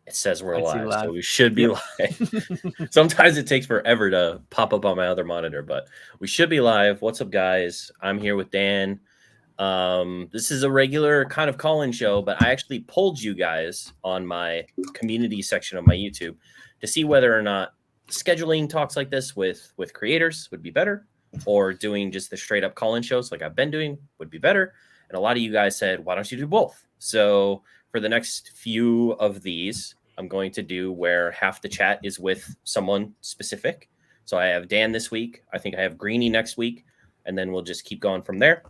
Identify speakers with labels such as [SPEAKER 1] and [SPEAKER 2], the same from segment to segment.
[SPEAKER 1] It says we're
[SPEAKER 2] I see
[SPEAKER 1] live, so
[SPEAKER 2] live.
[SPEAKER 1] we should be
[SPEAKER 2] Yep.
[SPEAKER 1] live. Sometimes it takes forever to pop up on my other monitor, but we should be live. What's up, guys? I'm here with Dan. This is a regular kind of call-in show, but I actually polled you guys on my community section of my YouTube to see whether or not scheduling talks like this with creators would be better, or doing just the straight up call-in shows like I've been doing would be better. And a lot of you guys said, why don't you do both? So for the next few of these, I'm going to do where half the chat is with someone specific. So I have Dan this week. I think I have Greeny next week, and then we'll just keep going from there.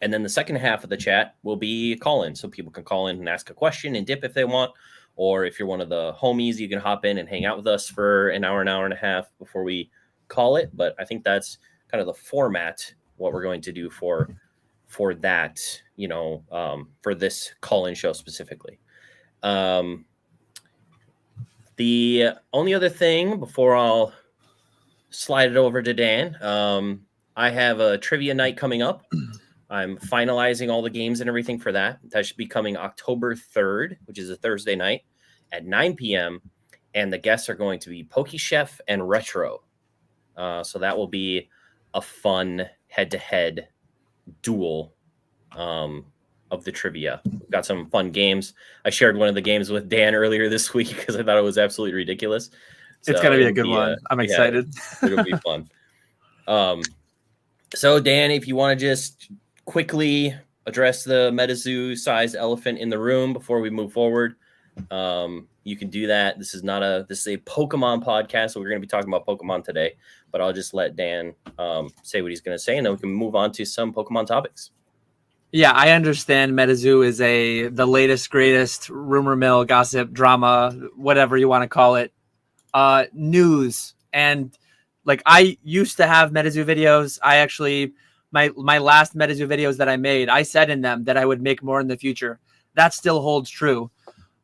[SPEAKER 1] And then the second half of the chat will be call-in, so people can call in and ask a question and dip if they want. Or if you're one of the homies, you can hop in and hang out with us for an hour and a half before we call it. But I think that's kind of the format, what we're going to do for that, for this call-in show specifically. The only other thing before I'll slide it over to Dan, I have a trivia night coming up. I'm finalizing all the games and everything for that. That should be coming October 3rd, which is a Thursday night at 9 p.m. And the guests are going to be PokeChef and Retro. So that will be a fun head-to-head duel of the trivia. We've got some fun games. I shared one of the games with Dan earlier this week because I thought it was absolutely ridiculous.
[SPEAKER 2] So it's going to be a good one. I'm excited.
[SPEAKER 1] It'll be fun. So Dan, if you want to just quickly address the MetaZoo sized elephant in the room before we move forward, you can do that. This is a Pokemon podcast, so we're going to be talking about Pokemon today, but I'll just let Dan say what he's going to say, and then we can move on to some Pokemon topics.
[SPEAKER 2] Yeah, I understand MetaZoo is the latest, greatest rumor mill, gossip, drama, whatever you want to call it, news. And like, I used to have MetaZoo videos. I actually, my last MetaZoo videos that I made, I said in them that I would make more in the future. That still holds true.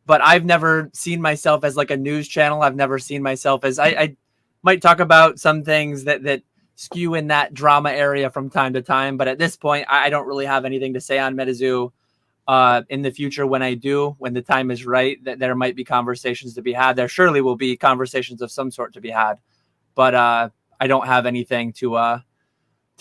[SPEAKER 2] But I've never seen myself as like a news channel. I've never seen myself as, I might talk about some things that skew in that drama area from time to time. But at this point, I don't really have anything to say on MetaZoo. In the future, when the time is right, that there might be conversations to be had. There surely will be conversations of some sort to be had. But I don't have anything to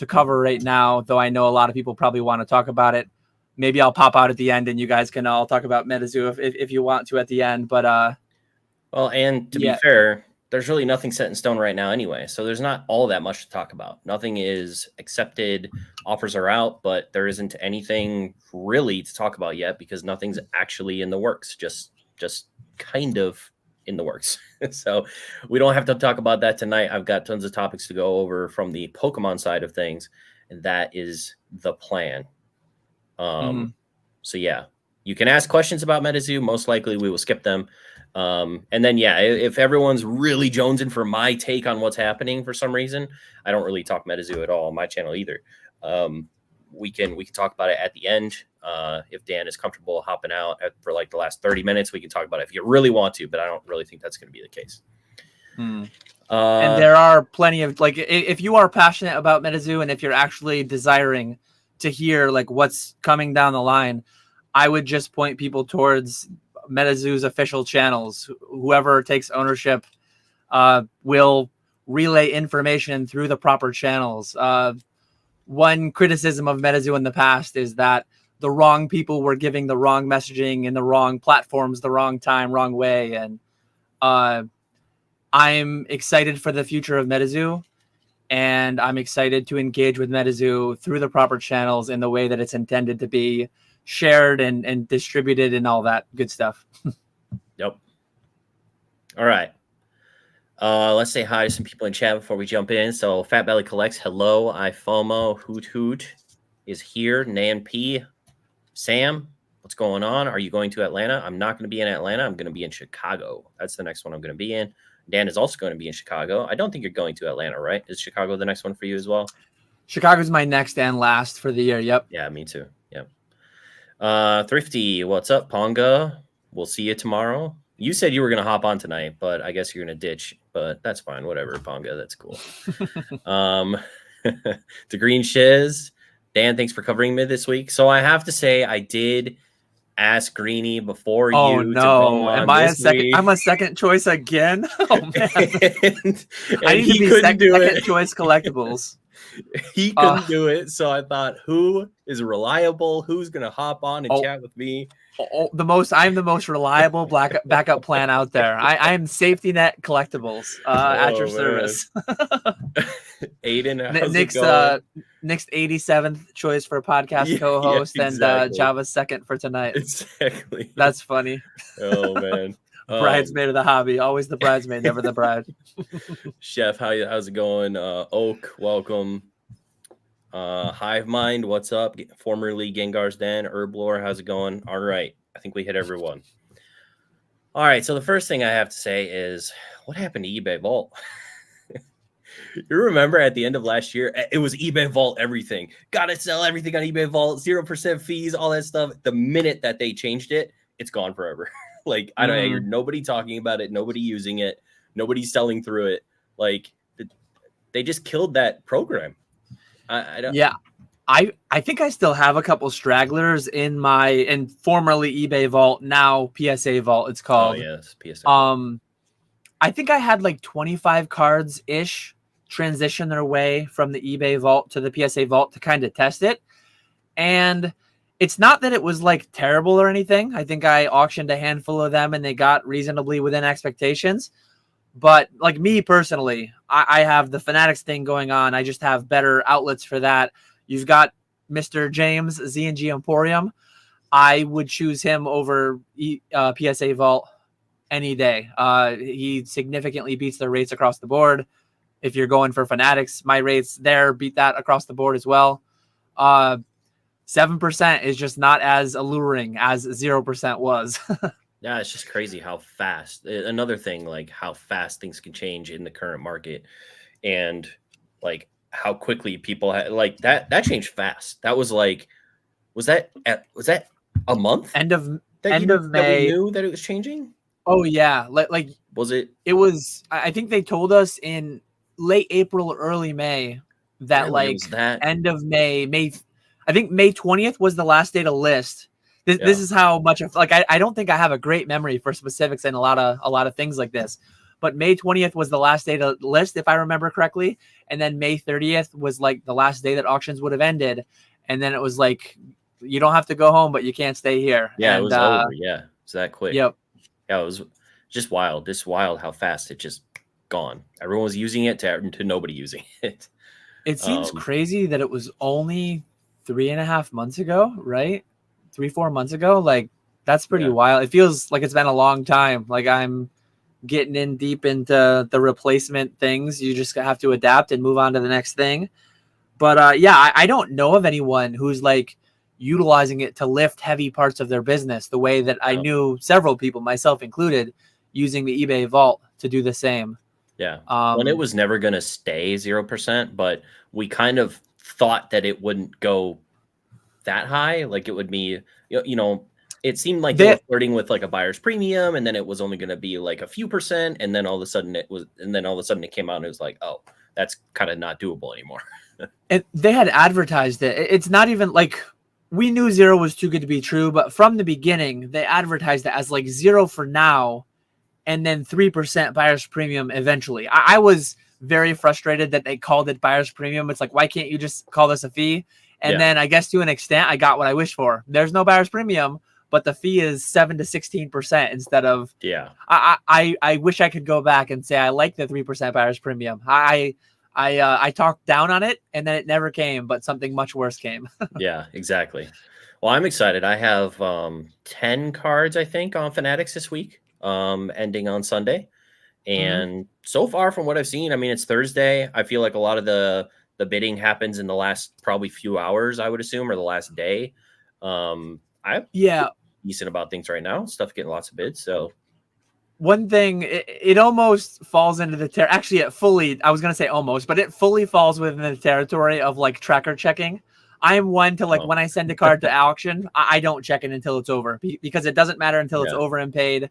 [SPEAKER 2] cover right now, though I know a lot of people probably want to talk about it. Maybe I'll pop out at the end and you guys can all talk about MetaZoo if you want to at the end. But
[SPEAKER 1] well, and to be fair, there's really nothing set in stone right now anyway. So there's not all that much to talk about. Nothing is accepted. Offers are out, but there isn't anything really to talk about yet because nothing's actually in the works. Just kind of in the works. So we don't have to talk about that tonight. I've got tons of topics to go over from the Pokemon side of things, and that is the plan. So yeah, you can ask questions about MetaZoo. Most likely we will skip them. And then, yeah, if everyone's really jonesing for my take on what's happening for some reason, I don't really talk MetaZoo at all on my channel either. We can talk about it at the end. If Dan is comfortable hopping out for like the last 30 minutes, we can talk about it if you really want to, but I don't really think that's going to be the case.
[SPEAKER 2] And there are plenty of, like, if you are passionate about MetaZoo and if you're actually desiring to hear like what's coming down the line, I would just point people towards MetaZoo's official channels. Whoever takes ownership will relay information through the proper channels. One criticism of MetaZoo in the past is that the wrong people were giving the wrong messaging in the wrong platforms, the wrong time, wrong way. And I'm excited for the future of MetaZoo, and I'm excited to engage with MetaZoo through the proper channels in the way that it's intended to be shared and distributed and all that good stuff.
[SPEAKER 1] Yep. All right. Let's say hi to some people in chat before we jump in. So Fat Belly Collects, hello. iFOMO, Hoot Hoot is here. Nan P, Sam, what's going on? Are you going to Atlanta? I'm not going to be in Atlanta. I'm going to be in Chicago. That's the next one I'm going to be in. Dan is also going to be in Chicago. I don't think you're going to Atlanta, right? Is Chicago the next one for you as well?
[SPEAKER 2] Chicago's my next and last for the year. Yep.
[SPEAKER 1] Yeah, me too. Yep. Thrifty, what's up, Ponga? We'll see you tomorrow. You said you were going to hop on tonight, but I guess you're going to ditch. But that's fine. Whatever, Ponga. That's cool. To Green Shiz, Dan, thanks for covering me this week. So I have to say I did ask Greeny before
[SPEAKER 2] Oh
[SPEAKER 1] you to come
[SPEAKER 2] no. Am
[SPEAKER 1] on
[SPEAKER 2] I a
[SPEAKER 1] this
[SPEAKER 2] second?
[SPEAKER 1] week.
[SPEAKER 2] I'm a second choice again. Oh man.
[SPEAKER 1] and,
[SPEAKER 2] I
[SPEAKER 1] and
[SPEAKER 2] need to
[SPEAKER 1] he
[SPEAKER 2] be
[SPEAKER 1] couldn't do
[SPEAKER 2] second
[SPEAKER 1] it.
[SPEAKER 2] choice collectibles.
[SPEAKER 1] He
[SPEAKER 2] Uh
[SPEAKER 1] couldn't do it. So I thought, who is reliable? Who's going to hop on and
[SPEAKER 2] oh,
[SPEAKER 1] chat with me?
[SPEAKER 2] I'm the most reliable backup plan out there. I am safety net collectibles at your
[SPEAKER 1] Oh, man.
[SPEAKER 2] service.
[SPEAKER 1] Aiden, how's it
[SPEAKER 2] Nick's
[SPEAKER 1] going?
[SPEAKER 2] Nick's 87th choice for podcast
[SPEAKER 1] Yeah, yeah,
[SPEAKER 2] co-host and
[SPEAKER 1] exactly.
[SPEAKER 2] Java's second for tonight.
[SPEAKER 1] Exactly.
[SPEAKER 2] That's funny.
[SPEAKER 1] Oh, man.
[SPEAKER 2] Bridesmaid of the hobby, always the bridesmaid, never the bride.
[SPEAKER 1] Chef, how's it going? Oak, welcome. Hive Mind, what's up? Formerly Gengar's Den. Herblore, how's it going? All right. I think we hit everyone. All right. So the first thing I have to say is, what happened to eBay Vault? You remember at the end of last year, it was eBay Vault everything. Gotta sell everything on eBay Vault, 0% fees, all that stuff. The minute that they changed it, it's gone forever. Like, I don't hear nobody talking about it, nobody using it, nobody selling through it. Like, they just killed that program. I don't.
[SPEAKER 2] Yeah. I think I still have a couple stragglers in formerly eBay Vault, now PSA Vault it's
[SPEAKER 1] Oh,
[SPEAKER 2] called.
[SPEAKER 1] yes, PSA.
[SPEAKER 2] I think I had like 25 cards ish transition their way from the eBay Vault to the PSA Vault to kind of test it. And it's not that it was like terrible or anything. I think I auctioned a handful of them and they got reasonably within expectations. But like me personally, I have the Fanatics thing going on. I just have better outlets for that. You've got Mr. James Z&G Emporium. I would choose him over PSA Vault any day. He significantly beats the rates across the board. If you're going for Fanatics, my rates there beat that across the board as well. 7% is just not as alluring as 0% was.
[SPEAKER 1] Yeah, it's just crazy how fast. Another thing, like how fast things can change in the current market, and like how quickly people like that. That changed fast. That was like, was that a month?
[SPEAKER 2] End of
[SPEAKER 1] That
[SPEAKER 2] May.
[SPEAKER 1] that we knew that it was changing.
[SPEAKER 2] Oh yeah, like
[SPEAKER 1] Was it?
[SPEAKER 2] it was. I think they told us in late April or early May that
[SPEAKER 1] Really? It
[SPEAKER 2] like
[SPEAKER 1] was that?
[SPEAKER 2] end of May. I think May 20th was the last day to list. This is how much of like I don't think I have a great memory for specifics and a lot of things like this. But May 20th was the last day to list, if I remember correctly. And then May 30th was like the last day that auctions would have ended. And then it was like, you don't have to go home, but you can't stay here.
[SPEAKER 1] Yeah,
[SPEAKER 2] and,
[SPEAKER 1] it was over. Yeah, it's that quick.
[SPEAKER 2] Yep.
[SPEAKER 1] Yeah, it was just wild. Just wild how fast it just gone. Everyone was using it to nobody using it.
[SPEAKER 2] It seems crazy that it was only 3.5 months ago, right? 3-4 months ago. Like that's pretty wild. It feels like it's been a long time. Like I'm getting in deep into the replacement things. You just have to adapt and move on to the next thing. But I don't know of anyone who's like utilizing it to lift heavy parts of their business the way that I knew several people, myself included, using the eBay Vault to do the same.
[SPEAKER 1] Yeah. When it was never going to stay 0%, but we kind of thought that it wouldn't go that high. Like it would be, it seemed like they were flirting with like a buyer's premium, and then it was only going to be like a few percent. And then all of a sudden it came out and it was like, oh, that's kind of not doable anymore.
[SPEAKER 2] And they had advertised it. It's not even like we knew 0 was too good to be true, but from the beginning, they advertised it as like 0 for now and then 3% buyer's premium eventually. I was very frustrated that they called it buyer's premium. It's like, why can't you just call this a fee? And then I guess to an extent, I got what I wished for. There's no buyer's premium, but the fee is 7 to 16% instead of.
[SPEAKER 1] Yeah.
[SPEAKER 2] I wish I could go back and say I like the 3% buyer's premium. I talked down on it and then it never came, but something much worse came.
[SPEAKER 1] Yeah, exactly. Well, I'm excited. I have 10 cards, I think, on Fanatics this week, ending on Sunday. And so far from what I've seen, I mean, it's Thursday. I feel like a lot of the bidding happens in the last probably few hours, I would assume, or the last day. I'm decent about things right now. Stuff getting lots of bids. So
[SPEAKER 2] one thing, it almost falls into the actually it fully, I was going to say almost, but it fully falls within the territory of like tracker checking. I am one to like when I send a card to auction, I don't check it until it's over because it doesn't matter until it's over and paid.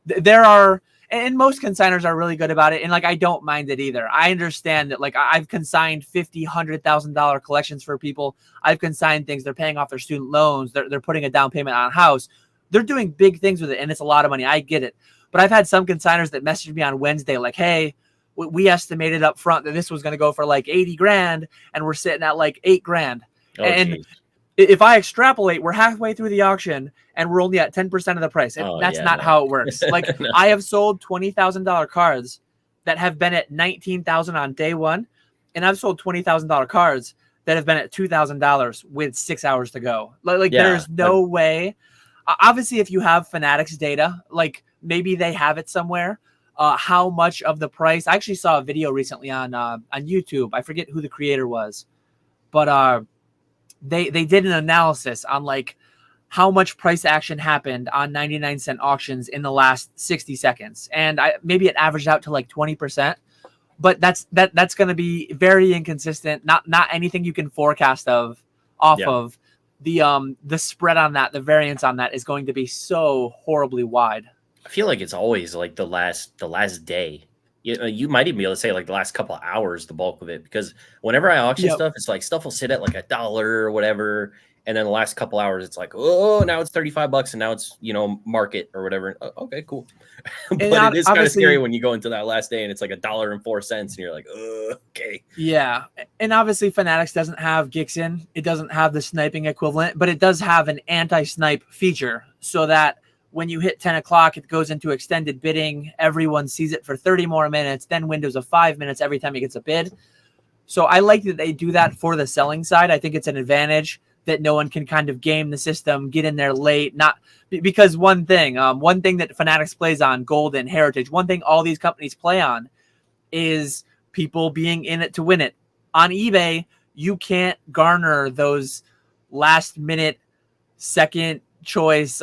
[SPEAKER 2] There are, and most consigners are really good about it. And like, I don't mind it either. I understand that like I've consigned $50,000-$100,000 collections for people. I've consigned things. They're paying off their student loans. They're putting a down payment on a house. they're doing big things with it, and it's a lot of money. I get it. But I've had some consigners that messaged me on Wednesday like, hey, we estimated up front that this was going to go for like 80 grand, and we're sitting at like 8 grand.
[SPEAKER 1] Oh,
[SPEAKER 2] and
[SPEAKER 1] geez.
[SPEAKER 2] if I extrapolate, we're halfway through the auction and we're only at 10% of the price. And that's not how it works. Like
[SPEAKER 1] No.
[SPEAKER 2] I have sold $20,000 cards that have been at $19,000 on day one. And I've sold $20,000 cards that have been at $2,000 with 6 hours to go. Like there's no way. Obviously, if you have Fanatics data, like maybe they have it somewhere. How much of the price? I actually saw a video recently on YouTube. I forget who the creator was, but they did an analysis on like how much price action happened on 99-cent auctions in the last 60 seconds. And maybe it averaged out to like 20%, but that's going to be very inconsistent. Not anything you can forecast off of. The spread on that, the variance on that is going to be so horribly wide.
[SPEAKER 1] I feel like it's always like the last day. You might even be able to say like the last couple of hours, the bulk of it, because whenever I auction stuff, it's like stuff will sit at like $1 or whatever, and then the last couple hours, it's like, oh, now it's $35, and now it's market or whatever. Okay, cool. But it is kind of scary when you go into that last day and it's like $1.04, and you're like, okay.
[SPEAKER 2] Yeah, and obviously Fanatics doesn't have Gixin, it doesn't have the sniping equivalent, but it does have an anti-snipe feature, so that when you hit 10 o'clock, it goes into extended bidding. Everyone sees it for 30 more minutes, then windows of 5 minutes every time it gets a bid. So I like that they do that for the selling side. I think it's an advantage that no one can kind of game the system, get in there late. Not because one thing that Fanatics plays on, Golden, Heritage, one thing all these companies play on is people being in it to win it. On eBay, you can't garner those last minute, second choice,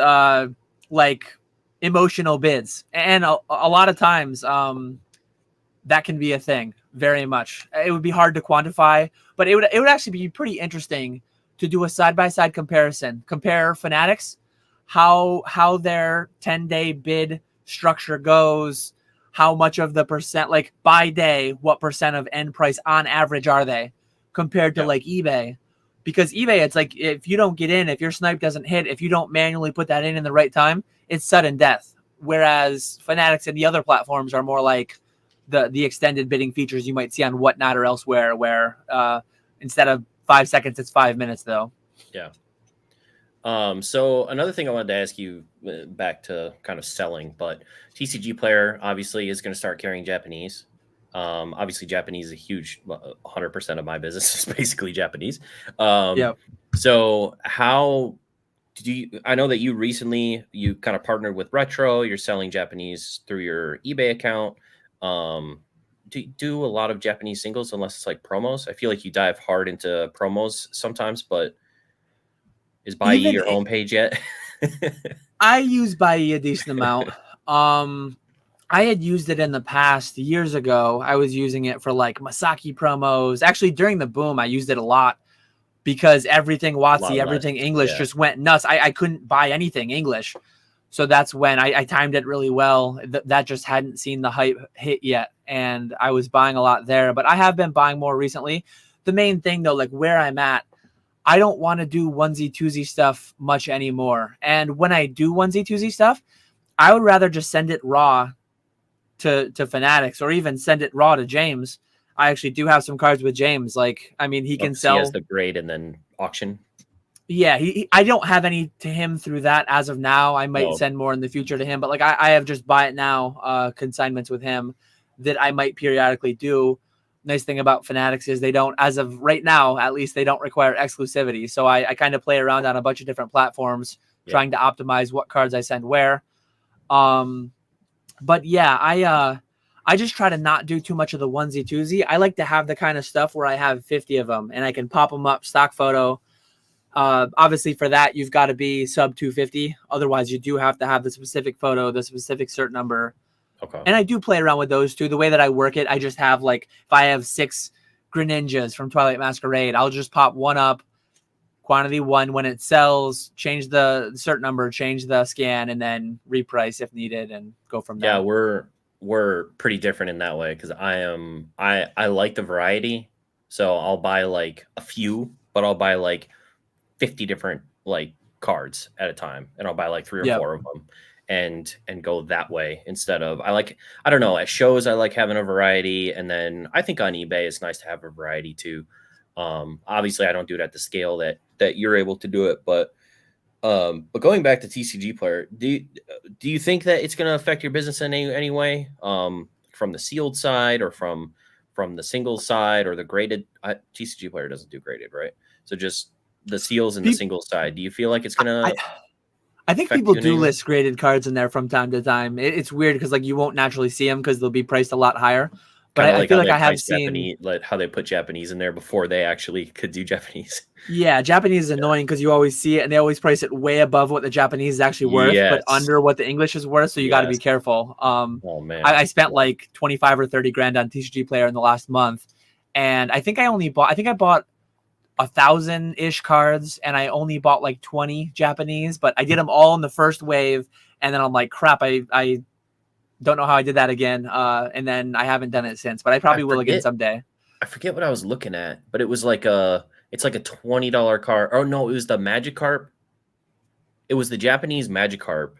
[SPEAKER 2] like emotional bids, and a lot of times that can be a thing. Very much, it would be hard to quantify, but it would actually be pretty interesting to do a side-by-side comparison. Compare Fanatics, how their 10-day bid structure goes, how much of the percent, like by day, what percent of end price on average are they, compared to like eBay. Because eBay, it's like if you don't get in, if your snipe doesn't hit, if you don't manually put that in the right time, it's sudden death. Whereas Fanatics and the other platforms are more like the extended bidding features you might see on Whatnot or elsewhere, where instead of 5 seconds, it's 5 minutes though.
[SPEAKER 1] Yeah. So another thing I wanted to ask you, back to kind of selling, but TCG Player obviously is going to start carrying Japanese. Obviously Japanese is a huge 100% of my business is basically Japanese. So how do you, I know that you recently, you kind of partnered with Retro, you're selling Japanese through your eBay account. Do you do a lot of Japanese singles unless it's like promos? I feel like you dive hard into promos sometimes, but is Bai your homepage yet?
[SPEAKER 2] I use Bai a decent amount. I had used it in the past years ago. I was using it for like Masaki promos. Actually, during the boom, I used it a lot because everything WotC, everything English just went nuts. I couldn't buy anything English. So that's when I timed it really well. That just hadn't seen the hype hit yet. And I was buying a lot there. But I have been buying more recently. The main thing, though, like where I'm at, I don't want to do onesie, twosie stuff much anymore. And when I do onesie, twosie stuff, I would rather just send it raw to Fanatics, or even send it raw to James. I actually do have some cards with James. Like, I mean, he can sell.
[SPEAKER 1] He has the grade and then auction.
[SPEAKER 2] Yeah, I don't have any to him through that as of now. I might send more in the future to him, but like I have just buy it now consignments with him that I might periodically do. Nice thing about Fanatics is they don't, as of right now, at least they don't require exclusivity. So I kind of play around on a bunch of different platforms, trying to optimize what cards I send where. But yeah, I just try to not do too much of the onesie twosie. I like to have the kind of stuff where I have 50 of them and I can pop them up, stock photo. Obviously for that, you've got to be sub 250. Otherwise you do have to have the specific photo, the specific cert number. Okay. And I do play around with those too. The way that I work it, I just have like, if I have 6 Greninjas from Twilight Masquerade, I'll just pop one up, quantity 1 when it sells, change the cert number, change the scan, and then reprice if needed and go from there.
[SPEAKER 1] Yeah, we're pretty different in that way because I like the variety. So I'll buy like a few, but I'll buy like 50 different like cards at a time, and I'll buy like 3 or
[SPEAKER 2] Yep.
[SPEAKER 1] 4 of them and go that way instead of I don't know, at shows I like having a variety, and then I think on eBay it's nice to have a variety too. Obviously I don't do it at the scale that you're able to do it, but going back to TCG Player, do you think that it's going to affect your business in any way, from the sealed side or from the single side or the graded? TCG Player doesn't do graded, right? So just the seals and the single side. Do you feel like it's going to
[SPEAKER 2] I think people do list graded cards in there from time to time. It's weird because like you won't naturally see them because they'll be priced a lot higher. But I feel like I have seen
[SPEAKER 1] Japanese, like how they put Japanese in there before they actually could do Japanese.
[SPEAKER 2] Yeah, Japanese is annoying because you always see it and they always price it way above what the Japanese is actually worth, but under what the English is worth. So you got to be careful.
[SPEAKER 1] Oh man,
[SPEAKER 2] I spent like 25 or 30 grand on TCG Player in the last month, and I think I bought 1,000-ish cards, and I only bought like 20 Japanese, but I did them all in the first wave, and then I'm like, crap, I don't know how I did that again, and then I haven't done it since, but I probably will again someday.
[SPEAKER 1] I forget what I was looking at, but it was like it's like a $20 card. Oh no, it was the Magikarp. It was the Japanese Magikarp.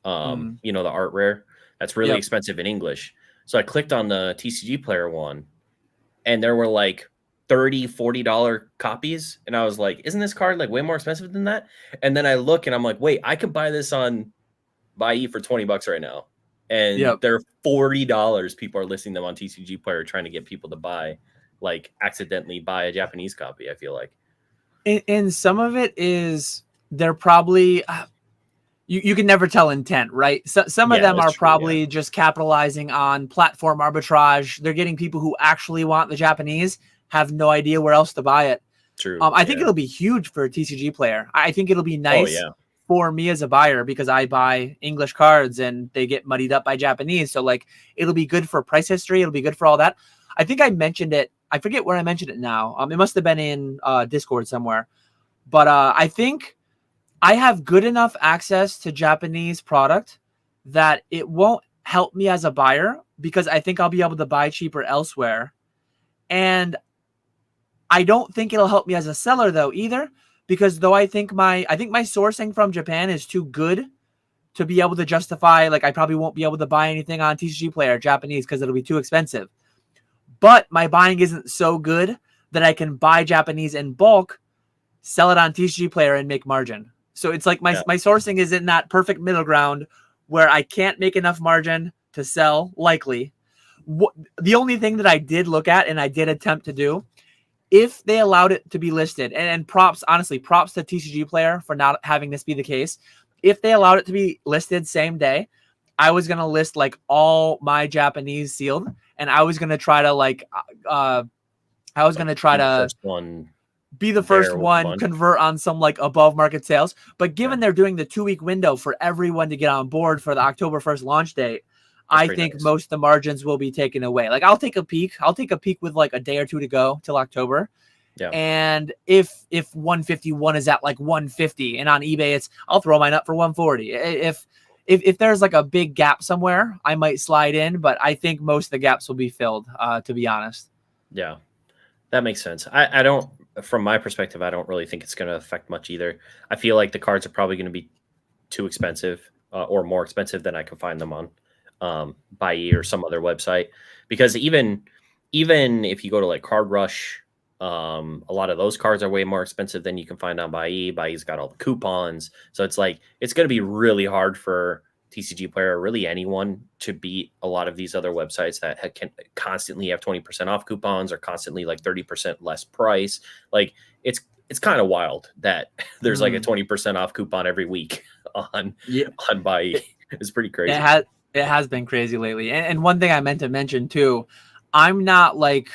[SPEAKER 1] You know, the art rare. That's really expensive in English. So I clicked on the TCG Player one, and there were like $30-$40 copies, and I was like, isn't this card like way more expensive than that? And then I look and I'm like, wait, I could buy this on Buy for $20 right now, and they're $40. People are listing them on TCG Player trying to get people to buy, like accidentally buy a Japanese copy. I feel like,
[SPEAKER 2] and some of it is they're probably you can never tell intent, right? So some of them are probably just capitalizing on platform arbitrage. They're getting people who actually want the Japanese, have no idea where else to buy it.
[SPEAKER 1] True.
[SPEAKER 2] I think it'll be huge for a TCG Player. I think it'll be nice for me as a buyer because I buy English cards and they get muddied up by Japanese. So like it'll be good for price history. It'll be good for all that. I think I mentioned it. I forget where I mentioned it now. It must have been in Discord somewhere. But I think I have good enough access to Japanese product that it won't help me as a buyer because I think I'll be able to buy cheaper elsewhere. And I don't think it'll help me as a seller though either, because though I think my sourcing from Japan is too good to be able to justify, like I probably won't be able to buy anything on TCG Player Japanese because it'll be too expensive. But my buying isn't so good that I can buy Japanese in bulk, sell it on TCG Player and make margin. So it's like my sourcing is in that perfect middle ground where I can't make enough margin to sell likely. The only thing that I did look at and I did attempt to do, if they allowed it to be listed, and props to TCG Player for not having this be the case. If they allowed it to be listed same day, I was going to list like all my Japanese sealed, and I was going to try to be the first one, convert on some like above market sales. But given they're doing the 2-week window for everyone to get on board for the October 1st launch date, I think most of the margins will be taken away. Like I'll take a peek with like a day or two to go till October. Yeah. And if 151 is at like 150 and on eBay I'll throw mine up for 140. If there's like a big gap somewhere, I might slide in, but I think most of the gaps will be filled, to be honest.
[SPEAKER 1] Yeah, that makes sense. I don't, from my perspective, I don't really think it's going to affect much either. I feel like the cards are probably going to be too expensive or more expensive than I can find them on Buy or some other website, because even if you go to like Card Rush, a lot of those cards are way more expensive than you can find on Buy. Buy's got all the coupons, so it's like it's going to be really hard for TCG Player, or really anyone, to beat a lot of these other websites that can constantly have 20% off coupons or constantly like 30% less price. Like it's kind of wild that there's like a 20% off coupon every week on Buy. It's pretty crazy.
[SPEAKER 2] It has been crazy lately. And one thing I meant to mention too, I'm not like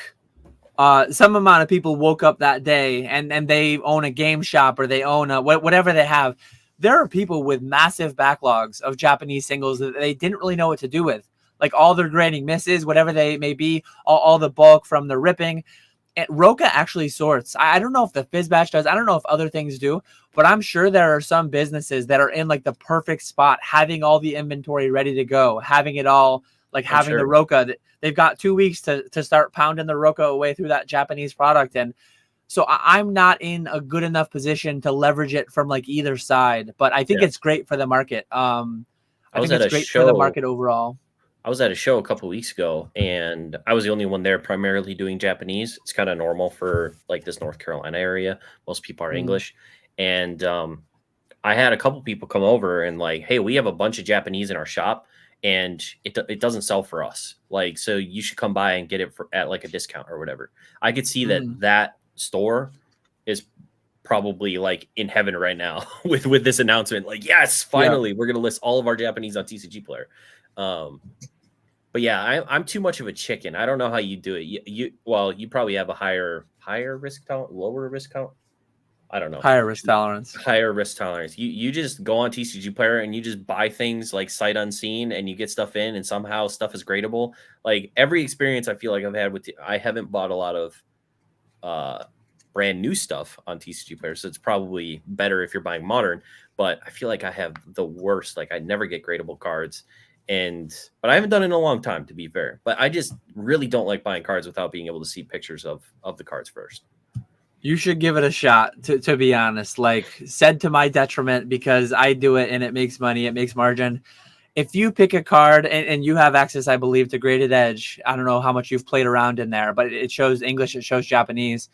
[SPEAKER 2] some amount of people woke up that day and they own a game shop or they own whatever they have. There are people with massive backlogs of Japanese singles that they didn't really know what to do with. Like all their grading misses, whatever they may be, all the bulk from the ripping. And Roka actually sorts. I don't know if the Fizzbatch does. I don't know if other things do, but I'm sure there are some businesses that are in like the perfect spot, having all the inventory ready to go, having it all, like having the Roka. They've got 2 weeks to start pounding the Roka away through that Japanese product. And So I'm not in a good enough position to leverage it from like either side, but I think
[SPEAKER 1] Yeah.
[SPEAKER 2] it's great for the market. I
[SPEAKER 1] was
[SPEAKER 2] think
[SPEAKER 1] at
[SPEAKER 2] it's
[SPEAKER 1] a
[SPEAKER 2] great for the
[SPEAKER 1] show.
[SPEAKER 2] market overall.
[SPEAKER 1] I was at a show a couple weeks ago, and I was the only one there primarily doing Japanese. It's kind of normal for like this North Carolina area. Most people are
[SPEAKER 2] Mm.
[SPEAKER 1] English, and I had a couple people come over and like, hey, we have a bunch of Japanese in our shop, and it doesn't sell for us. Like, so you should come by and get it at like a discount or whatever. I could see
[SPEAKER 2] Mm.
[SPEAKER 1] that store is probably like in heaven right now with this announcement. Like, yes,
[SPEAKER 2] Yeah.
[SPEAKER 1] finally, we're gonna list all of our Japanese on TCG Player. But yeah, I'm too much of a chicken. I don't know how you do it. You probably have a higher risk count, lower risk count. I don't know.
[SPEAKER 2] Higher risk tolerance.
[SPEAKER 1] Higher risk tolerance. You just go on TCG Player and you just buy things like sight unseen, and you get stuff in, and somehow stuff is gradable. Like every experience I feel like I've had I haven't bought a lot of brand new stuff on TCG Player, so it's probably better if you're buying modern. But I feel like I have the worst. Like I never get gradable cards, but I haven't done it in a long time, to be fair. But I just really don't like buying cards without being able to see pictures of the cards first.
[SPEAKER 2] You should give it a shot, to be honest. Like, said to my detriment, because I do it and it makes money, it makes margin. If you pick a card and you have access, I believe, to Graded Edge, I don't know how much you've played around in there, but it shows English, it shows Japanese.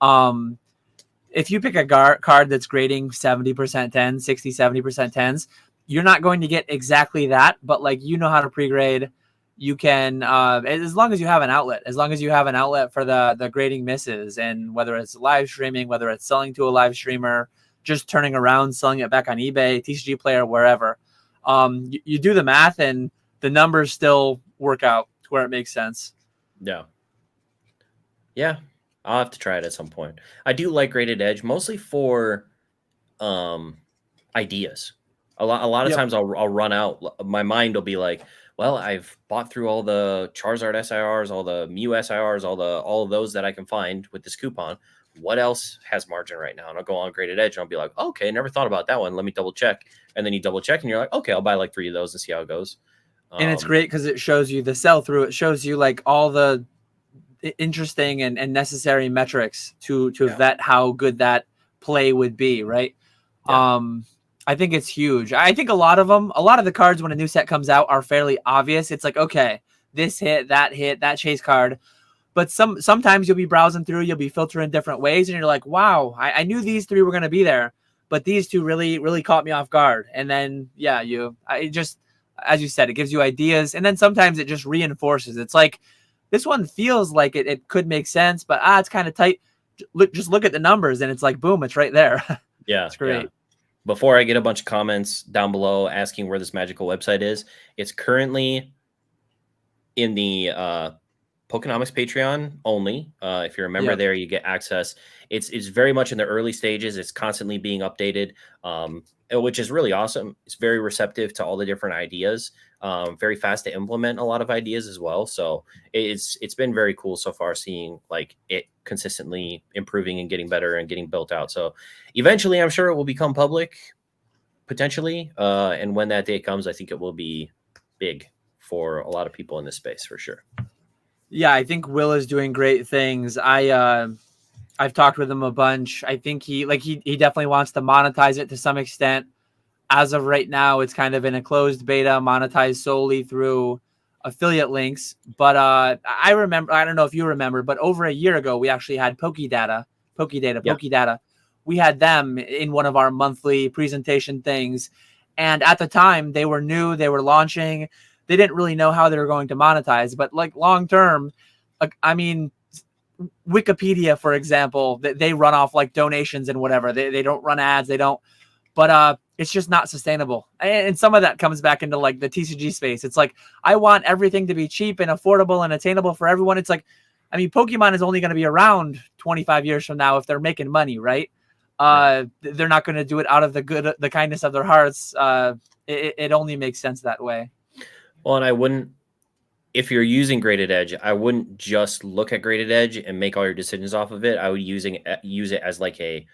[SPEAKER 2] If you pick a card that's grading 70% 10, 60, 70% 10s, you're not going to get exactly that, but like, you know how to pre-grade. You can, as long as you have an outlet, for the grading misses, and whether it's live streaming, whether it's selling to a live streamer, just turning around, selling it back on eBay, TCG Player, wherever. You do the math and the numbers still work out to where it makes sense.
[SPEAKER 1] Yeah. I'll have to try it at some point. I do like Graded Edge, mostly for ideas. A lot of times I'll run out. My mind will be like, well, I've bought through all the Charizard SIRs, all the Mew SIRs, all of those that I can find with this coupon. What else has margin right now? And I'll go on Graded Edge and I'll be like, okay, never thought about that one. Let me double check. And then you double check and you're like, okay, I'll buy like 3 of those and see how it goes.
[SPEAKER 2] And it's great because it shows you the sell through. It shows you like all the interesting and necessary metrics to vet how good that play would be, right? Yeah. I think it's huge. I think a lot of the cards when a new set comes out are fairly obvious. It's like, okay, this hit, that chase card. But sometimes you'll be browsing through, you'll be filtering different ways, and you're like, wow, I knew these 3 were going to be there, but these 2 really, really caught me off guard. And then, yeah, as you said, it gives you ideas, and then sometimes it just reinforces. It's like, this one feels like it could make sense, but it's kind of tight. Just look at the numbers, and it's like, boom, it's right there.
[SPEAKER 1] Yeah,
[SPEAKER 2] it's great.
[SPEAKER 1] Yeah. Before I get a bunch of comments down below asking where this magical website is, it's currently in the Pokenomics Patreon only. If you're a member there, you get access. It's very much in the early stages. It's constantly being updated, which is really awesome. It's very receptive to all the different ideas. Very fast to implement a lot of ideas as well. So it's been very cool so far, seeing like it consistently improving and getting better and getting built out. So eventually, I'm sure it will become public, potentially. And when that day comes, I think it will be big for a lot of people in this space for sure.
[SPEAKER 2] Yeah, I think Will is doing great things. I've talked with him a bunch. I think he definitely wants to monetize it to some extent. As of right now, it's kind of in a closed beta, monetized solely through affiliate links. But I remember, I don't know if you remember, but over a year ago, we actually had Pokedata. We had them in one of our monthly presentation things. And at the time, they were new, they were launching. They didn't really know how they were going to monetize. But like long term, I mean, Wikipedia, for example, they run off like donations and whatever. They don't run ads. They don't. But it's just not sustainable. And some of that comes back into like the TCG space. It's like, I want everything to be cheap and affordable and attainable for everyone. It's like, I mean, Pokemon is only going to be around 25 years from now if they're making money, right? They're not going to do it out of the kindness of their hearts. It only makes sense that way.
[SPEAKER 1] Well, and I wouldn't, if you're using Graded Edge, I wouldn't just look at Graded Edge and make all your decisions off of it. I would use it as like a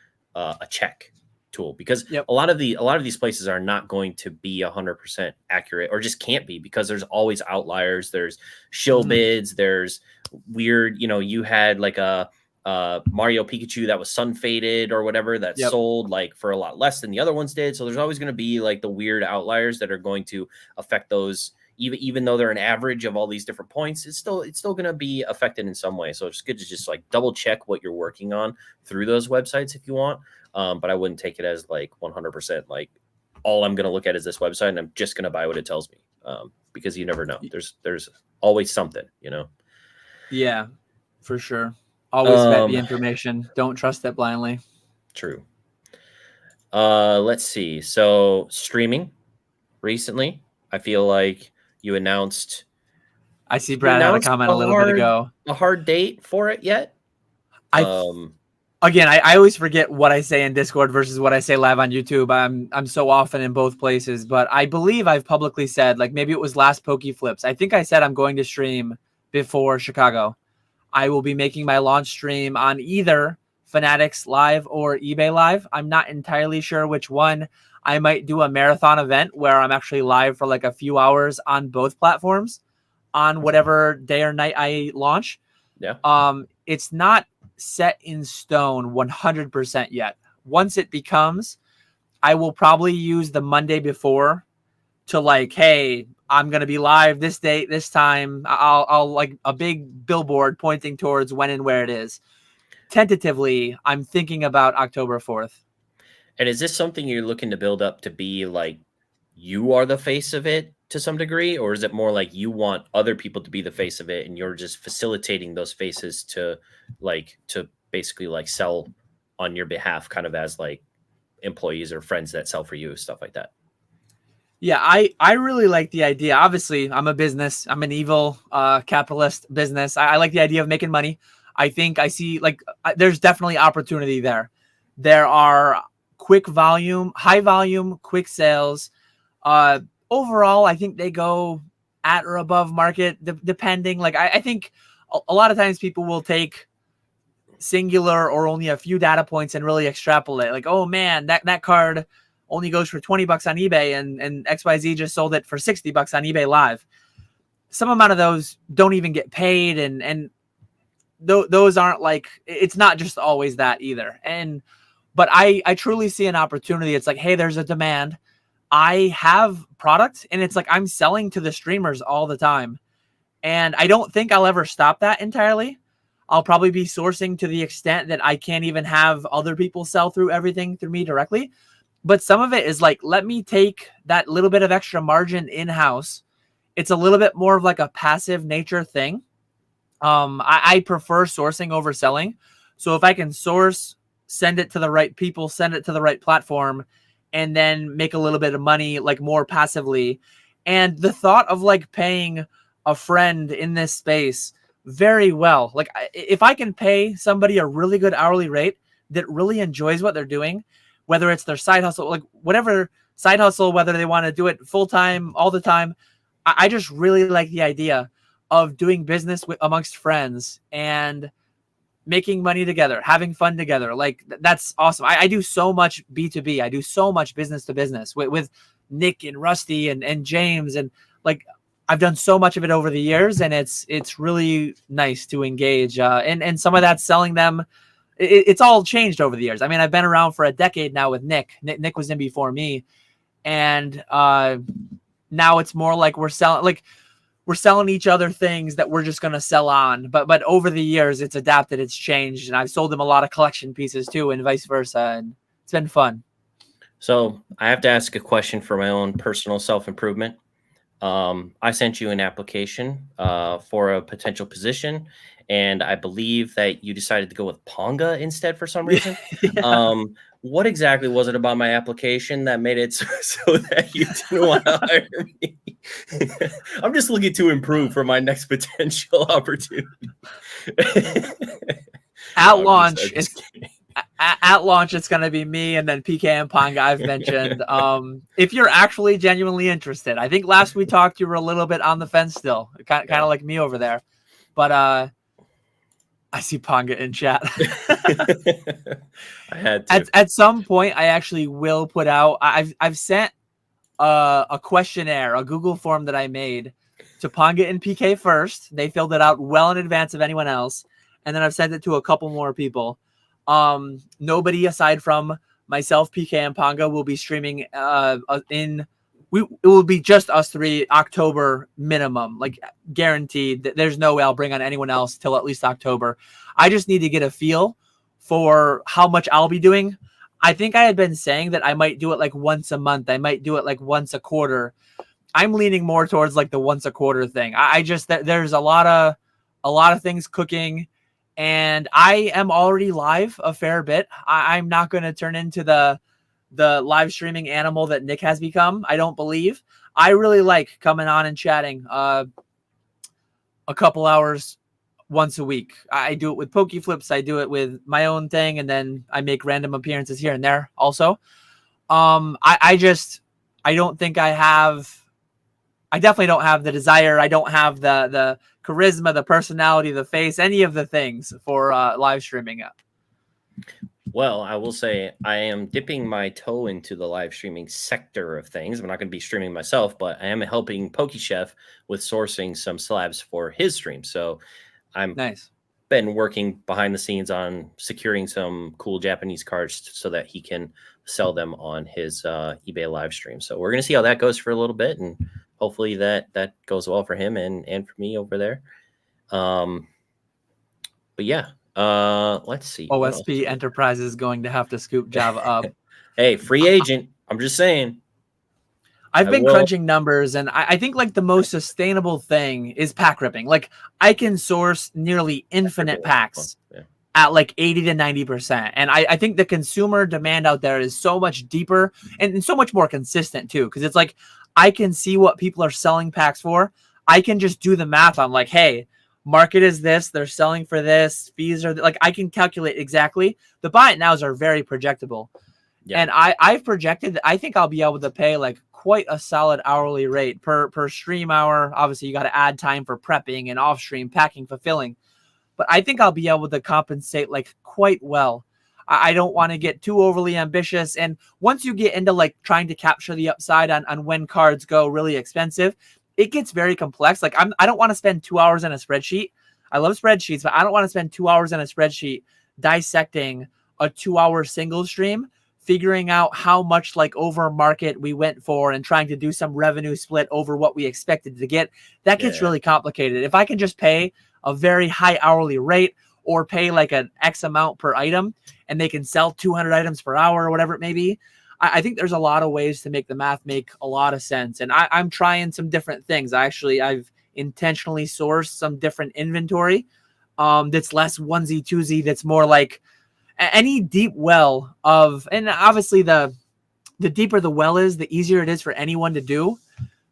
[SPEAKER 1] check tool, because a lot of these places are not going to be 100% accurate, or just can't be, because there's always outliers. There's shill bids. There's weird, you had like a Mario Pikachu that was sun faded or whatever that sold like for a lot less than the other ones did. So there's always going to be like the weird outliers that are going to affect those. Even though they're an average of all these different points, it's still going to be affected in some way. So it's good to just like double check what you're working on through those websites if you want. But I wouldn't take it as like 100% like all I'm going to look at is this website and I'm just going to buy what it tells me, because you never know. There's always something, you know?
[SPEAKER 2] Yeah, for sure. Always vet the information. Don't trust it blindly.
[SPEAKER 1] True. Let's see. So streaming recently, I feel like you announced.
[SPEAKER 2] I see Brad had a comment a little bit ago.
[SPEAKER 1] A hard date for it yet?
[SPEAKER 2] Again, I always forget what I say in Discord versus what I say live on YouTube. I'm so often in both places, but I believe I've publicly said, like maybe it was last PokeFlips. I think I said I'm going to stream before Chicago. I will be making my launch stream on either Fanatics Live or eBay Live. I'm not entirely sure which one. I might do a marathon event where I'm actually live for like a few hours on both platforms on whatever day or night I launch.
[SPEAKER 1] Yeah.
[SPEAKER 2] It's not set in stone 100% yet. Once it becomes, I will probably use the Monday before to like, hey, I'm going to be live this date, this time. I'll like a big billboard pointing towards when and where it is. Tentatively, I'm thinking about October 4th.
[SPEAKER 1] And is this something you're looking to build up to be like you are the face of it to some degree? Or is it more like you want other people to be the face of it and you're just facilitating those faces to basically like sell on your behalf, kind of as like employees or friends that sell for you, stuff like that?
[SPEAKER 2] Yeah, I really like the idea. Obviously, I'm a business. I'm an evil capitalist business. I like the idea of making money. I think I see like there's definitely opportunity there. There are high volume, quick sales. Overall, I think they go at or above market, depending. Like I think a lot of times people will take singular or only a few data points and really extrapolate. Like, oh man, that card only goes for $20 on eBay and XYZ just sold it for $60 on eBay Live. Some amount of those don't even get paid. And those aren't like, it's not just always that either. But I truly see an opportunity. It's like, hey, there's a demand. I have product and it's like, I'm selling to the streamers all the time. And I don't think I'll ever stop that entirely. I'll probably be sourcing to the extent that I can't even have other people sell through everything through me directly. But some of it is like, let me take that little bit of extra margin in-house. It's a little bit more of like a passive nature thing. I prefer sourcing over selling. So if I can source, send it to the right people, send it to the right platform, and then make a little bit of money, like more passively. And the thought of like paying a friend in this space very well, like if I can pay somebody a really good hourly rate that really enjoys what they're doing, whether it's their side hustle, like whatever side hustle, whether they want to do it full time, all the time. I just really like the idea of doing business amongst friends and making money together, having fun together. Like that's awesome. I do so much B2B. I do so much business to business with Nick and Rusty and James. And like, I've done so much of it over the years and it's really nice to engage. And some of that selling them, it's all changed over the years. I mean, I've been around for a decade now with Nick. Nick was in before me. And now it's more like we're selling each other things that we're just going to sell on. But over the years, it's adapted, it's changed. And I've sold them a lot of collection pieces too, and vice versa. And it's been fun.
[SPEAKER 1] So I have to ask a question for my own personal self-improvement. I sent you an application for a potential position, and I believe that you decided to go with Ponga instead for some reason.
[SPEAKER 2] Yeah.
[SPEAKER 1] What exactly was it about my application that made it so that you didn't want to hire me? I'm just looking to improve for my next potential opportunity.
[SPEAKER 2] At launch, it's going to be me and then PK and Ponga I've mentioned. If you're actually genuinely interested, I think last we talked, you were a little bit on the fence still, kind of like me over there. But I see Ponga in chat.
[SPEAKER 1] I had to.
[SPEAKER 2] At some point, I actually will put out. I've sent a questionnaire, a Google form that I made to Ponga and PK first. They filled it out well in advance of anyone else. and then I've sent it to a couple more people. Nobody aside from myself, PK, and Ponga will be streaming it will be just us three, October minimum, like guaranteed. There's no way I'll bring on anyone else till at least October. I just need to get a feel for how much I'll be doing. I think I had been saying that I might do it like once a month. I might do it like once a quarter. I'm leaning more towards like the once a quarter thing. I just there's a lot of things cooking, and I am already live a fair bit. I'm not going to turn into the live streaming animal that Nick has become. I don't believe. I really like coming on and chatting a couple hours once a week. I do it with Pokeflips. I do it with my own thing, and then I make random appearances here and there also. I don't think I definitely don't have the desire. I don't have the charisma, the personality, the face, any of the things for live streaming it.
[SPEAKER 1] Well, I will say I am dipping my toe into the live streaming sector of things. I'm not going to be streaming myself, but I am helping PokeChef with sourcing some slabs for his stream. So I'm
[SPEAKER 2] nice.
[SPEAKER 1] Been working behind the scenes on securing some cool Japanese cards so that he can sell them on his eBay live stream. So we're going to see how that goes for a little bit, and hopefully that goes well for him and for me over there. But yeah. Let's see.
[SPEAKER 2] OSP Enterprise is going to have to scoop Java up.
[SPEAKER 1] Hey, free agent. I'm just saying.
[SPEAKER 2] I've been crunching numbers, and I think like the most sustainable thing is pack ripping. Like I can source nearly infinite packs at like 80 to 90%. And I think the consumer demand out there is so much deeper and so much more consistent too. Cause it's like, I can see what people are selling packs for. I can just do the math on like, hey, market is this, they're selling for this, fees are like, I can calculate exactly. The buy it nows are very projectable. Yeah. And I've projected that I think I'll be able to pay like quite a solid hourly rate per stream hour. Obviously you got to add time for prepping and off stream packing, fulfilling, but I think I'll be able to compensate like quite well. I don't want to get too overly ambitious. And once you get into like trying to capture the upside on when cards go really expensive, it gets very complex. Like I don't want to spend 2 hours in a spreadsheet. I love spreadsheets, but I don't want to spend 2 hours in a spreadsheet dissecting a 2 hour single stream, figuring out how much like over market we went for and trying to do some revenue split over what we expected to get. That gets really complicated. If I can just pay a very high hourly rate or pay like an X amount per item and they can sell 200 items per hour or whatever it may be, I think there's a lot of ways to make the math make a lot of sense. And I'm trying some different things. I've intentionally sourced some different inventory that's less onesie twosie, that's more like any deep well of, and obviously the deeper the well is, the easier it is for anyone to do,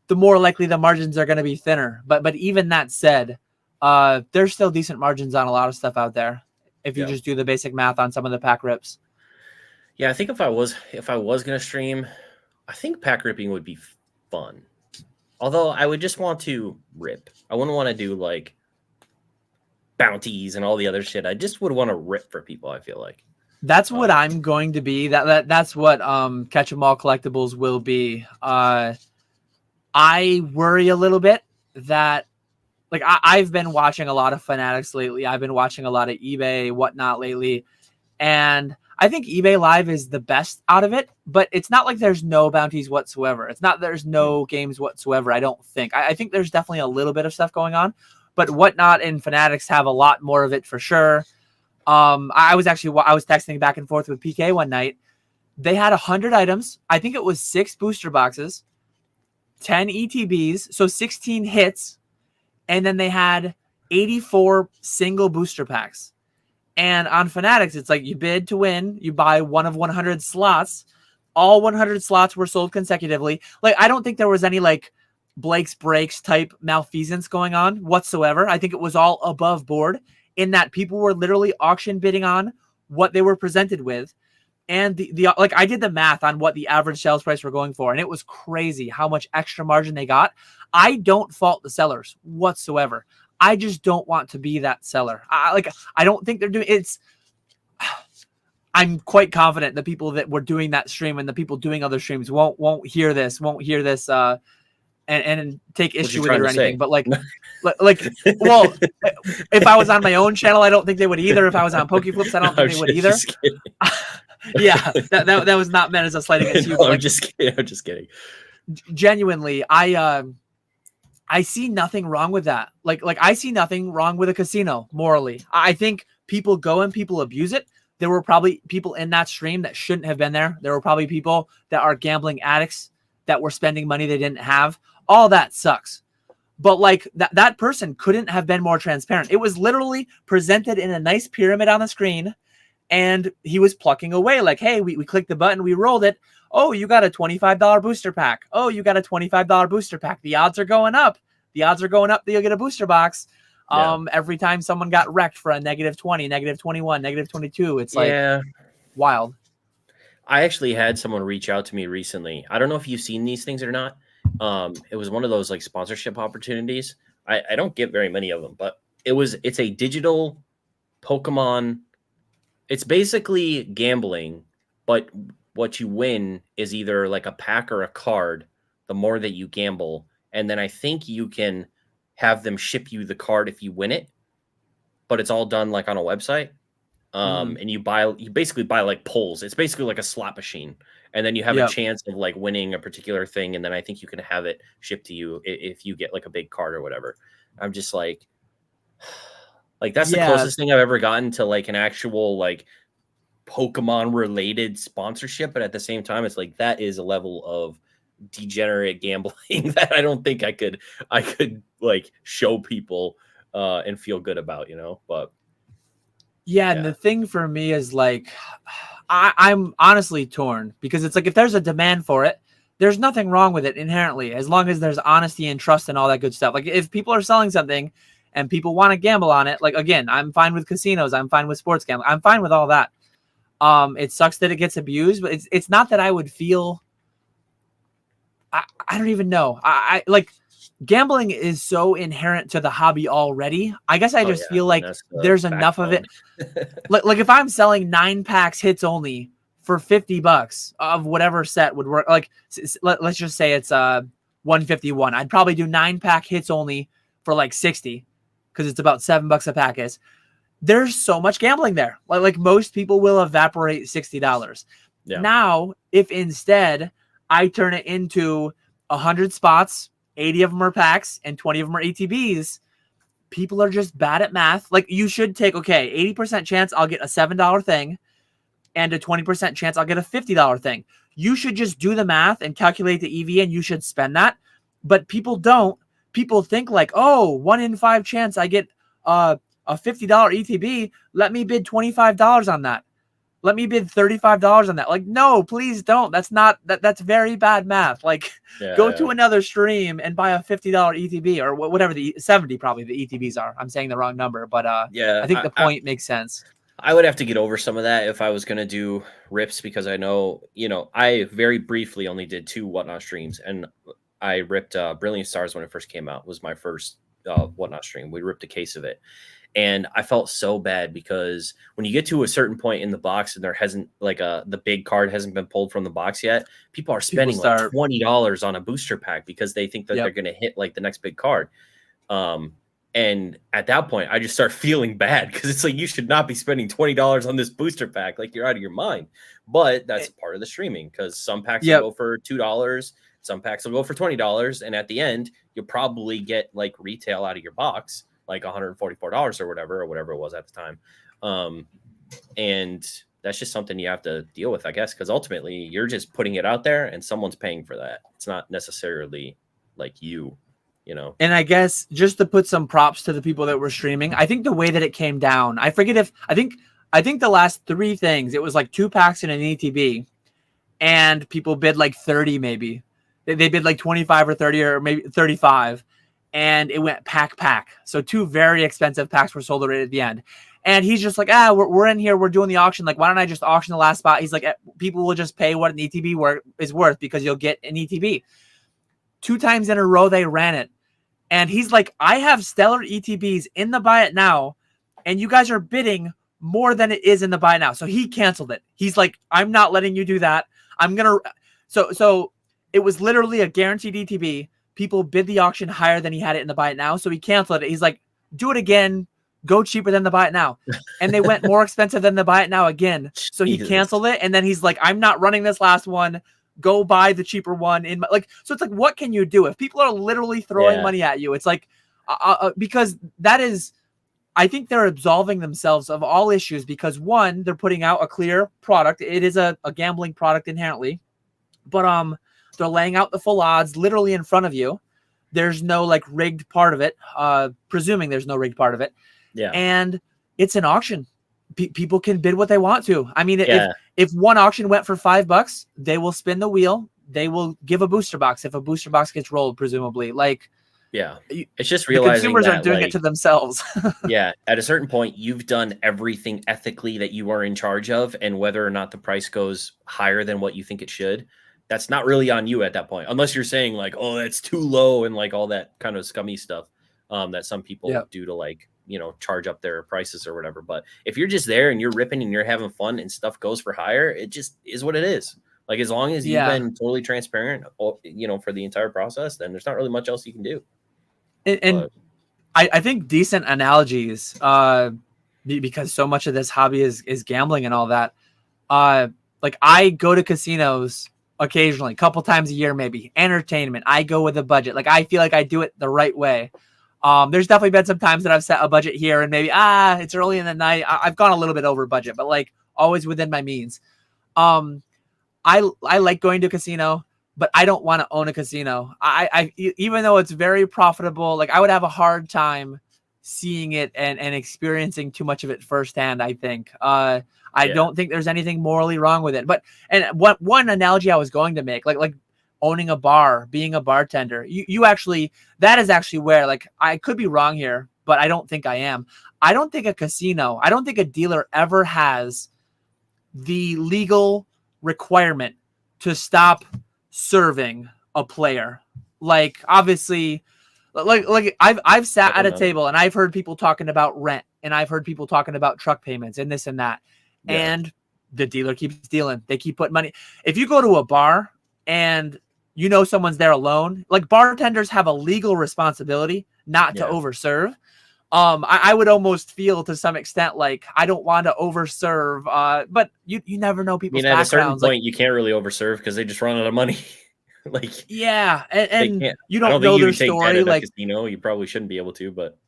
[SPEAKER 2] the more likely the margins are going to be thinner. But even that said, there's still decent margins on a lot of stuff out there if you just do the basic math on some of the pack rips.
[SPEAKER 1] Yeah, I think if I was going to stream, I think pack ripping would be fun. Although I would just want to rip. I wouldn't want to do like bounties and all the other shit. I just would want to rip for people, I feel like.
[SPEAKER 2] That's what I'm going to be. That's what Catch 'em All Collectibles will be. I worry a little bit that like I've been watching a lot of Fanatics lately. I've been watching a lot of eBay, whatnot lately. And I think eBay Live is the best out of it, but it's not like there's no bounties whatsoever. It's not there's no games whatsoever, I don't think. I think there's definitely a little bit of stuff going on, but whatnot and Fanatics have a lot more of it for sure. I was texting back and forth with PK one night. They had 100 items. I think it was 6 booster boxes, 10 ETBs, so 16 hits, and then they had 84 single booster packs. And on Fanatics, it's like you bid to win, you buy one of 100 slots. All 100 slots were sold consecutively. Like, I don't think there was any like Blake's Breaks type malfeasance going on whatsoever. I think it was all above board in that people were literally auction bidding on what they were presented with. And the like, I did the math on what the average sales price were going for, and it was crazy how much extra margin they got. I don't fault the sellers whatsoever. I just don't want to be that seller. I don't think they're doing it's. I'm quite confident the people that were doing that stream and the people doing other streams won't hear this, and take issue with it or anything. But like, Like, well, if I was on my own channel, I don't think they would either. If I was on PokeFlips, I don't think they would either.
[SPEAKER 1] Just kidding.
[SPEAKER 2] Yeah, that was not meant as a slight against you.
[SPEAKER 1] No,
[SPEAKER 2] Like,
[SPEAKER 1] I'm just kidding. I'm just kidding.
[SPEAKER 2] Genuinely, I see nothing wrong with that. Like I see nothing wrong with a casino morally. I think people go and people abuse it. There were probably people in that stream that shouldn't have been there. There were probably people that are gambling addicts that were spending money they didn't have. All that sucks. But like that person couldn't have been more transparent. It was literally presented in a nice pyramid on the screen, and he was plucking away like, hey, we clicked the button, we rolled it. Oh, you got a $25 booster pack. Oh, you got a $25 booster pack. The odds are going up. The odds are going up that you'll get a booster box. Every time someone got wrecked for a -20, -21, -22, it's like wild.
[SPEAKER 1] I actually had someone reach out to me recently. I don't know if you've seen these things or not. It was one of those like sponsorship opportunities. I don't get very many of them, but it's a digital Pokemon. It's basically gambling, but what you win is either like a pack or a card, the more that you gamble. And then I think you can have them ship you the card if you win it, but it's all done like on a website. And you basically buy like pulls. It's basically like a slot machine. And then you have a chance of like winning a particular thing. And then I think you can have it shipped to you if you get like a big card or whatever. I'm just like that's the closest thing I've ever gotten to like an actual like Pokemon related sponsorship. But at the same time, it's like that is a level of degenerate gambling that I don't think I could like show people and feel good about, but
[SPEAKER 2] and the thing for me is like I'm honestly torn, because it's like if there's a demand for it, there's nothing wrong with it inherently, as long as there's honesty and trust and all that good stuff. Like if people are selling something and people want to gamble on it, like again, I'm fine with casinos, I'm fine with sports gambling, I'm fine with all that. It sucks that it gets abused, but it's not that I would feel I don't even know. I like gambling is so inherent to the hobby already. I guess I just feel like there's enough of it. like if I'm selling 9 packs hits only for $50 of whatever set would work. Like let's just say it's 151. I'd probably do 9-pack hits only for like 60, because it's about $7 a pack is. There's so much gambling there. Like most people will evaporate $60. Yeah. Now, if instead I turn it into 100 spots, 80 of them are packs, and 20 of them are ATBs, people are just bad at math. Like you should take, 80% chance I'll get a $7 thing and a 20% chance I'll get a $50 thing. You should just do the math and calculate the EV, and you should spend that. But people don't. People think like, 1 in 5 chance I get a $50 ETB. Let me bid $25 on that. Let me bid $35 on that. Like, no, please don't. That's very bad math. Like, go to another stream and buy a $50 ETB or whatever the 70 probably the ETBs are. I'm saying the wrong number, but I think the point makes sense.
[SPEAKER 1] I would have to get over some of that if I was going to do rips, because I know, I very briefly only did 2 Whatnot streams, and I ripped Brilliant Stars when it first came out. It was my first Whatnot stream. We ripped a case of it. And I felt so bad, because when you get to a certain point in the box and there hasn't like the big card hasn't been pulled from the box yet, people are spending like $20 on a booster pack because they think that they're going to hit like the next big card. And at that point, I just start feeling bad, because it's like, you should not be spending $20 on this booster pack. Like, you're out of your mind. But that's part of the streaming, because some packs will go for $2. Some packs will go for $20. And at the end, you'll probably get like retail out of your box, like $144 or whatever it was at the time. And that's just something you have to deal with, I guess, because ultimately you're just putting it out there and someone's paying for that. It's not necessarily like you.
[SPEAKER 2] And I guess just to put some props to the people that were streaming, I think the way that it came down, I think the last 3 things, it was like 2 packs and an ETB, and people bid like 30 maybe. They bid like 25 or 30 or maybe 35. And it went pack. So 2 very expensive packs were sold right at the end. And he's just like, we're in here. We're doing the auction. Like, why don't I just auction the last spot? He's like, people will just pay what an ETB is worth, because you'll get an ETB. 2 times in a row, they ran it. And he's like, I have stellar ETBs in the buy it now, and you guys are bidding more than it is in the buy it now. So he canceled it. He's like, I'm not letting you do that. I'm going to. So it was literally a guaranteed ETB. people bid the auction higher than he had it in the buy it now. So he canceled it. He's like, do it again. Go cheaper than the buy it now. And they went more expensive than the buy it now again. So he canceled it. And then he's like, I'm not running this last one. Go buy the cheaper one. So it's like, what can you do if people are literally throwing money at you? It's like, because that is, I think they're absolving themselves of all issues because one, they're putting out a clear product. It is a gambling product inherently, but they're laying out the full odds literally in front of you. There's no like rigged part of it, presuming there's no rigged part of it.
[SPEAKER 1] Yeah.
[SPEAKER 2] And it's an auction. People can bid what they want to. I mean, if one auction went for $5, they will spin the wheel. They will give a booster box if a booster box gets rolled, presumably. Like,
[SPEAKER 1] yeah, it's just realizing
[SPEAKER 2] the consumers
[SPEAKER 1] that,
[SPEAKER 2] are doing it to themselves.
[SPEAKER 1] Yeah, at a certain point, you've done everything ethically that you are in charge of, and whether or not the price goes higher than what you think it should, that's not really on you at that point, unless you're saying like, oh, that's too low and like all that kind of scummy stuff that some people do to like, you know, charge up their prices or whatever. But if you're just there and you're ripping and you're having fun and stuff goes for higher, it just is what it is. Like, as long as you've been totally transparent, you know, for the entire process, then there's not really much else you can do.
[SPEAKER 2] And I think decent analogies, because so much of this hobby is gambling and all that. Like, I go to casinos occasionally, a couple times a year, maybe. Entertainment. I go with a budget. Like, I feel like I do it the right way. There's definitely been some times that I've set a budget here and maybe, it's early in the night. I've gone a little bit over budget, but like always within my means. I like going to a casino, but I don't want to own a casino. I even though it's very profitable, like I would have a hard time seeing it and experiencing too much of it firsthand. I think, I don't think there's anything morally wrong with it, and one analogy I was going to make, like owning a bar, being a bartender, you actually, that is actually where, like, I could be wrong here, but I don't think I am. I don't think a dealer ever has the legal requirement to stop serving a player. Like, obviously, like I've sat at a table and I've heard people talking about rent and I've heard people talking about truck payments and this and that. Yeah. And the dealer keeps dealing. They keep putting money. If you go to a bar and you know someone's there alone, like, bartenders have a legal responsibility not to overserve. I would almost feel to some extent like I don't want to overserve, but you never know people's backgrounds.
[SPEAKER 1] At a certain point, you can't really overserve because they just run out of money. Like,
[SPEAKER 2] and you don't know their story. Like,
[SPEAKER 1] casino, you probably shouldn't be able to, but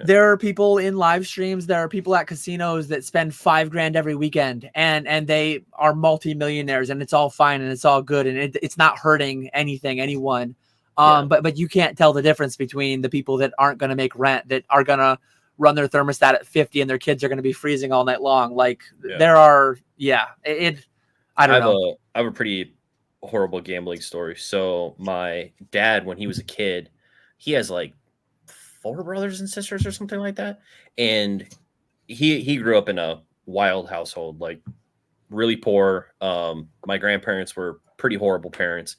[SPEAKER 2] there are people in live streams. There are people at casinos that spend $5,000 every weekend, and they are multimillionaires, and it's all fine and it's all good, and it's not hurting anyone. But you can't tell the difference between the people that aren't going to make rent, that are going to run their thermostat at 50 and their kids are going to be freezing all night long. Like, there are, I don't know.
[SPEAKER 1] I have a pretty horrible gambling story. So my dad, when he was a kid, he has like 4 brothers and sisters or something like that. And he grew up in a wild household, like really poor. My grandparents were pretty horrible parents.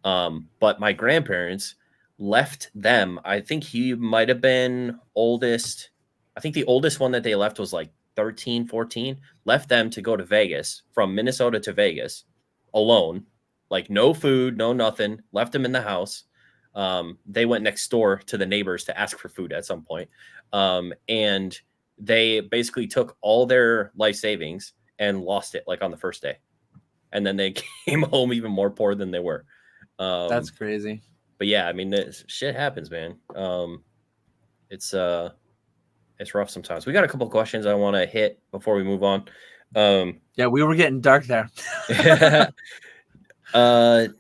[SPEAKER 1] But my grandparents left them. I think he might have been oldest. I think the oldest one that they left was like 13, 14, left them to go to Vegas, from Minnesota to Vegas alone, like no food, no nothing, left them in the house. They went next door to the neighbors to ask for food at some point. And they basically took all their life savings and lost it like on the first day. And then they came home even more poor than they were.
[SPEAKER 2] That's crazy.
[SPEAKER 1] But yeah, I mean, this shit happens, man. It's rough sometimes. We got a couple questions I want to hit before we move on.
[SPEAKER 2] We were getting dark there.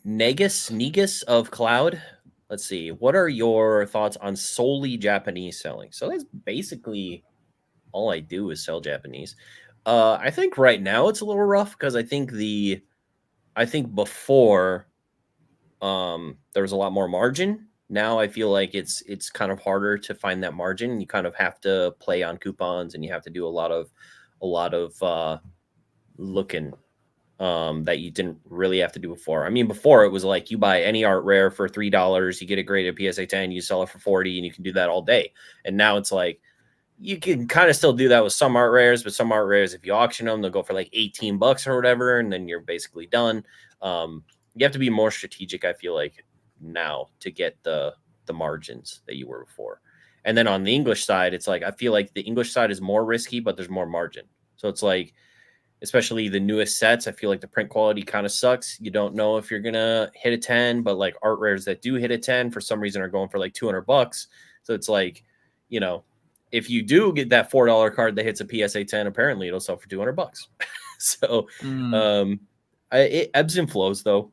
[SPEAKER 1] Negus of Cloud. Let's see. What are your thoughts on solely Japanese selling? So that's basically all I do is sell Japanese. I think right now it's a little rough because I think before there was a lot more margin. Now I feel like it's kind of harder to find that margin. You kind of have to play on coupons and you have to do a lot of looking that you didn't really have to do before. I mean, before it was like you buy any art rare for $3, you get it graded PSA 10, you sell it for 40, and you can do that all day. And now it's like you can kind of still do that with some art rares, but some art rares, if you auction them, they'll go for like $18 or whatever, and then you're basically done. You have to be more strategic, I feel like, now to get the margins that you were before. And then on the English side, it's like I feel like the English side is more risky, but there's more margin. So it's like, especially the newest sets, I feel like the print quality kind of sucks. You don't know if you're gonna hit a 10, but like art rares that do hit a 10 for some reason are going for like $200. So it's like, you know, if you do get that $4 card that hits a PSA 10, apparently it'll sell for $200. So it ebbs and flows though.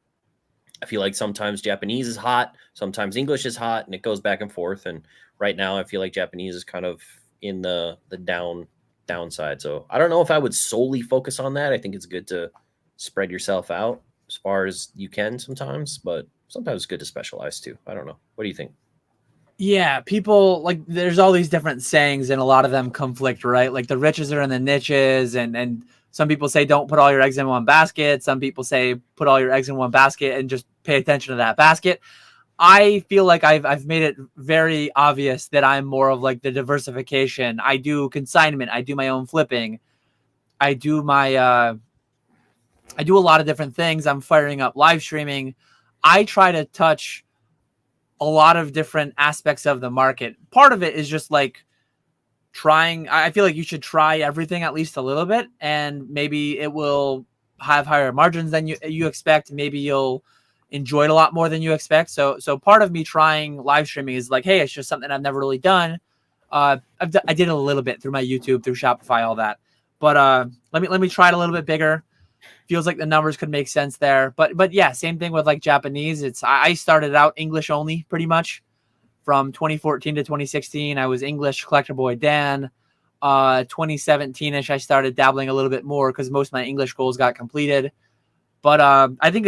[SPEAKER 1] I feel like sometimes Japanese is hot, sometimes English is hot, and it goes back and forth. And right now, I feel like Japanese is kind of in the downside. So I don't know if I would solely focus on that. I think it's good to spread yourself out as far as you can sometimes, but sometimes it's good to specialize too. I don't know. What do you think?
[SPEAKER 2] Yeah, people like there's all these different sayings and a lot of them conflict, right? Like the riches are in the niches, and some people say don't put all your eggs in one basket. Some people say put all your eggs in one basket and just pay attention to that basket. I feel like I've made it very obvious that I'm more of like the diversification. I do consignment, I do my own flipping. I do a lot of different things. I'm firing up live streaming. I try to touch a lot of different aspects of the market. Part of it is just like trying. I feel like you should try everything at least a little bit, and maybe it will have higher margins than you expect. Maybe you'll enjoy it a lot more than you expect. So part of me trying live streaming is like, hey, it's just something I've never really done. I did it a little bit through my YouTube, through Shopify, all that. But let me try it a little bit bigger. Feels like the numbers could make sense there. But yeah, same thing with like Japanese. I started out English only pretty much from 2014 to 2016. I was English collector boy Dan. 2017-ish, I started dabbling a little bit more because most of my English goals got completed. But I think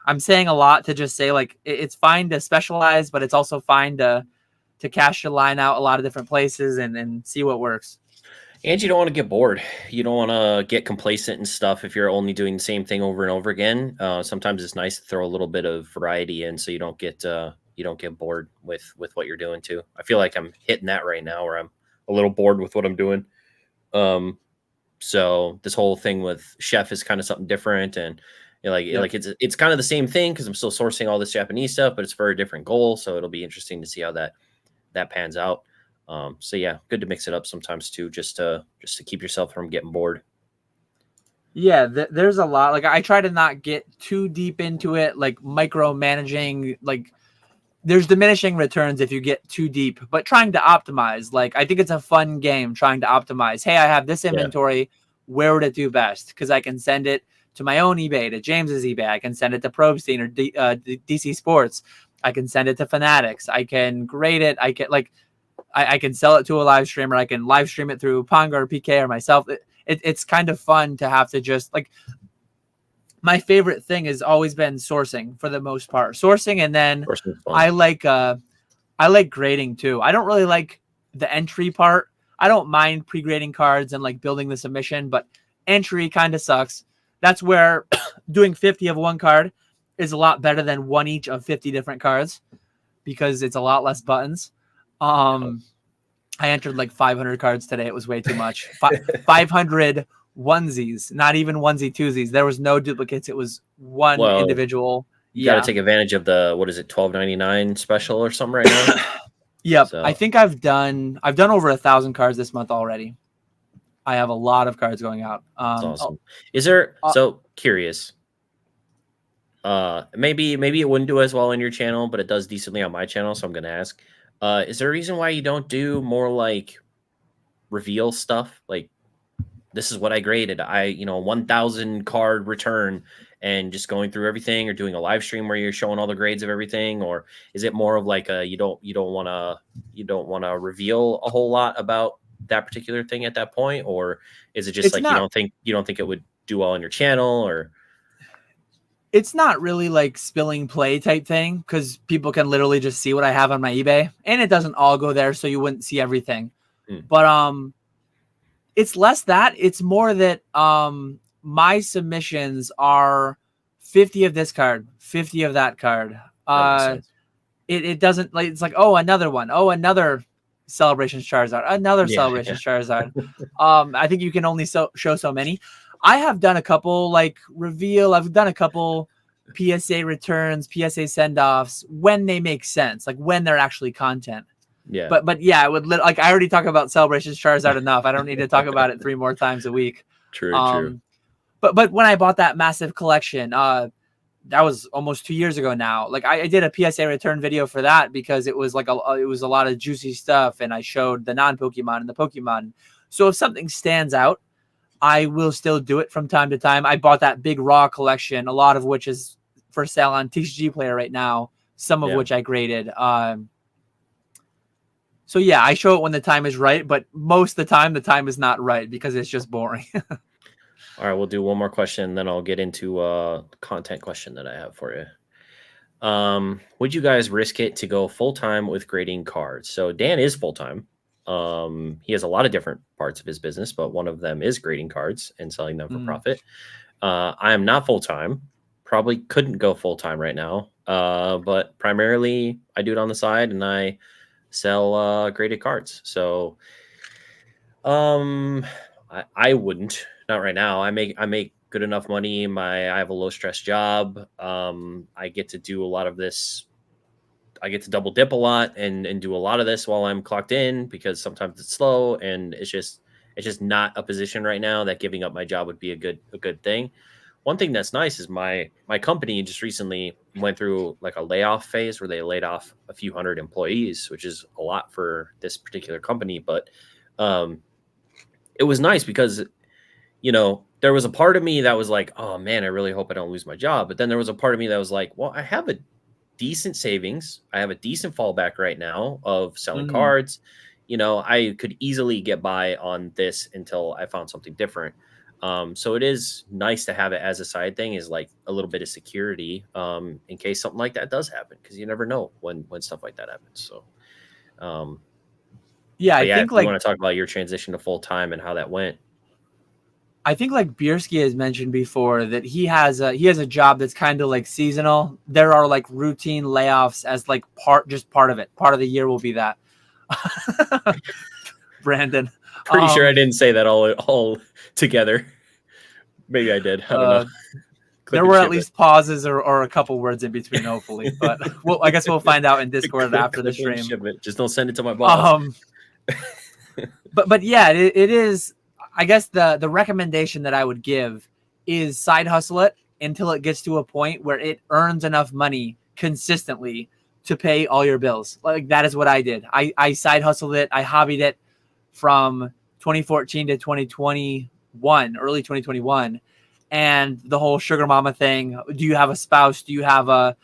[SPEAKER 2] I'm saying a lot to just say like it's fine to specialize, but it's also fine to cast your line out a lot of different places and see what works.
[SPEAKER 1] And you don't want to get bored. You don't want to get complacent and stuff if you're only doing the same thing over and over again. Sometimes it's nice to throw a little bit of variety in so you don't get bored with what you're doing too. I feel like I'm hitting that right now where I'm a little bored with what I'm doing. So this whole thing with chef is kind of something different, and it's kind of the same thing because I'm still sourcing all this Japanese stuff, but it's for a different goal. So it'll be interesting to see how that pans out. So yeah, good to mix it up sometimes too, just to keep yourself from getting bored.
[SPEAKER 2] Yeah, there's a lot. Like I try to not get too deep into it, like micromanaging. Like there's diminishing returns if you get too deep, but trying to optimize. Like I think it's a fun game trying to optimize. Hey, I have this inventory. Yeah. Where would it do best? Because I can send it to my own eBay, to James's eBay. I can send it to Probstein or DC Sports. I can send it to Fanatics. I can grade it. I can sell it to a live streamer. I can live stream it through Ponga or PK or myself. It's kind of fun to have to just like. My favorite thing has always been sourcing for the most part. Sourcing, and then I like grading too. I don't really like the entry part. I don't mind pre-grading cards and like building the submission, but entry kind of sucks. That's where doing 50 of one card is a lot better than one each of 50 different cards because it's a lot less buttons. I entered like 500 cards today. It was way too much. 500 onesies, not even onesie twosies. There was no duplicates. It was one individual.
[SPEAKER 1] You got to take advantage of the, what is it, $12.99 special or something right now?
[SPEAKER 2] Yep. So. I think I've done over 1,000 cards this month already. I have a lot of cards going out.
[SPEAKER 1] That's awesome. Is there, so curious, maybe it wouldn't do as well on your channel, but it does decently on my channel. So I'm going to ask, is there a reason why you don't do more like reveal stuff? Like, this is what I graded. 1,000 card return and just going through everything, or doing a live stream where you're showing all the grades of everything, or is it more of like you don't want to reveal a whole lot about that particular thing at that point, or is it just like you don't think it would do well on your channel, or?
[SPEAKER 2] It's not really like spilling play type thing because people can literally just see what I have on my eBay, and it doesn't all go there, so you wouldn't see everything. But it's less that. It's more that my submissions are 50 of this card, 50 of that card. It doesn't like, it's like, oh, another one. Oh, another Celebrations Charizard. Another Celebrations Charizard. I think you can only show so many. I have done a couple like reveal. I've done a couple PSA returns, PSA send-offs when they make sense, like when they're actually content.
[SPEAKER 1] Yeah.
[SPEAKER 2] But yeah, it would like I already talk about Celebrations Charizard enough. I don't need to talk about it 3 more times a week.
[SPEAKER 1] True.
[SPEAKER 2] But when I bought that massive collection, that was almost 2 years ago now. Like I did a PSA return video for that because it was like it was a lot of juicy stuff, and I showed the non-Pokemon and the Pokemon. So if something stands out, I will still do it from time to time. I bought that big raw collection, a lot of which is for sale on TCG Player right now, some of which I graded. So yeah, I show it when the time is right, but most of the time is not right because it's just boring.
[SPEAKER 1] All right, we'll do one more question, then I'll get into a content question that I have for you. Would you guys risk it to go full-time with grading cards? So Dan is full-time. He has a lot of different parts of his business, but one of them is grading cards and selling them for profit. I am not full-time. Probably couldn't go full-time right now. But primarily I do it on the side and I sell graded cards. So I wouldn't, not right now. I make good enough money. I have a low stress job. I get to do a lot of this. I get to double dip a lot and do a lot of this while I'm clocked in because sometimes it's slow and it's just not a position right now that giving up my job would be a good thing. One thing that's nice is my company just recently went through like a layoff phase where they laid off a few hundred employees, which is a lot for this particular company. But it was nice because, there was a part of me that was like, oh man, I really hope I don't lose my job. But then there was a part of me that was like, well, I have a decent savings. I have a decent fallback right now of selling cards. I could easily get by on this until I found something different. So it is nice to have it as a side thing, is like a little bit of security in case something like that does happen, because you never know when stuff like that happens. So
[SPEAKER 2] I think
[SPEAKER 1] if you want to talk about your transition to full time and how that went.
[SPEAKER 2] I think like Bierski has mentioned before that he has a job that's kind of like seasonal. There are like routine layoffs as like part of it. Part of the year will be that. Brandon,
[SPEAKER 1] pretty sure I didn't say that all together. Maybe I did. I don't know.
[SPEAKER 2] There were at least pauses or a couple words in between, hopefully. But I guess we'll find out in Discord after the stream.
[SPEAKER 1] Just don't send it to my boss.
[SPEAKER 2] But yeah, it is. I guess the recommendation that I would give is side hustle it until it gets to a point where it earns enough money consistently to pay all your bills. Like that is what I did. I side hustled it. I hobbied it from 2014 to 2021, early 2021. And the whole sugar mama thing. Do you have a spouse? Do you have a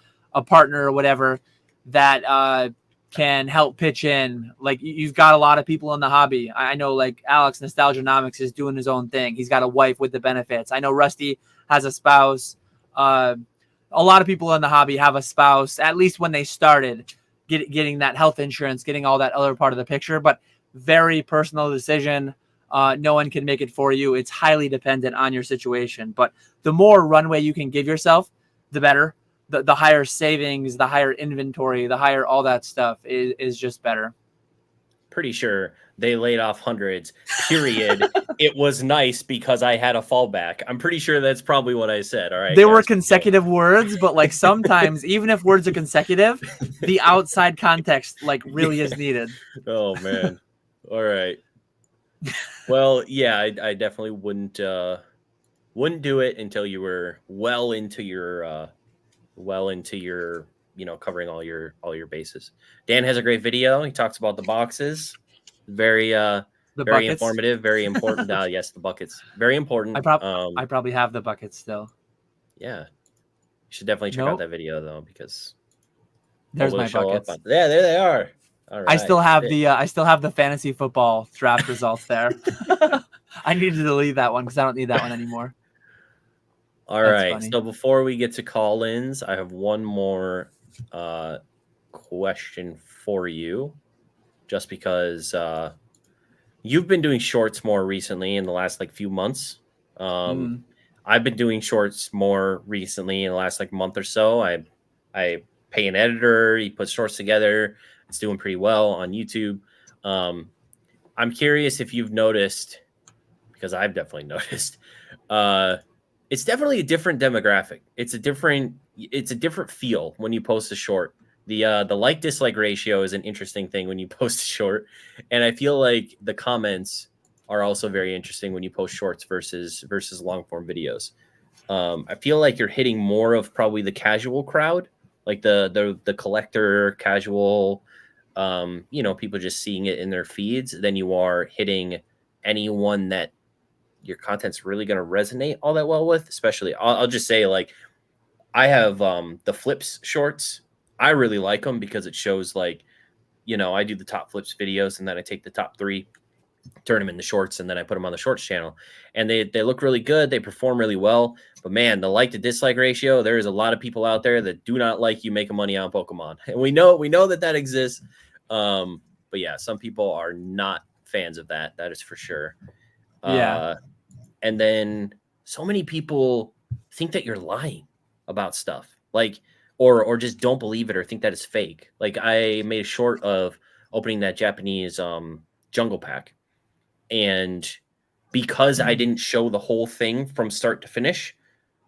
[SPEAKER 2] partner or whatever that can help pitch in? Like you've got a lot of people in the hobby. I know like Alex Nostalgianomics is doing his own thing. He's got a wife with the benefits. I know Rusty has a spouse. A lot of people in the hobby have a spouse, at least when they started getting that health insurance, getting all that other part of the picture, but very personal decision. No one can make it for you. It's highly dependent on your situation, but the more runway you can give yourself, the better. The higher savings, the higher inventory, the higher all that stuff is just better.
[SPEAKER 1] Pretty sure they laid off hundreds, period. It was nice because I had a fallback. I'm pretty sure that's probably what I said. All right.
[SPEAKER 2] They were consecutive words, but like sometimes, even if words are consecutive, the outside context like really is needed.
[SPEAKER 1] Oh man. All right. Well, yeah, I definitely wouldn't do it until you were well into your covering all your bases. Dan has a great video. He talks about the boxes. Very informative, very important. Yes, the buckets. Very important.
[SPEAKER 2] I probably have the buckets still.
[SPEAKER 1] Yeah. You should definitely check out that video though, because
[SPEAKER 2] there's my buckets.
[SPEAKER 1] Yeah, there they are. All right.
[SPEAKER 2] I still have the fantasy football draft results there. I need to delete that one because I don't need that one anymore.
[SPEAKER 1] All right. Funny. So before we get to call-ins, I have one more question for you, just because you've been doing shorts more recently in the last few months. I've been doing shorts more recently in the last month or so. I pay an editor. He puts shorts together. It's doing pretty well on YouTube. I'm curious if you've noticed, because I've definitely noticed, it's definitely a different demographic. It's a different it's a different feel when you post a short. The like dislike ratio is an interesting thing when you post a short, and I feel like the comments are also very interesting when you post shorts versus long form videos. I feel like you're hitting more of probably the casual crowd, like the collector casual, you know, people just seeing it in their feeds, than you are hitting anyone that your content's really going to resonate all that well with. Especially, I'll just say, like, I have the flips shorts. I really like them because it shows, like, you know, I do the top flips videos and then I take the top 3, turn them into shorts, and then I put them on the shorts channel, and they look really good. They perform really well. But man, the like to dislike ratio, there is a lot of people out there that do not like you making money on Pokemon, and we know that exists. But yeah, some people are not fans of that. That is for sure.
[SPEAKER 2] Yeah.
[SPEAKER 1] And then so many people think that you're lying about stuff, like, or just don't believe it or think that it's fake. Like, I made a short of opening that Japanese jungle pack, and because I didn't show the whole thing from start to finish,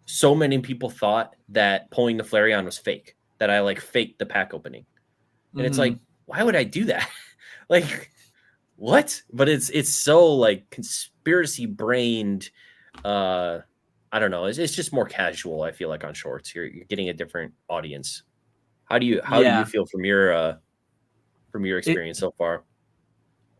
[SPEAKER 1] so many people thought that pulling the Flareon was fake, that I like faked the pack opening. And it's like, why would I do that? Like, what? But it's so like conspiracy brained. I don't know. It's just more casual. I feel like on shorts, you're getting a different audience. How do you
[SPEAKER 2] Yeah.
[SPEAKER 1] feel from your experience so far?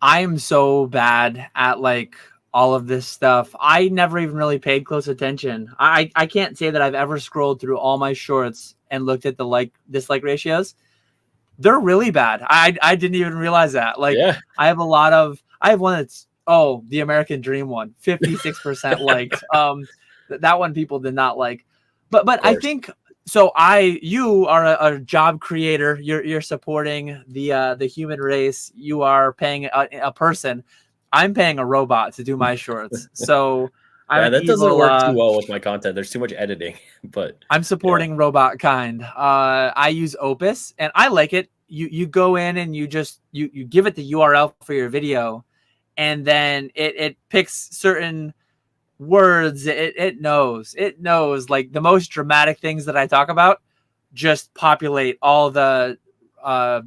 [SPEAKER 2] I'm so bad at like all of this stuff. I never even really paid close attention. I can't say that I've ever scrolled through all my shorts and looked at the like dislike ratios. They're really bad. I didn't even realize that. Like,
[SPEAKER 1] Yeah.
[SPEAKER 2] I have one that's the American Dream one, 56% liked. That one people did not like. But I think so. You are a job creator. You're supporting the human race. You are paying a person. I'm paying a robot to do my shorts. So I'm
[SPEAKER 1] Yeah,
[SPEAKER 2] an
[SPEAKER 1] that doesn't
[SPEAKER 2] evil.
[SPEAKER 1] work too well with my content. There's too much editing, but
[SPEAKER 2] I'm supporting robot kind. I use Opus and I like it. You go in and you give it the URL for your video, and then it picks certain words. It knows like the most dramatic things that I talk about just populate all the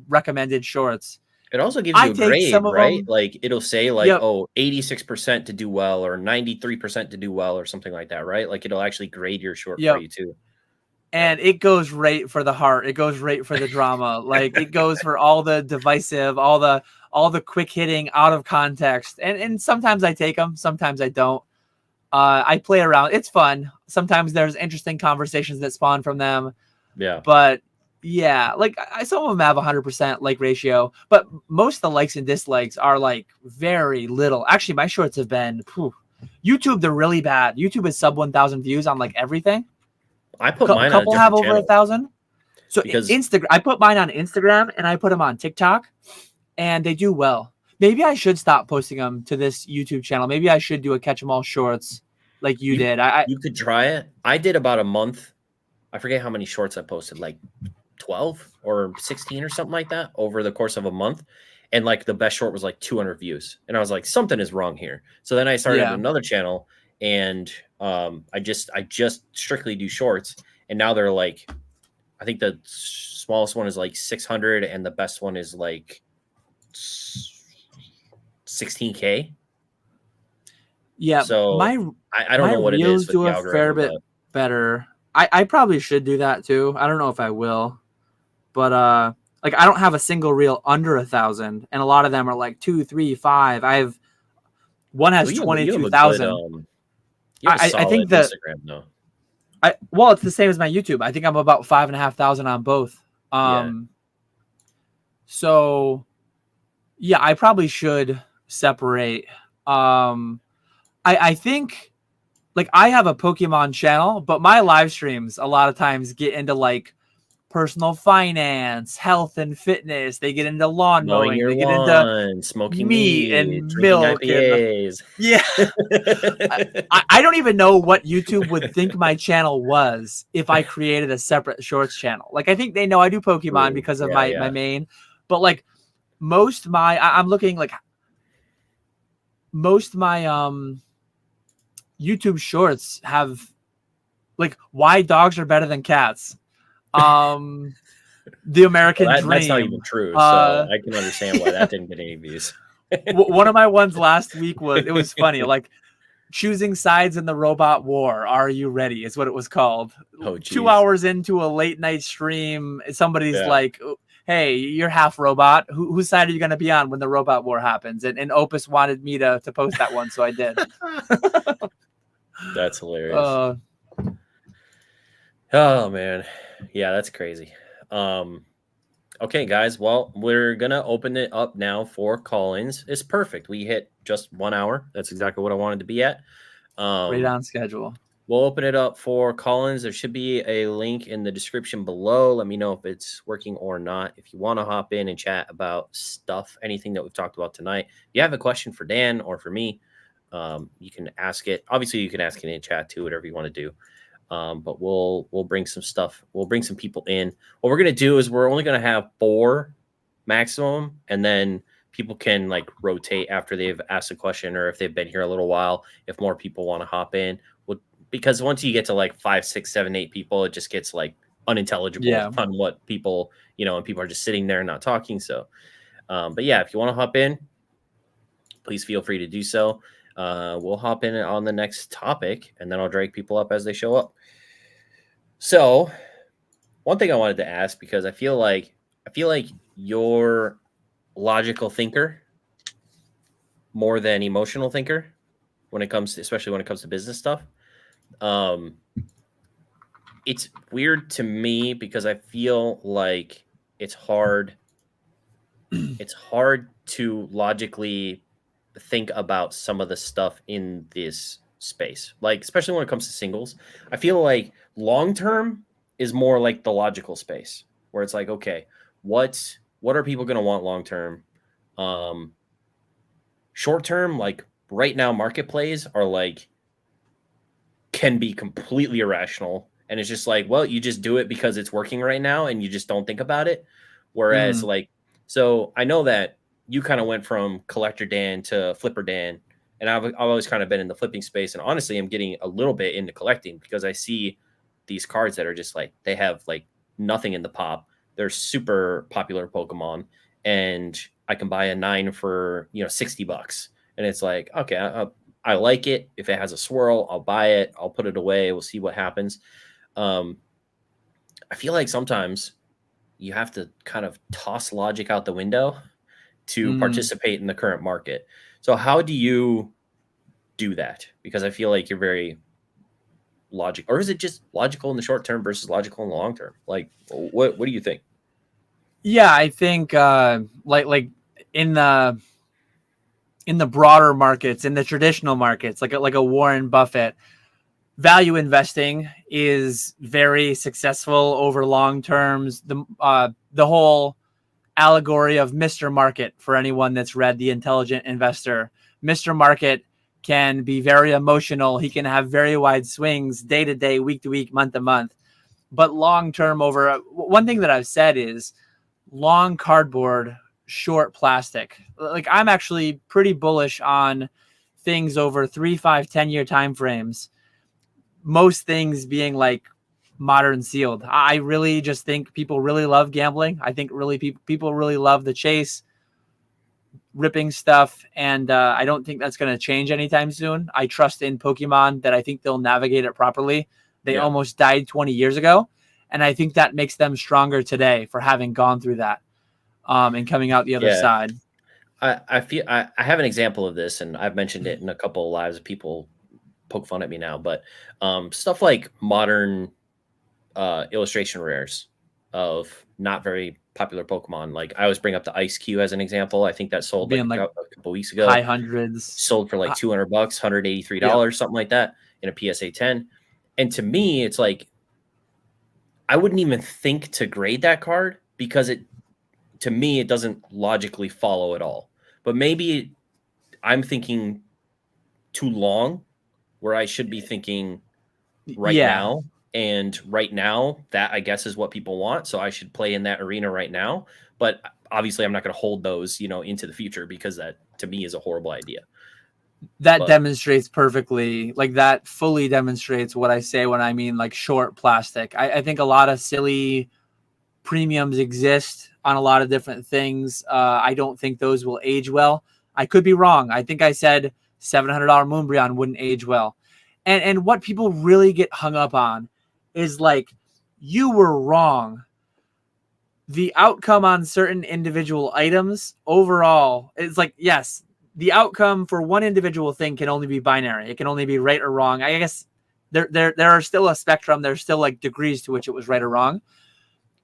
[SPEAKER 2] recommended shorts.
[SPEAKER 1] it also gives
[SPEAKER 2] I
[SPEAKER 1] you a
[SPEAKER 2] take
[SPEAKER 1] grade,
[SPEAKER 2] some of
[SPEAKER 1] right?
[SPEAKER 2] them.
[SPEAKER 1] Like, it'll say like,
[SPEAKER 2] Yep.
[SPEAKER 1] oh, 86% to do well, or 93% to do well, or something like that, right? Like, it'll actually grade your short for
[SPEAKER 2] Yep.
[SPEAKER 1] you too.
[SPEAKER 2] And it goes right for the heart. It goes right for the drama. Like, it goes for all the divisive, all the quick hitting out of context. And sometimes I take them, sometimes I don't. I play around. It's fun. Sometimes there's interesting conversations that spawn from them.
[SPEAKER 1] Yeah.
[SPEAKER 2] But yeah, like some of them have 100% like ratio, but most of the likes and dislikes are like very little. Actually, my shorts have been YouTube. They're really bad. YouTube is sub 1,000 views on like everything.
[SPEAKER 1] I put mine on a
[SPEAKER 2] Couple have
[SPEAKER 1] different
[SPEAKER 2] over
[SPEAKER 1] channel
[SPEAKER 2] 1,000. So
[SPEAKER 1] because
[SPEAKER 2] Instagram, I put mine on Instagram and I put them on TikTok, and they do well. Maybe I should stop posting them to this YouTube channel. Maybe I should do a catch 'em all shorts like you did.
[SPEAKER 1] you could try it. I did about a month. I forget how many shorts I posted, like 12 or 16 or something like that over the course of a month. And like the best short was like 200 views. And I was like, something is wrong here. So then I started another channel, and I just strictly do shorts. And now they're like, I think the smallest one is like 600 and the best one is like 16K.
[SPEAKER 2] Yeah,
[SPEAKER 1] So I don't
[SPEAKER 2] my
[SPEAKER 1] know what it
[SPEAKER 2] reels
[SPEAKER 1] is with
[SPEAKER 2] do
[SPEAKER 1] the
[SPEAKER 2] a fair
[SPEAKER 1] algorithm,
[SPEAKER 2] bit
[SPEAKER 1] but
[SPEAKER 2] better. I probably should do that too. I don't know if I will, but like I don't have a single reel under 1,000, and a lot of them are like 2, 3, 5. One has
[SPEAKER 1] you have a good
[SPEAKER 2] 22,000.
[SPEAKER 1] you have a
[SPEAKER 2] I think
[SPEAKER 1] solid
[SPEAKER 2] that
[SPEAKER 1] Instagram though.
[SPEAKER 2] it's the same as my YouTube. I think I'm about 5,500 on both.
[SPEAKER 1] Yeah.
[SPEAKER 2] So yeah, I probably should separate. I think like I have a Pokemon channel, but my live streams a lot of times get into like personal finance, health and fitness. They get into lawn
[SPEAKER 1] Mowing
[SPEAKER 2] mowing.
[SPEAKER 1] your
[SPEAKER 2] They get into
[SPEAKER 1] lawn, smoking
[SPEAKER 2] meat
[SPEAKER 1] meat,
[SPEAKER 2] and
[SPEAKER 1] drinking
[SPEAKER 2] milk and
[SPEAKER 1] IPAs.
[SPEAKER 2] yeah. I don't even know what YouTube would think my channel was if I created a separate shorts channel. Like I think they know I do Pokemon because of my main, but like I'm looking like most my YouTube shorts have like why dogs are better than cats. The American
[SPEAKER 1] That's not
[SPEAKER 2] Dream.
[SPEAKER 1] even true. So I can understand why that didn't get any views.
[SPEAKER 2] One of my ones last week was funny. Like, choosing sides in the robot war. Are you ready? Is what it was called.
[SPEAKER 1] Oh,
[SPEAKER 2] 2
[SPEAKER 1] geez.
[SPEAKER 2] hours into a late night stream, somebody's
[SPEAKER 1] Yeah.
[SPEAKER 2] like, "Hey, you're half robot. Whose side are you going to be on when the robot war happens?" And Opus wanted me to post that one, so I did.
[SPEAKER 1] That's hilarious. Oh man, yeah, that's crazy. Okay, guys. Well, we're gonna open it up now for call-ins. It's perfect. We hit just 1 hour. That's exactly what I wanted to be at.
[SPEAKER 2] Right on schedule.
[SPEAKER 1] We'll open it up for call-ins. There should be a link in the description below. Let me know if it's working or not. If you want to hop in and chat about stuff, anything that we've talked about tonight. If you have a question for Dan or for me, you can ask it. Obviously, you can ask it in chat too, whatever you want to do. But we'll bring some stuff. We'll bring some people in. What we're gonna do is we're only gonna have 4 maximum, and then people can like rotate after they've asked a question or if they've been here a little while. If more people want to hop in, because once you get to like 5, 6, 7, 8 people, it just gets like unintelligible on what people, and people are just sitting there and not talking. So, but yeah, if you want to hop in, please feel free to do so. We'll hop in on the next topic, and then I'll drag people up as they show up. So, one thing I wanted to ask, because I feel like you're logical thinker more than emotional thinker especially when it comes to business stuff. It's weird to me because I feel like it's hard to logically think about some of the stuff in this space, like especially when it comes to singles. I feel like long term is more like the logical space where it's like, okay, what are people going to want long term? Short term, like right now, market plays are like can be completely irrational, and it's just like, well, you just do it because it's working right now and you just don't think about it. Whereas like, so I know that you kind of went from collector Dan to flipper Dan, and I've always kind of been in the flipping space, and honestly I'm getting a little bit into collecting because I see these cards that are just like, they have like nothing in the pop. They're super popular Pokemon, and I can buy a 9 for $60, and it's like, okay, I like it. If it has a swirl, I'll buy it. I'll put it away. We'll see what happens. I feel like sometimes you have to kind of toss logic out the window to participate in the current market. So how do you do that? Because I feel like you're very logical, or is it just logical in the short term versus logical in the long term? Like, what do you think?
[SPEAKER 2] Yeah, I think like in the broader markets, in the traditional markets, like a Warren Buffett, value investing is very successful over long terms. The whole allegory of Mr. Market, for anyone that's read The Intelligent Investor, Mr. Market can be very emotional. He can have very wide swings day to day, week to week, month to month. But long term, over one thing that I've said is long cardboard, short plastic. Like, I'm actually pretty bullish on things over 3, 5, 10-year time frames. Most things being like modern sealed. I really just think people really love gambling. I think really people really love the chase, ripping stuff, and I don't think that's going to change anytime soon. I trust in Pokemon that I think they'll navigate it properly. They almost died 20 years ago, and I think that makes them stronger today for having gone through that and coming out the other side.
[SPEAKER 1] I feel I have an example of this, and I've mentioned it in a couple of lives. People poke fun at me now, but stuff like modern illustration rares of not very popular Pokemon. Like, I always bring up the Ice Cube as an example. I think that sold like a couple weeks ago.
[SPEAKER 2] High hundreds.
[SPEAKER 1] Sold for like $200, $183, something like that in a PSA 10. And to me, it's like, I wouldn't even think to grade that card because to me, it doesn't logically follow at all. But maybe I'm thinking too long, where I should be thinking right now. And right now, that I guess is what people want. So I should play in that arena right now. But obviously, I'm not going to hold those, into the future, because that to me is a horrible idea.
[SPEAKER 2] That
[SPEAKER 1] But
[SPEAKER 2] demonstrates perfectly, like that fully demonstrates what I say when I mean like short plastic. I think a lot of silly premiums exist on a lot of different things. I don't think those will age well. I could be wrong. I think I said $700 Moonbreon wouldn't age well. And what people really get hung up on is like, you were wrong. The outcome on certain individual items overall, it's like, yes, the outcome for one individual thing can only be binary. It can only be right or wrong. I guess there are still a spectrum. There's still like degrees to which it was right or wrong.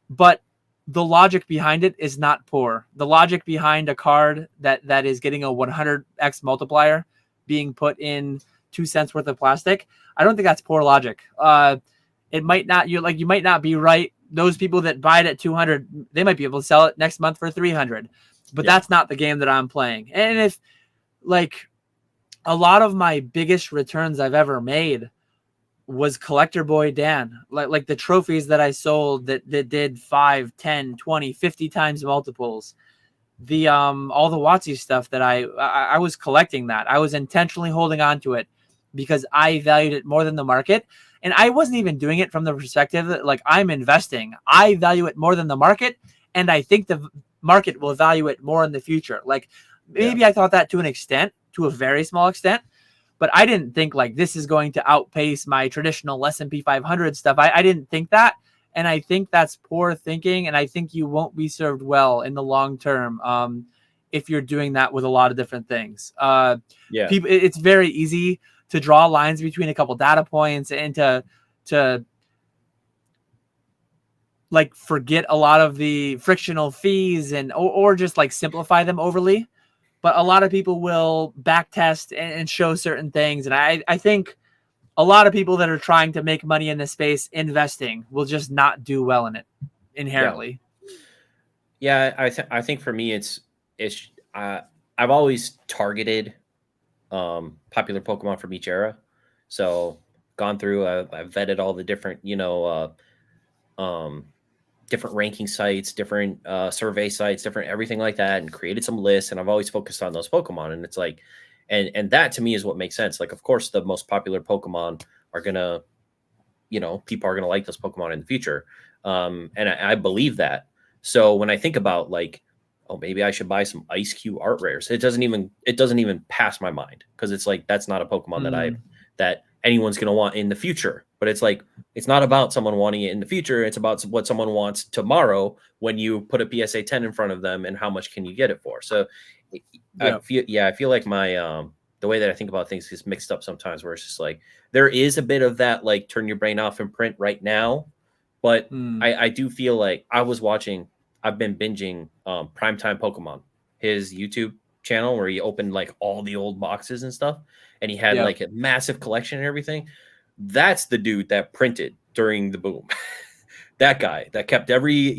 [SPEAKER 2] But the logic behind it is not poor. The logic behind a card that is getting a 100x multiplier being put in 2 cents worth of plastic, I don't think that's poor logic. It might not, you might not be right. Those people that buy it at 200, they might be able to sell it next month for 300. But
[SPEAKER 1] yeah,
[SPEAKER 2] that's not the game that I'm playing. And if like a lot of my biggest returns I've ever made was collector boy Dan, like the trophies that I sold that did 5, 10, 20, 50 times multiples. The all the WotC stuff that I was collecting, that I was intentionally holding on to it because I valued it more than the market. And I wasn't even doing it from the perspective that like I'm investing. I value it more than the market, and I think the market will value it more in the future. Like
[SPEAKER 1] yeah,
[SPEAKER 2] maybe I thought that to an extent, to a very small extent, but I didn't think like this is going to outpace my traditional S&P 500 stuff. I didn't think that. And I think that's poor thinking. And I think you won't be served well in the long term if you're doing that with a lot of different things.
[SPEAKER 1] yeah,
[SPEAKER 2] People, it's very easy to draw lines between a couple data points and to like forget a lot of the frictional fees and or just like simplify them overly. But a lot of people will backtest and show certain things. And I think a lot of people that are trying to make money in this space investing will just not do well in it
[SPEAKER 1] yeah,
[SPEAKER 2] inherently.
[SPEAKER 1] yeah. I think for me, it's I've always targeted popular Pokemon from each era. So gone through, I've vetted all the different, different ranking sites, different survey sites, different everything like that, and created some lists. And I've always focused on those Pokemon. And it's like, and that to me is what makes sense. Like, of course, the most popular Pokemon are gonna, people are gonna like those Pokemon in the future. And I believe that. So when I think about like, oh, maybe I should buy some Ice Cube art rares, it doesn't even pass my mind because it's like that's not a Pokemon
[SPEAKER 2] Mm,
[SPEAKER 1] that anyone's gonna want in the future. But it's like it's not about someone wanting it in the future. It's about what someone wants tomorrow when you put a PSA 10 in front of them and how much can you get it for. So
[SPEAKER 2] yeah.
[SPEAKER 1] I feel like my the way that I think about things is mixed up sometimes where it's just like there is a bit of that like turn your brain off and print right now, but
[SPEAKER 2] Mm,
[SPEAKER 1] I do feel like I've been binging Primetime Pokemon, his YouTube channel where he opened like all the old boxes and stuff, and he had
[SPEAKER 2] yeah.
[SPEAKER 1] like a massive collection and everything. That's the dude that printed during the boom. That guy that kept every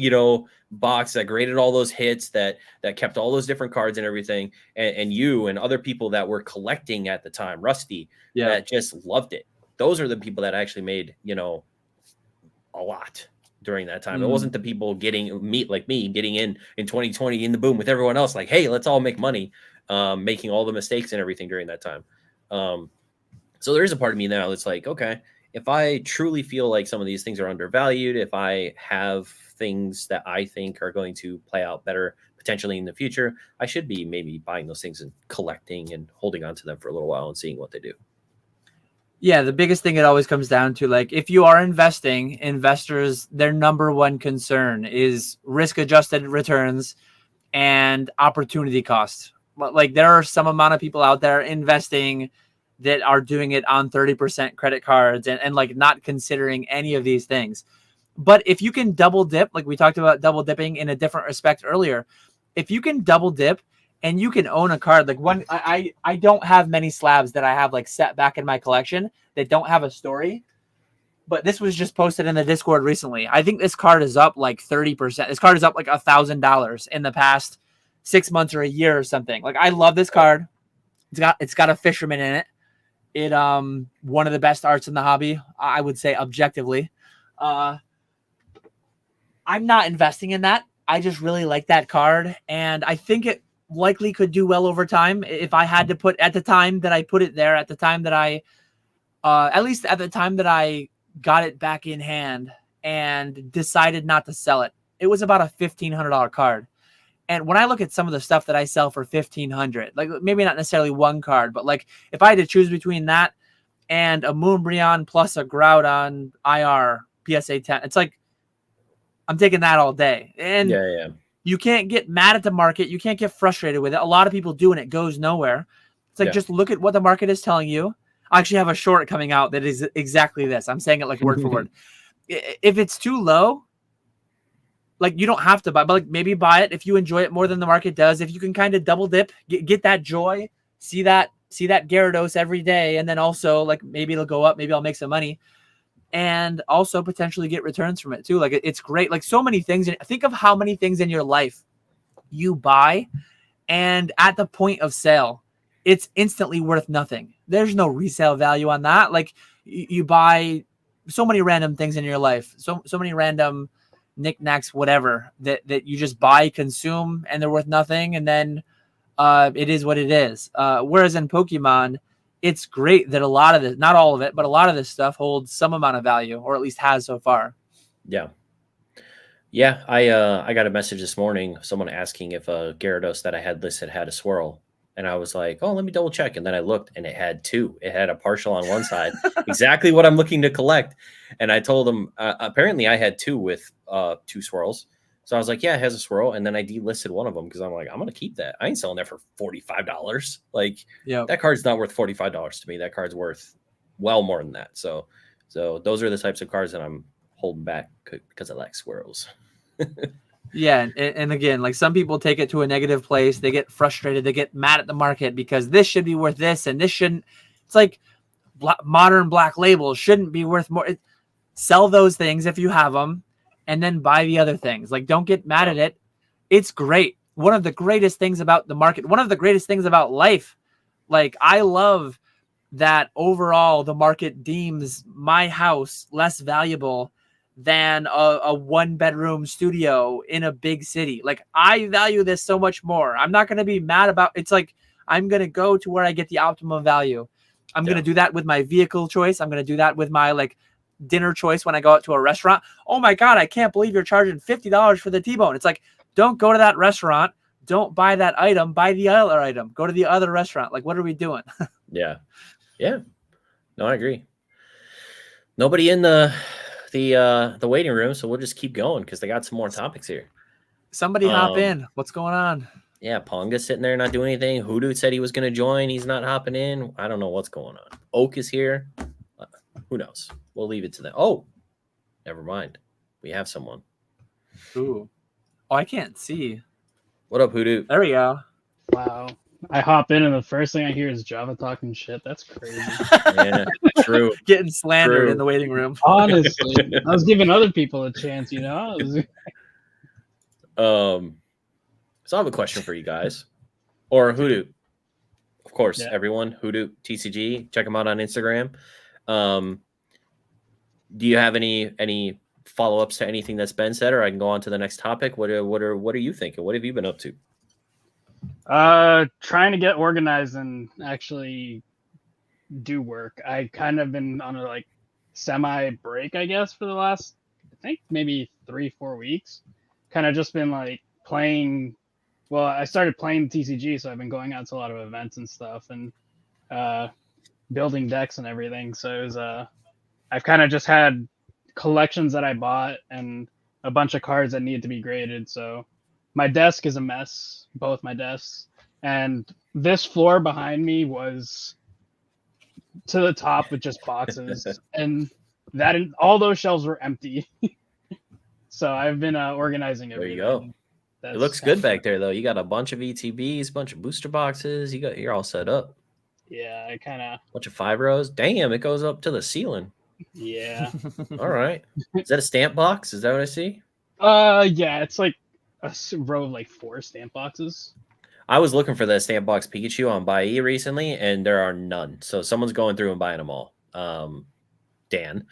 [SPEAKER 1] box, that graded all those hits, that kept all those different cards and everything, and you and other people that were collecting at the time, Rusty,
[SPEAKER 2] Yeah.
[SPEAKER 1] that just loved it. Those are the people that actually made a lot during that time. It
[SPEAKER 2] Mm,
[SPEAKER 1] wasn't the people getting meet like me getting in 2020 in the boom with everyone else like, hey, let's all make money, making all the mistakes and everything during that time. um, so there is a part of me now that's like, okay, if I truly feel like some of these things are undervalued, if I have things that I think are going to play out better potentially in the future, I should be maybe buying those things and collecting and holding on to them for a little while and seeing what they do.
[SPEAKER 2] yeah. The biggest thing it always comes down to, like, if you are investing, investors, their number one concern is risk adjusted returns and opportunity cost. Like there are some amount of people out there investing that are doing it on 30% credit cards and like not considering any of these things. But if you can double dip, like we talked about double dipping in a different respect earlier, if you can double dip and you can own a card, like one, I don't have many slabs that I have like set back in my collection that don't have a story. But this was just posted in the Discord recently. I think this card is up like 30%. This card is up like $1,000 in the past 6 months or a year or something. Like I love this card. It's got a fisherman in it. It one of the best arts in the hobby, I would say objectively. Uh I'm not investing in that. I just really like that card, and I think likely could do well over time if I had to put at the time that I put it there, at the time that I at least at the time that I got it back in hand and decided not to sell it. It was about a $1,500 card. And when I look at some of the stuff that I sell for $1,500, like maybe not necessarily one card, but like if I had to choose between that and a Moonbryon plus a Groudon IR PSA 10, it's like I'm taking that all day. And you can't get mad at the market. You can't get frustrated with it. A lot of people do, and it goes nowhere. It's like just look at what the market is telling you. I actually have a short coming out that is exactly this. I'm saying it like word for word. If it's too low, like you don't have to buy, but like maybe buy it if you enjoy it more than the market does. If you can kind of double dip, get that joy, see that Gyarados every day, and then also like maybe it'll go up, maybe I'll make some money, and also potentially get returns from it too. Like it's great. Like so many things. Think of how many things in your life you buy, and at the point of sale, it's instantly worth nothing. There's no resale value on that. Like you buy so many random things in your life, so many random knickknacks, whatever, that you just buy, consume, and they're worth nothing, and then it is what it is. Whereas in Pokemon, it's great that a lot of this, not all of it, but a lot of this stuff holds some amount of value, or at least has so far.
[SPEAKER 1] Yeah. I got a message this morning, someone asking if a Gyarados that I had listed had a swirl. And I was like, oh, let me double check. And then I looked and it had two. It had a partial on one side, exactly what I'm looking to collect. And I told them, apparently I had two with two swirls. So I was like, yeah, it has a swirl. And then I delisted one of them because I'm like, I'm going to keep that. I ain't selling that for $45. Like, that card's not worth $45 to me. That card's worth well more than that. So those are the types of cards that I'm holding back because I like swirls.
[SPEAKER 2] Yeah, and again, like some people take it to a negative place. They get frustrated. They get mad at the market because this should be worth this and this shouldn't. It's like modern black labels shouldn't be worth more. Sell those things if you have them, and then buy the other things. Like, don't get mad at it. It's great. One of the greatest things about the market, one of the greatest things about life. Like, I love that overall the market deems my house less valuable than a one-bedroom studio in a big city. Like, I value this so much more. I'm not going to be mad about it's like I'm going to go to where I get the optimum value. I'm going to do that with my vehicle choice. I'm going to do that with my like dinner choice when I go out to a restaurant. Oh my God, I can't believe you're charging $50 for the T-bone. It's like, don't go to that restaurant. Don't buy that item. Buy the other item. Go to the other restaurant. Like, what are we doing?
[SPEAKER 1] Yeah. No, I agree. Nobody in the waiting room, so we'll just keep going because they got some more topics here.
[SPEAKER 2] Somebody hop in. What's going on?
[SPEAKER 1] Yeah, Ponga's sitting there not doing anything. Hoodoo said he was going to join. He's not hopping in. I don't know what's going on. Oak is here. Who knows? We'll leave it to them. Oh, never mind. We have someone.
[SPEAKER 2] Ooh. Oh, I can't see.
[SPEAKER 1] What up, Hoodoo?
[SPEAKER 2] There we go.
[SPEAKER 3] Wow. I hop in and the first thing I hear is Java talking shit. That's crazy.
[SPEAKER 1] Yeah, true.
[SPEAKER 2] Getting slandered in the waiting room.
[SPEAKER 3] Honestly, I was giving other people a chance, you know?
[SPEAKER 1] So I have a question for you guys. Or Hoodoo. Of course, everyone. Hoodoo, TCG. Check them out on Instagram. Do you have any follow-ups to anything that's been said, or I can go on to the next topic? What are you thinking? What have you been up to?
[SPEAKER 3] Trying to get organized and actually do work. I kind of been on a like semi break, I guess, for the last, I think maybe 3-4 weeks. Kind of just been like playing. Well, I started playing TCG, so I've been going out to a lot of events and stuff and building decks and everything. So it was I've kind of just had collections that I bought and a bunch of cards that needed to be graded. So my desk is a mess, both my desks. And this floor behind me was to the top with just boxes. And all those shelves were empty. So I've been organizing everything.
[SPEAKER 1] There you go. It looks good back there, though. You got a bunch of ETBs, a bunch of booster boxes. You're all set up.
[SPEAKER 3] Yeah, I kind of.
[SPEAKER 1] Bunch of 5 rows. Damn, it goes up to the ceiling.
[SPEAKER 3] Yeah.
[SPEAKER 1] All right. Is that a stamp box? Is that what I see?
[SPEAKER 3] Yeah, it's like a row of like 4 stamp boxes.
[SPEAKER 1] I was looking for that stamp box Pikachu on Buy recently, and there are none. So someone's going through and buying them all. Dan.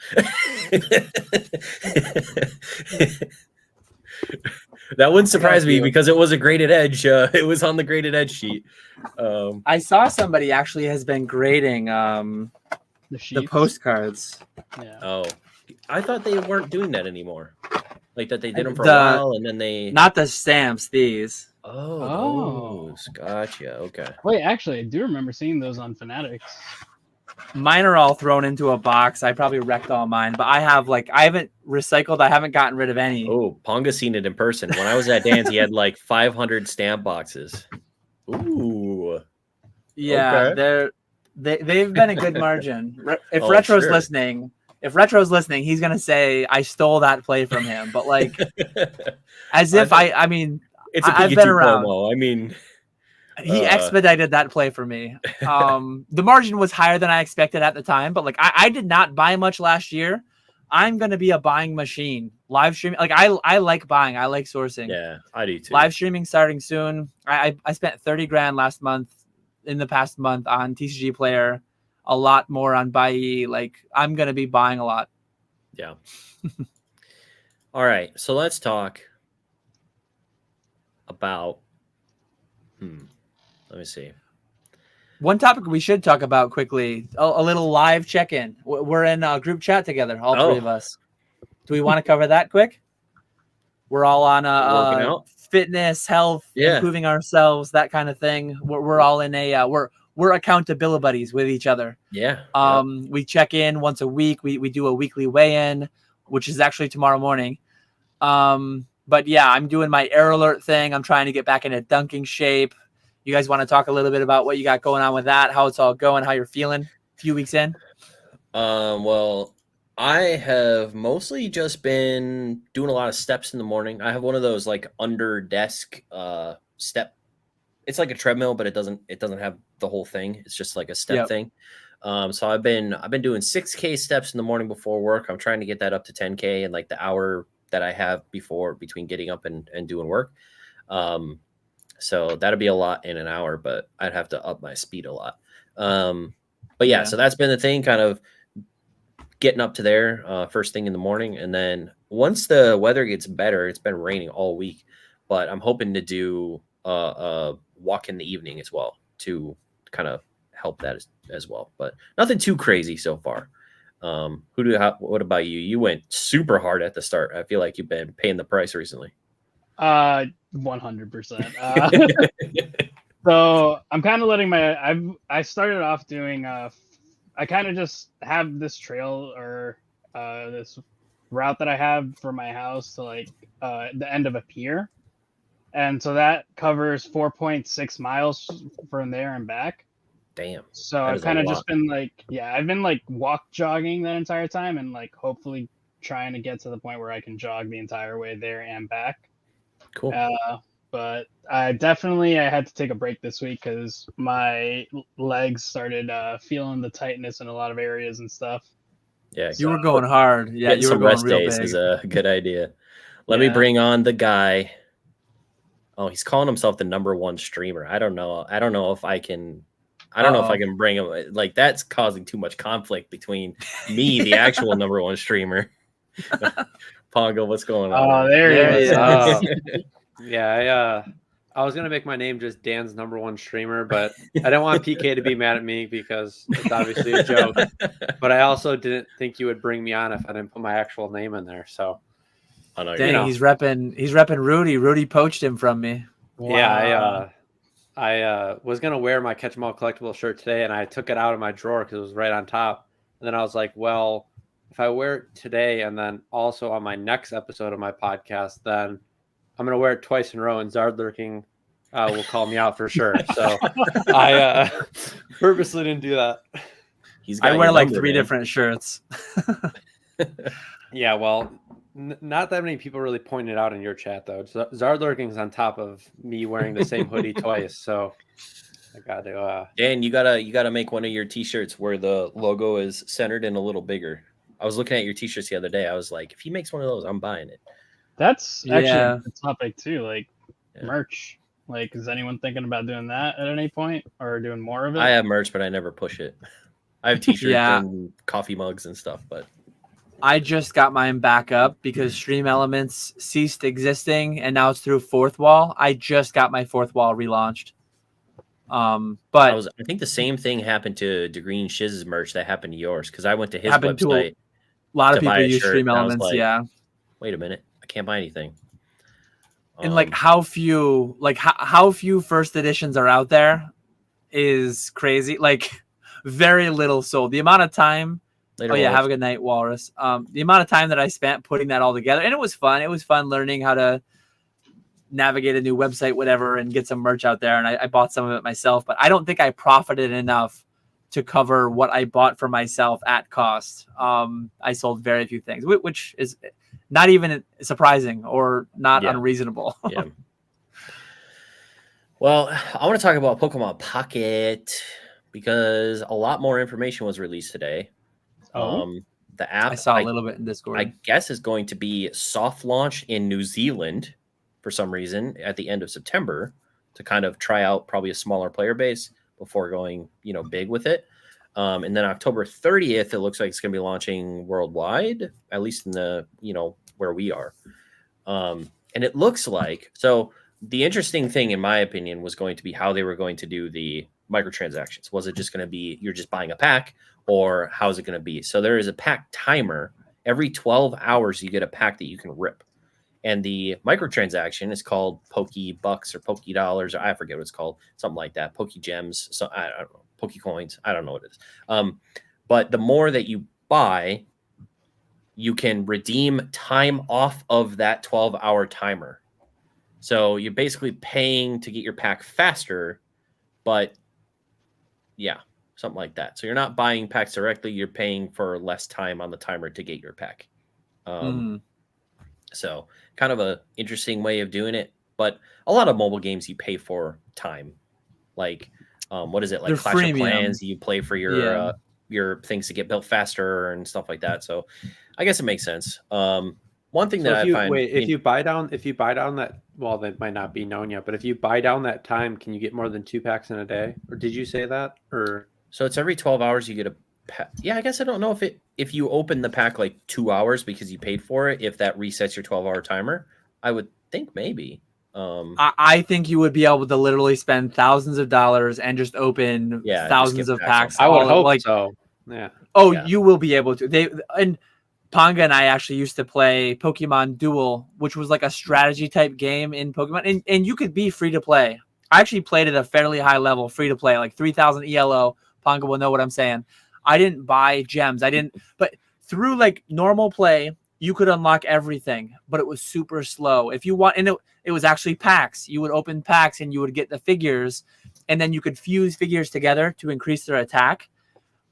[SPEAKER 1] That wouldn't surprise me
[SPEAKER 2] you.
[SPEAKER 1] because it was a graded edge. It was on the graded edge sheet.
[SPEAKER 2] I saw somebody actually has been grading
[SPEAKER 3] The
[SPEAKER 2] the
[SPEAKER 3] sheets.
[SPEAKER 2] postcards.
[SPEAKER 3] Yeah.
[SPEAKER 1] Oh, I thought they weren't doing that anymore. Like that they did them for a
[SPEAKER 2] The-
[SPEAKER 1] while and then they.
[SPEAKER 2] Not the stamps, these.
[SPEAKER 1] Oh, those. Gotcha. Okay.
[SPEAKER 3] Wait, actually, I do remember seeing those on Fanatics.
[SPEAKER 2] Mine are all thrown into a box. I probably wrecked all mine, but I haven't recycled. I haven't gotten rid of any.
[SPEAKER 1] Oh, Ponga's seen it in person. When I was at Dan's, he had like 500 stamp boxes. Ooh.
[SPEAKER 2] Yeah,
[SPEAKER 1] Okay.
[SPEAKER 2] they've been a good margin. If
[SPEAKER 1] Oh,
[SPEAKER 2] Retro's
[SPEAKER 1] sure.
[SPEAKER 2] listening, he's gonna say I stole that play from him. But like, as if I mean,
[SPEAKER 1] It's a
[SPEAKER 2] I've
[SPEAKER 1] Pikachu
[SPEAKER 2] been around.
[SPEAKER 1] promo. I mean,
[SPEAKER 2] He expedited that play for me. The margin was higher than I expected at the time, but like I did not buy much last year. I'm gonna be a buying machine. Live streaming, like I like buying. I like sourcing.
[SPEAKER 1] yeah, I do too.
[SPEAKER 2] Live streaming starting soon. I spent 30 grand last month, in the past month, on TCG Player. A lot more on Buy. Like I'm gonna be buying a lot.
[SPEAKER 1] Yeah. All right, so let's talk about. Let me see.
[SPEAKER 2] One topic we should talk about quickly: a little live check-in. We're in a group chat together, all three of us. Do we want to cover that quick? We're all on
[SPEAKER 1] Working out?
[SPEAKER 2] fitness, health,
[SPEAKER 1] Yeah.
[SPEAKER 2] improving ourselves, that kind of thing. We're all in a we're accountability buddies with each other.
[SPEAKER 1] Yeah.
[SPEAKER 2] We check in once a week. We do a weekly weigh-in, which is actually tomorrow morning. But yeah, I'm doing my air alert thing. I'm trying to get back into dunking shape. You guys want to talk a little bit about what you got going on with that, how it's all going, how you're feeling a few weeks in?
[SPEAKER 1] Well, I have mostly just been doing a lot of steps in the morning. I have one of those like under desk step. It's like a treadmill, but it doesn't have the whole thing. It's just like a step thing. So I've been doing 6K steps in the morning before work. I'm trying to get that up to 10K in like the hour that I have between getting up and doing work. So that'll be a lot in an hour, but I'd have to up my speed a lot. But yeah, so that's been the thing, kind of getting up to there first thing in the morning. And then once the weather gets better, it's been raining all week, but I'm hoping to do a walk in the evening as well to kind of help that as well. But nothing too crazy so far. What about you? You went super hard at the start. I feel like you've been paying the price recently.
[SPEAKER 3] 100%. So I'm kind of letting I started off doing I kind of just have this trail or this route that I have from my house to like the end of a pier, and so that covers 4.6 miles from there and back.
[SPEAKER 1] Damn.
[SPEAKER 3] So I've kind of just been like, I've been like walk jogging that entire time, and like hopefully trying to get to the point where I can jog the entire way there and back.
[SPEAKER 1] Cool.
[SPEAKER 3] But I had to take a break this week because my legs started feeling the tightness in a lot of areas and stuff.
[SPEAKER 1] Yeah,
[SPEAKER 2] you were going hard. Yeah, you were going real big.
[SPEAKER 1] Is a good idea. Let me bring on the guy. Oh, he's calling himself the #1 streamer. I don't know if I can. I don't know if I can bring him. Like that's causing too much conflict between me, the actual #1 streamer. Pongo, what's going on?
[SPEAKER 3] Oh, there he is.
[SPEAKER 4] Yeah, I was gonna make my name just Dan's #1 streamer, but I didn't want PK to be mad at me because it's obviously a joke. But I also didn't think you would bring me on if I didn't put my actual name in there. So,
[SPEAKER 2] dang, he's repping Rudy. Rudy poached him from me.
[SPEAKER 4] Wow. Yeah, I was gonna wear my Catch 'Em All collectible shirt today, and I took it out of my drawer because it was right on top. And then I was like, well, if I wear it today and then also on my next episode of my podcast, then I'm going to wear it twice in a row, and Zard Lurking will call me out for sure. So I purposely didn't do that.
[SPEAKER 2] I wear like 3 different shirts.
[SPEAKER 4] Yeah, well, not that many people really pointed out in your chat, though. Zard Lurking's on top of me wearing the same hoodie twice. So I got to.
[SPEAKER 1] Dan, you gotta make one of your T-shirts where the logo is centered and a little bigger. I was looking at your T-shirts the other day. I was like, if he makes one of those, I'm buying it.
[SPEAKER 3] That's actually a topic too, like merch. Like, is anyone thinking about doing that at any point or doing more of it?
[SPEAKER 1] I have merch, but I never push it. I have T-shirts and coffee mugs and stuff, but
[SPEAKER 2] I just got mine back up because Stream Elements ceased existing, and now it's through Fourth Wall. I just got my Fourth Wall relaunched. But
[SPEAKER 1] I think the same thing happened to Degreen Shiz's merch that happened to yours, because I went to his
[SPEAKER 2] happened to a
[SPEAKER 1] website
[SPEAKER 2] lot of
[SPEAKER 1] to buy
[SPEAKER 2] people
[SPEAKER 1] a
[SPEAKER 2] use
[SPEAKER 1] shirt,
[SPEAKER 2] Stream
[SPEAKER 1] and I was
[SPEAKER 2] Elements,
[SPEAKER 1] like,
[SPEAKER 2] yeah.
[SPEAKER 1] wait a minute, I can't buy anything.
[SPEAKER 2] And like how few first editions are out there is crazy. Like very little sold. The amount of time.
[SPEAKER 1] Later
[SPEAKER 2] Oh yeah,
[SPEAKER 1] Walrus.
[SPEAKER 2] have a good night, Walrus. The amount of time that I spent putting that all together, and it was fun. It was fun learning how to navigate a new website, whatever, and get some merch out there. And I bought some of it myself, but I don't think I profited enough to cover what I bought for myself at cost. I sold very few things, which is not even surprising or not unreasonable.
[SPEAKER 1] Yeah. Well, I want to talk about Pokemon Pocket because a lot more information was released today. The app,
[SPEAKER 2] I saw a little bit in Discord.
[SPEAKER 1] I guess, is going to be soft launch in New Zealand for some reason at the end of September to kind of try out probably a smaller player base before going, big with it. And then October 30th, it looks like it's going to be launching worldwide, at least in the, where we are. And it looks like, so the interesting thing, in my opinion, was going to be how they were going to do the microtransactions. Was it just going to be, you're just buying a pack, or how's it going to be? So there is a pack timer. Every 12 hours, you get a pack that you can rip. And the microtransaction is called Pokebucks or Pokedollars, or I forget what it's called, something like that. Pokegems, so I don't know, Pokecoins, I don't know what it is. But the more that you buy, you can redeem time off of that 12-hour timer. So you're basically paying to get your pack faster, but yeah, something like that. So you're not buying packs directly, you're paying for less time on the timer to get your pack. So kind of a interesting way of doing it, but a lot of mobile games you pay for time. Like what is it, like
[SPEAKER 2] They're
[SPEAKER 1] Clash
[SPEAKER 2] freemium.
[SPEAKER 1] of Clans, you play for your things to get built faster and stuff like that. So I guess it makes sense. One thing that I find,
[SPEAKER 4] if you buy down that, well, that might not be known yet, but if you buy down that time, can you get more than 2 packs in a day? Or did you say that? Or
[SPEAKER 1] so it's every 12 hours you get a pack. Yeah, I guess I don't know if you open the pack like 2 hours because you paid for it, if that resets your 12-hour timer. I would think maybe.
[SPEAKER 2] I think you would be able to literally spend thousands of dollars and just open thousands of packs.
[SPEAKER 4] I would hope so. Yeah.
[SPEAKER 2] Oh, yeah. You will be able to. And Ponga and I actually used to play Pokemon Duel, which was like a strategy type game in Pokemon, and you could be free to play. I actually played at a fairly high level, free to play, like 3,000 ELO. Ponga will know what I'm saying. I didn't buy gems. But through like normal play, you could unlock everything, but it was super slow. If you want, and it was actually packs. You would open packs and you would get the figures, and then you could fuse figures together to increase their attack.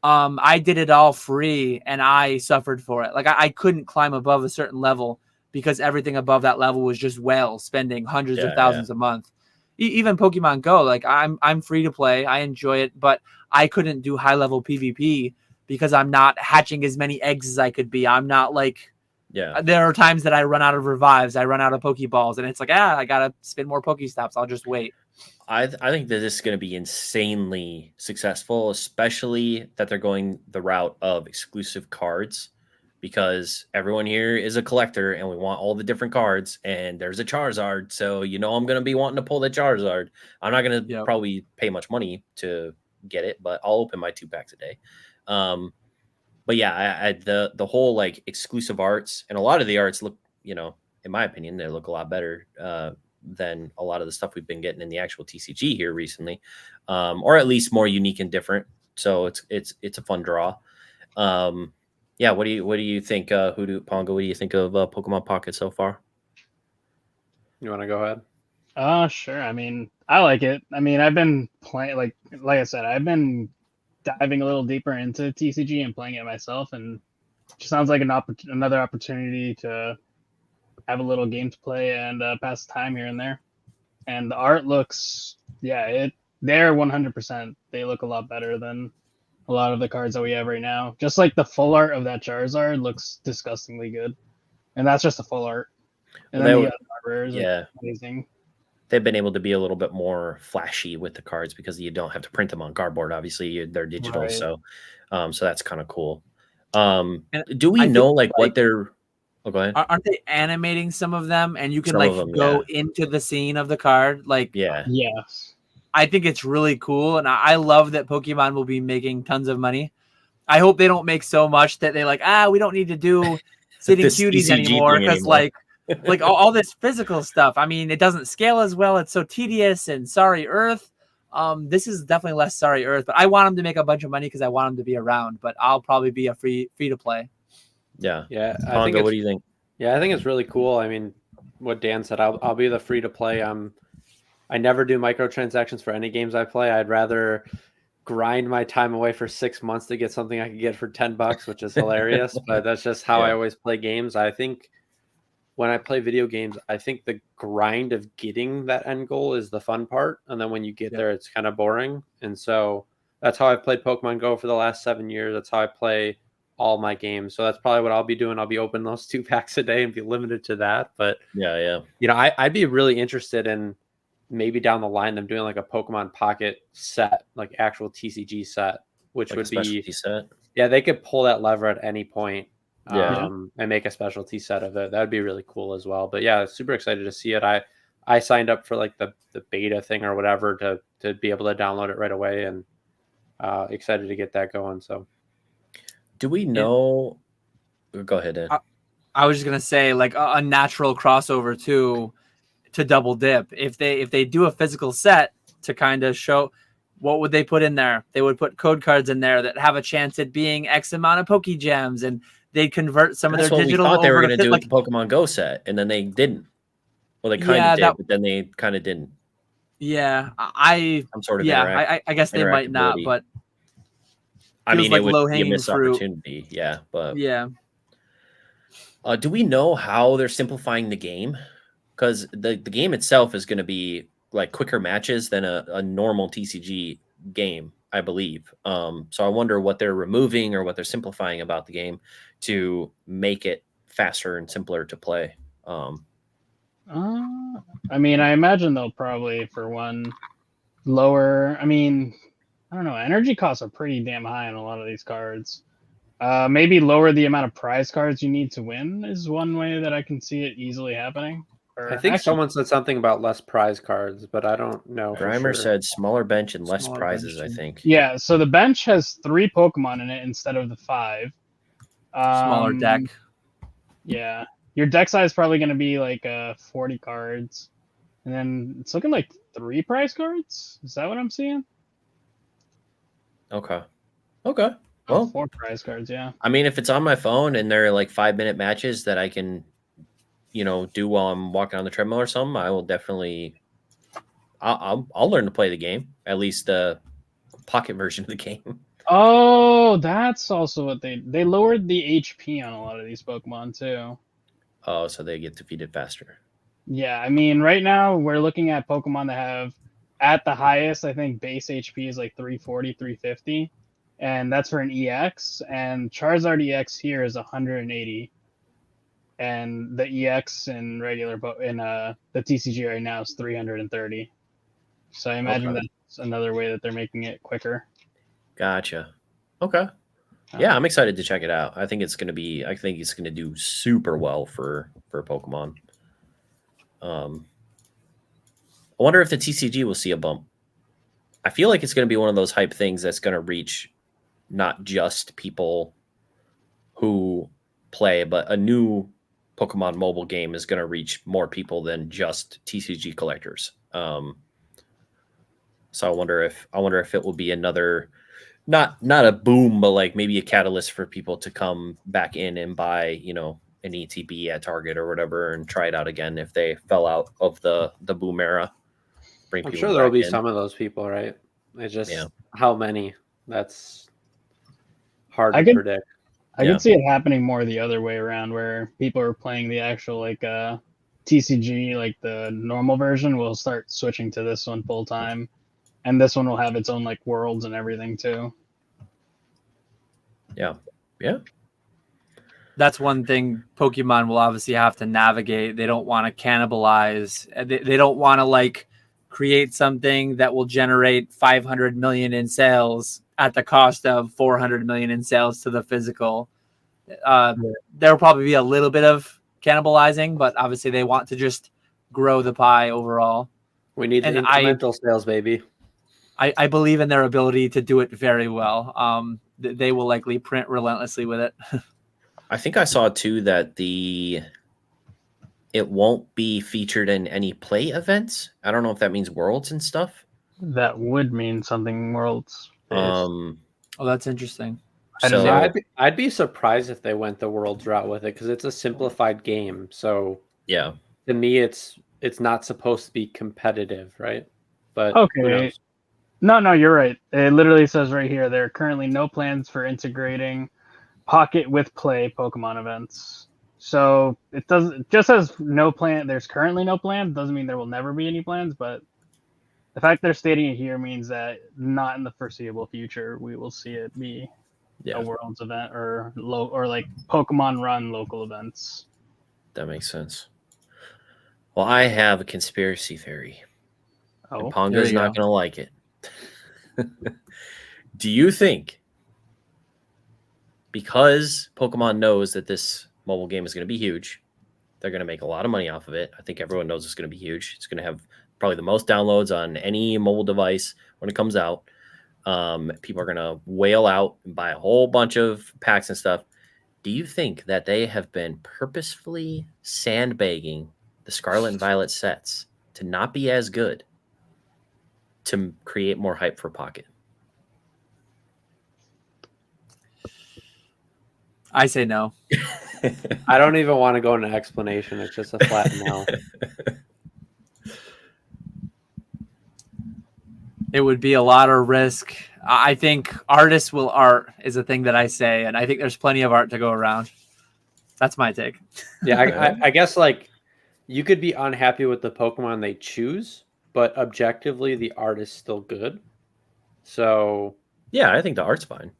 [SPEAKER 2] I did it all free, and I suffered for it. Like I couldn't climb above a certain level because everything above that level was just spending hundreds of thousands a month. Even Pokemon Go, like I'm free to play. I enjoy it, but I couldn't do high level PvP because I'm not hatching as many eggs as I could be. I'm not like, there are times that I run out of revives, I run out of Pokeballs, and it's like, I gotta spin more Pokestops. I'll just wait.
[SPEAKER 1] I think that this is going to be insanely successful, especially that they're going the route of exclusive cards, because everyone here is a collector and we want all the different cards, and there's a Charizard. So, I'm going to be wanting to pull the Charizard. I'm not going to probably pay much money to get it, but I'll open my 2 packs a day. But yeah, the whole like exclusive arts, and a lot of the arts look, in my opinion, they look a lot better than a lot of the stuff we've been getting in the actual TCG here recently, or at least more unique and different. So it's a fun draw. Yeah, what do you think, Pongo? What do you think of Pokemon Pocket so far?
[SPEAKER 4] You want to go ahead?
[SPEAKER 3] Sure. I mean, I like it. I mean, I've been playing, like I said, I've been diving a little deeper into TCG and playing it myself, and it just sounds like another opportunity to have a little game to play and pass time here and there. And the art looks, they're 100%. They look a lot better than a lot of the cards that we have right now. Just like the full art of that Charizard looks disgustingly good, and that's just the full art. And then the other rares are amazing.
[SPEAKER 1] They've been able to be a little bit more flashy with the cards because you don't have to print them on cardboard. Obviously, they're digital, so that's kind of cool. Do we
[SPEAKER 2] I
[SPEAKER 1] know
[SPEAKER 2] think,
[SPEAKER 1] like what they're? Oh, go ahead.
[SPEAKER 2] aren't they animating some of them, and you can
[SPEAKER 1] Some
[SPEAKER 2] like
[SPEAKER 1] of them,
[SPEAKER 2] go into the scene of the card? Like,
[SPEAKER 1] Yeah.
[SPEAKER 3] Yes.
[SPEAKER 2] I think it's really cool, and I love that Pokemon will be making tons of money. I hope they don't make so much that they like, we don't need to do sitting
[SPEAKER 1] This
[SPEAKER 2] cuties
[SPEAKER 1] ECG
[SPEAKER 2] anymore,
[SPEAKER 1] thing
[SPEAKER 2] because
[SPEAKER 1] anymore.
[SPEAKER 2] like all this physical stuff. I mean, it doesn't scale as well. It's so tedious and sorry Earth. This is definitely less sorry Earth, but I want them to make a bunch of money because I want them to be around. But I'll probably be a free to play.
[SPEAKER 1] Yeah.
[SPEAKER 4] Yeah, I think
[SPEAKER 1] Pongo,
[SPEAKER 4] it's
[SPEAKER 1] what do you think?
[SPEAKER 4] Yeah, I think it's really cool. I mean, what Dan said, I'll be the free to play. I never do microtransactions for any games I play. I'd rather grind my time away for 6 months to get something I could get for $10, which is hilarious. But that's just how I always play games. I think when I play video games, I think the grind of getting that end goal is the fun part. And then when you get there, it's kind of boring. And so that's how I've played Pokemon Go for the last 7 years. That's how I play all my games. So that's probably what I'll be doing. I'll be opening those 2 packs a day and be limited to that. But
[SPEAKER 1] Yeah.
[SPEAKER 4] I'd be really interested in maybe down the line them doing like a Pokemon Pocket set, like actual TCG set, which
[SPEAKER 1] Like
[SPEAKER 4] would
[SPEAKER 1] a specialty
[SPEAKER 4] be
[SPEAKER 1] set.
[SPEAKER 4] yeah, they could pull that lever at any point.
[SPEAKER 1] Yeah.
[SPEAKER 4] And make a specialty set of it. That would be really cool as well. But yeah, super excited to see it. I signed up for like the beta thing or whatever to be able to download it right away, and excited to get that going. So
[SPEAKER 1] Do we know? Go ahead, Ed.
[SPEAKER 2] I was just gonna say like a natural crossover to double dip. If they do a physical set to kind of show, what would they put in there? They would put code cards in there that have a chance at being X amount of Poke Gems, and they'd convert some
[SPEAKER 1] That's
[SPEAKER 2] of their
[SPEAKER 1] what
[SPEAKER 2] digital
[SPEAKER 1] we thought they
[SPEAKER 2] over
[SPEAKER 1] were
[SPEAKER 2] to
[SPEAKER 1] going to
[SPEAKER 2] fit,
[SPEAKER 1] do
[SPEAKER 2] like,
[SPEAKER 1] with the Pokemon Go set, and then they didn't. Well, they kind
[SPEAKER 2] Yeah,
[SPEAKER 1] of did,
[SPEAKER 2] that-
[SPEAKER 1] but then they kind of didn't.
[SPEAKER 2] yeah,
[SPEAKER 1] Some sort of
[SPEAKER 2] I guess they might not,
[SPEAKER 1] interactability.
[SPEAKER 2] but
[SPEAKER 1] I mean,
[SPEAKER 2] like
[SPEAKER 1] it would be a
[SPEAKER 2] low-hanging
[SPEAKER 1] missed
[SPEAKER 2] fruit.
[SPEAKER 1] opportunity. Yeah, but
[SPEAKER 2] yeah,
[SPEAKER 1] do we know how they're simplifying the game? Because the game itself is going to be like quicker matches than a normal TCG game, I believe. So I wonder what they're removing or what they're simplifying about the game to make it faster and simpler to play.
[SPEAKER 3] I mean, I imagine they'll probably, for one, lower. I mean, I don't know. Energy costs are pretty damn high on a lot of these cards. Maybe lower the amount of prize cards you need to win is one way that I can see it easily happening. Or
[SPEAKER 4] I think
[SPEAKER 3] actually,
[SPEAKER 4] someone said something about less prize cards, but I don't know. For
[SPEAKER 1] Grimer
[SPEAKER 4] sure.
[SPEAKER 1] said smaller bench and less
[SPEAKER 2] Smaller
[SPEAKER 1] prizes,
[SPEAKER 2] bench,
[SPEAKER 1] I think.
[SPEAKER 3] yeah. So the bench has 3 Pokemon in it instead of the 5.
[SPEAKER 2] smaller deck.
[SPEAKER 3] Yeah, your deck size is probably going to be like 40 cards, and then it's looking like 3 prize cards. Is that what I'm seeing?
[SPEAKER 1] Okay. Well,
[SPEAKER 3] 4 prize cards. Yeah.
[SPEAKER 1] I mean, if it's on my phone and they're like 5-minute matches that I can, do while I'm walking on the treadmill or something, I will definitely. I'll learn to play the game, at least the pocket version of the game.
[SPEAKER 3] Oh, that's also what they lowered the HP on a lot of these Pokemon too.
[SPEAKER 1] Oh, so they get defeated faster.
[SPEAKER 3] Yeah, I mean, right now we're looking at Pokemon that have, at the highest, I think base HP is like 340, 350, and that's for an EX. And Charizard EX here is 180, and the EX in the TCG right now is 330. So I imagine that's another way that they're making it quicker.
[SPEAKER 1] Gotcha. Okay. Yeah, I'm excited to check it out. I think it's going to do super well for Pokemon. I wonder if the TCG will see a bump. I feel like it's going to be one of those hype things that's going to reach not just people who play, but a new Pokemon mobile game is going to reach more people than just TCG collectors. So I wonder if it will be another, not a boom, but like maybe a catalyst for people to come back in and buy, an ETB at Target or whatever and try it out again if they fell out of the boom era.
[SPEAKER 4] I'm sure there will be some of those people, right? It's just how many. That's hard to predict.
[SPEAKER 3] I could see it happening more the other way around, where people are playing the actual TCG, like the normal version, will start switching to this one full time, and this one will have its own like worlds and everything too.
[SPEAKER 1] Yeah.
[SPEAKER 2] That's one thing Pokemon will obviously have to navigate. They don't want to cannibalize. They don't want to like create something that will generate 500 million in sales at the cost of 400 million in sales to the physical. There will probably be a little bit of cannibalizing, but obviously they want to just grow the pie overall.
[SPEAKER 4] We need
[SPEAKER 2] And
[SPEAKER 4] incremental sales, baby.
[SPEAKER 2] I believe in their ability to do it very well. They will likely print relentlessly with it.
[SPEAKER 1] I think I saw too that it won't be featured in any play events. I don't know if that means worlds and stuff.
[SPEAKER 3] That would mean something worlds based.
[SPEAKER 2] Oh, that's interesting.
[SPEAKER 3] I don't
[SPEAKER 1] So
[SPEAKER 3] know.
[SPEAKER 4] I'd be surprised if they went the world's route with it because it's a simplified game. So
[SPEAKER 1] yeah,
[SPEAKER 4] to me, it's not supposed to be competitive, right? But
[SPEAKER 3] Okay.
[SPEAKER 4] who knows?
[SPEAKER 3] No, you're right. It literally says right here there are currently no plans for integrating Pocket with Play Pokemon events. So it just says no plan. There's currently no plans. Doesn't mean there will never be any plans, but the fact they're stating it here means that not in the foreseeable future we will see it be
[SPEAKER 1] yeah,
[SPEAKER 3] a Worlds event or like Pokemon Run local events.
[SPEAKER 1] that makes sense. Well, I have a conspiracy theory.
[SPEAKER 3] Oh,
[SPEAKER 1] And Ponga's not going to like it. Do you think because Pokemon knows that this mobile game is going to be huge, they're going to make a lot of money off of it? I think everyone knows it's going to be huge. It's going to have probably the most downloads on any mobile device when it comes out. People are going to whale out and buy a whole bunch of packs and stuff. Do you think that they have been purposefully sandbagging the Scarlet and Violet sets to not be as good to create more hype for Pocket?
[SPEAKER 2] I say no.
[SPEAKER 4] I don't even want to go into explanation. It's just a flat no.
[SPEAKER 2] It would be a lot of risk. I think artists will art is a thing that I say, and I think there's plenty of art to go around. That's my take.
[SPEAKER 4] Yeah, I guess like you could be unhappy with the Pokemon they choose, but objectively the art is still good. So
[SPEAKER 1] yeah, I think the art's fine.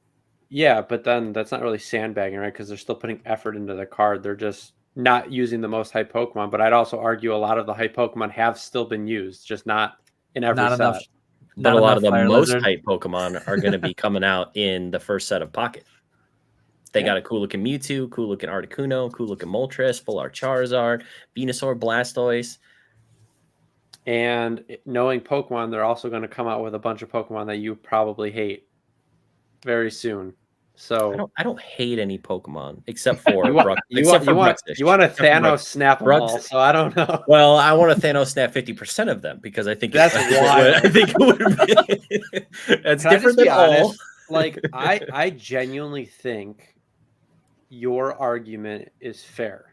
[SPEAKER 4] Yeah, but then that's not really sandbagging, right? Because they're still putting effort into the card. They're just not using the most hype Pokemon. But I'd also argue a lot of the hype Pokemon have still been used, just not in every
[SPEAKER 2] Not
[SPEAKER 4] set.
[SPEAKER 2] enough.
[SPEAKER 1] But a lot of the
[SPEAKER 2] Fire
[SPEAKER 1] most
[SPEAKER 2] Lizard.
[SPEAKER 1] hype Pokemon are going to be coming out in the first set of Pocket. They
[SPEAKER 4] Yeah.
[SPEAKER 1] got a cool looking Mewtwo, cool looking Articuno, cool looking Moltres, full art Charizard, Venusaur, Blastoise.
[SPEAKER 4] And knowing Pokemon, they're also going to come out with a bunch of Pokemon that you probably hate very soon. So
[SPEAKER 1] I don't hate any Pokemon except for
[SPEAKER 4] you want
[SPEAKER 1] Bruxish.
[SPEAKER 4] you want to Thanos snap them all. So I don't know.
[SPEAKER 1] Well, I want to Thanos snap 50% of them because I think
[SPEAKER 4] That's wild.
[SPEAKER 1] I think it would be. That's different than all.
[SPEAKER 4] Like I genuinely think your argument is fair.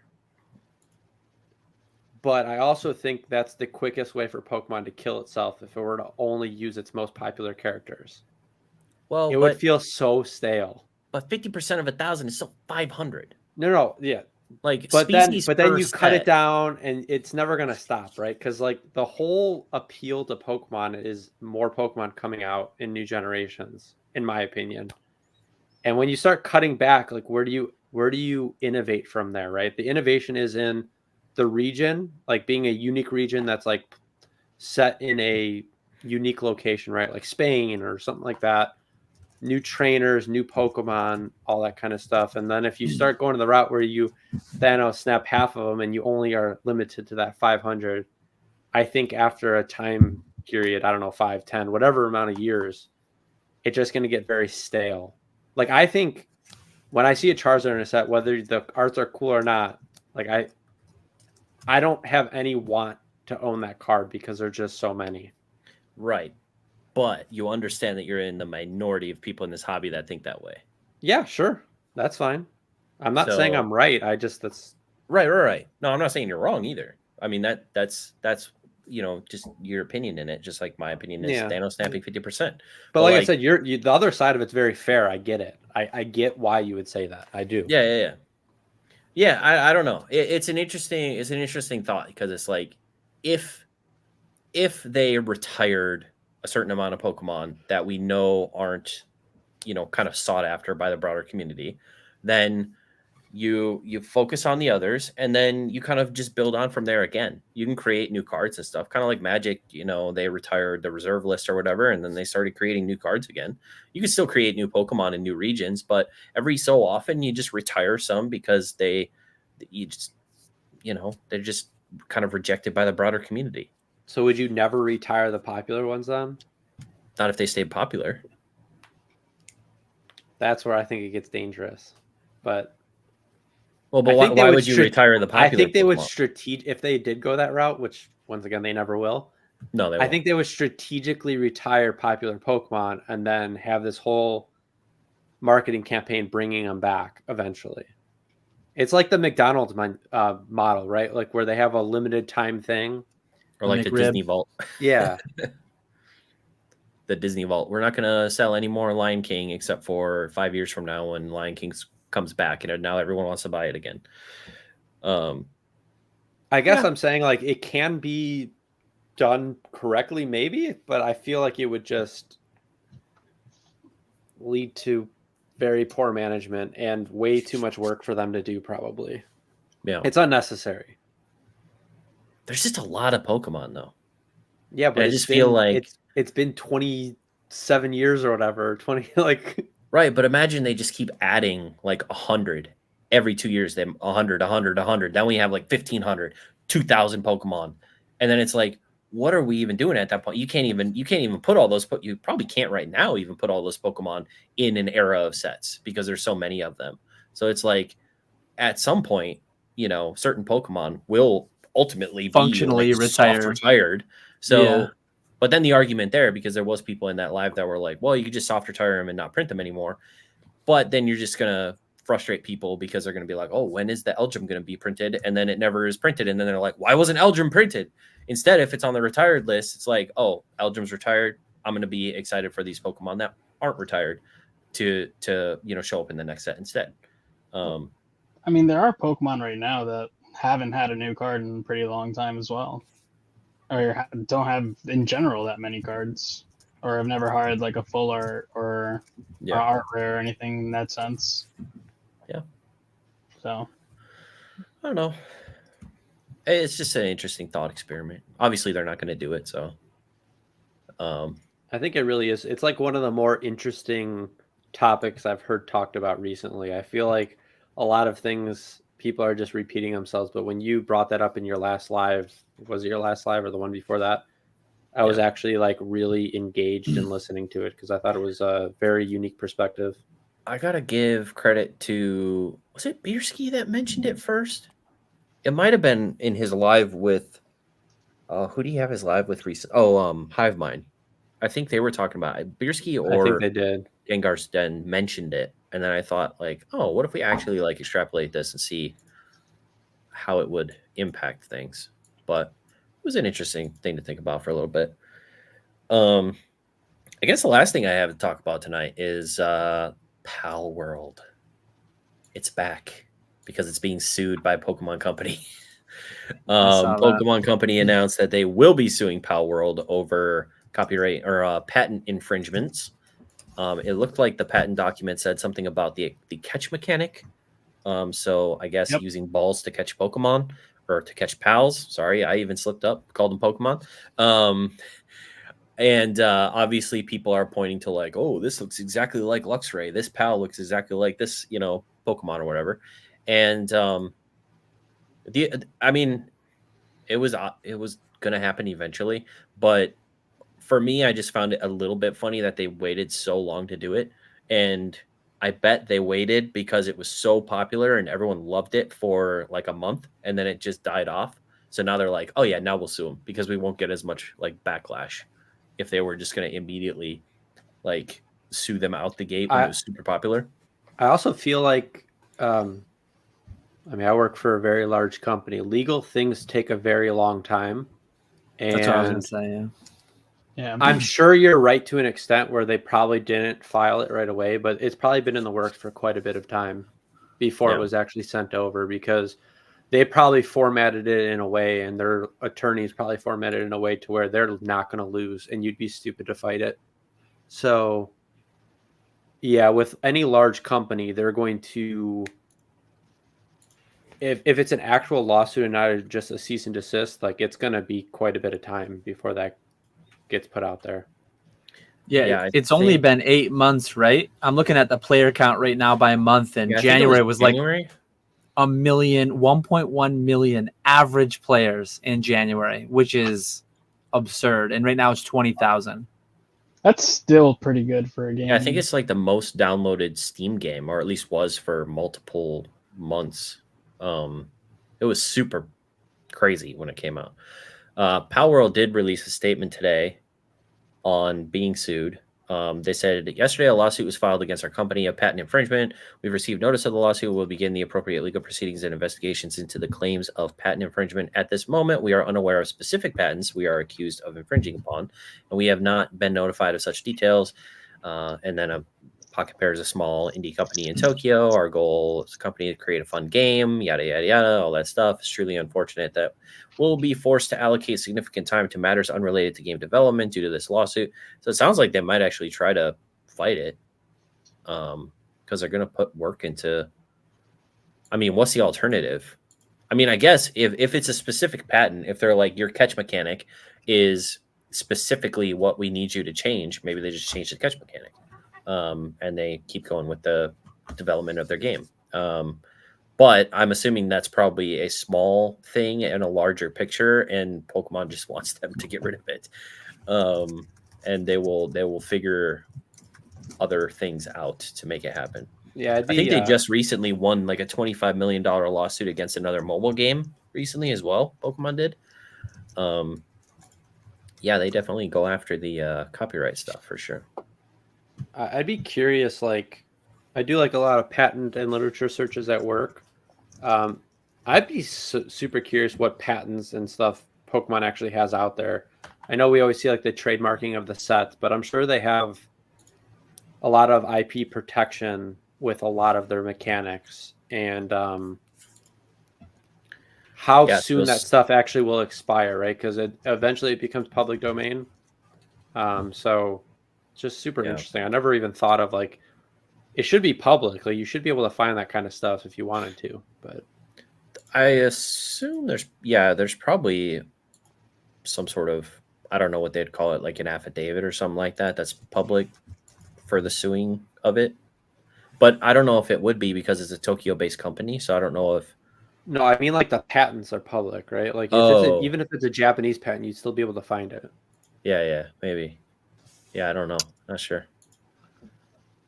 [SPEAKER 4] But I also think that's the quickest way for Pokemon to kill itself if it were to only use its most popular characters.
[SPEAKER 1] Well,
[SPEAKER 4] It would feel so stale.
[SPEAKER 1] But 50% of 1,000 is still 500.
[SPEAKER 4] No, yeah.
[SPEAKER 1] Like,
[SPEAKER 4] But then you
[SPEAKER 1] first
[SPEAKER 4] cut
[SPEAKER 1] set.
[SPEAKER 4] it down, and it's never gonna stop, right? Because like the whole appeal to Pokemon is more Pokemon coming out in new generations, in my opinion. And when you start cutting back, like where do you innovate from there, right? The innovation is in the region, like being a unique region that's like set in a unique location, right? Like Spain or something like that. New trainers, new Pokemon, all that kind of stuff. And then if you start going to the route where you Thanos snap half of them and you only are limited to that 500, I think after a time period, I don't know, 5, 10, whatever amount of years, it's just going to get very stale. Like I think when I see a Charizard in a set, whether the arts are cool or not, like I don't have any want to own that card because there's just so many.
[SPEAKER 1] Right. But you understand that you're in the minority of people in this hobby that think that way.
[SPEAKER 4] Yeah, sure. That's fine. I'm not saying I'm right. That's
[SPEAKER 1] right. No, I'm not saying you're wrong either. I mean that's just your opinion in it, just like my opinion is Thanos snapping 50%.
[SPEAKER 4] But like I said, you the other side of it's very fair. I get it. I get why you would say that. I do.
[SPEAKER 1] Yeah. I don't know. It's an interesting thought because it's like if they retired a certain amount of Pokemon that we know aren't, kind of sought after by the broader community, then you focus on the others, and then you kind of just build on from there. Again, you can create new cards and stuff, kind of like Magic. They retired the reserve list or whatever, and then they started creating new cards again. You can still create new Pokemon in new regions, but every so often you just retire some because they're just kind of rejected by the broader community.
[SPEAKER 4] So would you never retire the popular ones then?
[SPEAKER 1] Not if they stay popular.
[SPEAKER 4] That's where I think it gets dangerous. But
[SPEAKER 1] why would you retire the popular
[SPEAKER 4] I think they would
[SPEAKER 1] Pokemon?
[SPEAKER 4] if they did go that route, which once again they never will.
[SPEAKER 1] No, they won't.
[SPEAKER 4] I think they would strategically retire popular Pokemon and then have this whole marketing campaign bringing them back eventually. It's like the McDonald's model, right? Like where they have a limited time thing.
[SPEAKER 1] Or like the Disney Vault.
[SPEAKER 4] Yeah.
[SPEAKER 1] The Disney Vault. We're not going to sell any more Lion King except for 5 years from now when Lion King comes back, and now everyone wants to buy it again.
[SPEAKER 4] I guess I'm saying like it can be done correctly, maybe, but I feel like it would just lead to very poor management and way too much work for them to do, probably.
[SPEAKER 1] Yeah.
[SPEAKER 4] It's unnecessary.
[SPEAKER 1] There's just a lot of Pokemon, though.
[SPEAKER 4] Yeah, but
[SPEAKER 1] I just feel like
[SPEAKER 4] it's been 27 years or whatever, 20 like.
[SPEAKER 1] Right, but imagine they just keep adding like 100 every 2 years. Then 100, 100, 100. Then we have like 1,500, 2,000 Pokemon, and then it's like, what are we even doing at that point? You can't even put all those. You probably can't right now even put all those Pokemon in an era of sets because there's so many of them. So it's like, at some point, certain Pokemon will ultimately
[SPEAKER 2] functionally
[SPEAKER 1] be like retired. So. Yeah. But then the argument there, because there was people in that live that were like, well, you could just soft retire them and not print them anymore. But then you're just going to frustrate people because they're going to be like, oh, when is the Eldrim going to be printed? And then it never is printed. And then they're like, why wasn't Eldrim printed? Instead, if it's on the retired list, it's like, oh, Eldrim's retired. I'm going to be excited for these Pokemon that aren't retired to show up in the next set instead.
[SPEAKER 3] I mean, there are Pokemon right now that haven't had a new card in a pretty long time as well. Or don't have in general that many cards, or have never had like a full art or art rare or anything in that sense.
[SPEAKER 1] Yeah.
[SPEAKER 3] So
[SPEAKER 1] I don't know. It's just an interesting thought experiment. Obviously, they're not going to do it. So
[SPEAKER 4] I think it really is. It's like one of the more interesting topics I've heard talked about recently. I feel like a lot of things people are just repeating themselves. But when you brought that up in your last live, was it your last live or the one before that? I was actually like really engaged in listening to it because I thought it was a very unique perspective.
[SPEAKER 1] I got to give credit to, was it Bierski that mentioned it first? It might have been in his live with, who do you have his live with recent? Oh, Hive Mind. I think they were talking about it. Bierski or
[SPEAKER 4] I think they did.
[SPEAKER 1] Gengar's Den mentioned it. And then I thought like, oh, what if we actually like extrapolate this and see how it would impact things? But it was an interesting thing to think about for a little bit. I guess the last thing I have to talk about tonight is Palworld. It's back because it's being sued by Pokemon Company. Pokemon Company announced that they will be suing Palworld over copyright or patent infringements. It looked like the patent document said something about the catch mechanic. So I guess using balls to catch Pokemon or to catch pals. Sorry, I even slipped up, called them Pokemon. And obviously people are pointing to like, oh, this looks exactly like Luxray. This pal looks exactly like this, Pokemon or whatever. And I mean, it was going to happen eventually. But for me, I just found it a little bit funny that they waited so long to do it. And I bet they waited because it was so popular and everyone loved it for like a month and then it just died off. So now they're like, oh yeah, now we'll sue them because we won't get as much like backlash if they were just going to immediately like sue them out the gate when it was super popular.
[SPEAKER 4] I also feel like, I work for a very large company. Legal things take a very long time. And
[SPEAKER 2] that's what I was going to say, yeah.
[SPEAKER 3] Yeah,
[SPEAKER 4] I'm sure you're right to an extent where they probably didn't file it right away, but it's probably been in the works for quite a bit of time before it was actually sent over because they probably formatted it in a way and their attorneys probably formatted it in a way to where they're not going to lose and you'd be stupid to fight it. So, yeah, with any large company, they're going to if it's an actual lawsuit and not just a cease and desist, like it's gonna be quite a bit of time before that gets put out there.
[SPEAKER 2] Yeah,
[SPEAKER 1] Yeah, I
[SPEAKER 2] it's only
[SPEAKER 1] think-
[SPEAKER 2] been 8 months, right? I'm looking at the player count right now by month, and
[SPEAKER 1] Yeah, I think it
[SPEAKER 2] January was like
[SPEAKER 1] January.
[SPEAKER 2] 1.1 million average players in January, which is absurd. And right now it's 20,000.
[SPEAKER 3] That's still pretty good for a game.
[SPEAKER 1] Yeah, I think it's like the most downloaded Steam game, or at least was for multiple months. It was super crazy when it came out. Palworld did release a statement today on being sued. They said yesterday a lawsuit was filed against our company of patent infringement. We've received notice of the lawsuit. We'll begin the appropriate legal proceedings and investigations into the claims of patent infringement. At this moment, we are unaware of specific patents we are accused of infringing upon, and we have not been notified of such details. And then Pocket Pair is a small indie company in Tokyo. Our goal as a company to create a fun game, yada, yada, yada, all that stuff. It's truly unfortunate that we'll be forced to allocate significant time to matters unrelated to game development due to this lawsuit. So it sounds like they might actually try to fight it because they're going to put work into. I mean, what's the alternative? I mean, I guess if it's a specific patent, if they're like your catch mechanic is specifically what we need you to change, maybe they just change the catch mechanic. And they keep going with the development of their game. But I'm assuming that's probably a small thing in a larger picture, and Pokemon just wants them to get rid of it. And they will figure other things out to make it happen.
[SPEAKER 4] Yeah,
[SPEAKER 1] I think they just recently won like a $25 million lawsuit against another mobile game recently as well. Pokemon did. Yeah, they definitely go after the copyright stuff for sure.
[SPEAKER 4] I'd be curious. Like, I do like a lot of patent and literature searches at work. I'd be super curious what patents and stuff Pokemon actually has out there. I know we always see like the trademarking of the sets, but I'm sure they have a lot of IP protection with a lot of their mechanics, and how soon that stuff actually will expire, right? Because it eventually it becomes public domain. So it's just super interesting. I never even thought of like it should be public. Like you should be able to find that kind of stuff if you wanted to. But
[SPEAKER 1] I assume there's probably some sort of, I don't know what they'd call it, like an affidavit or something like that that's public for the suing of it. But I don't know if it would be because it's a Tokyo-based company, so I don't know if.
[SPEAKER 4] No, I mean like the patents are public, right? Like even if it's a Japanese patent, you'd still be able to find it.
[SPEAKER 1] Yeah, maybe. Yeah, I don't know. Not sure.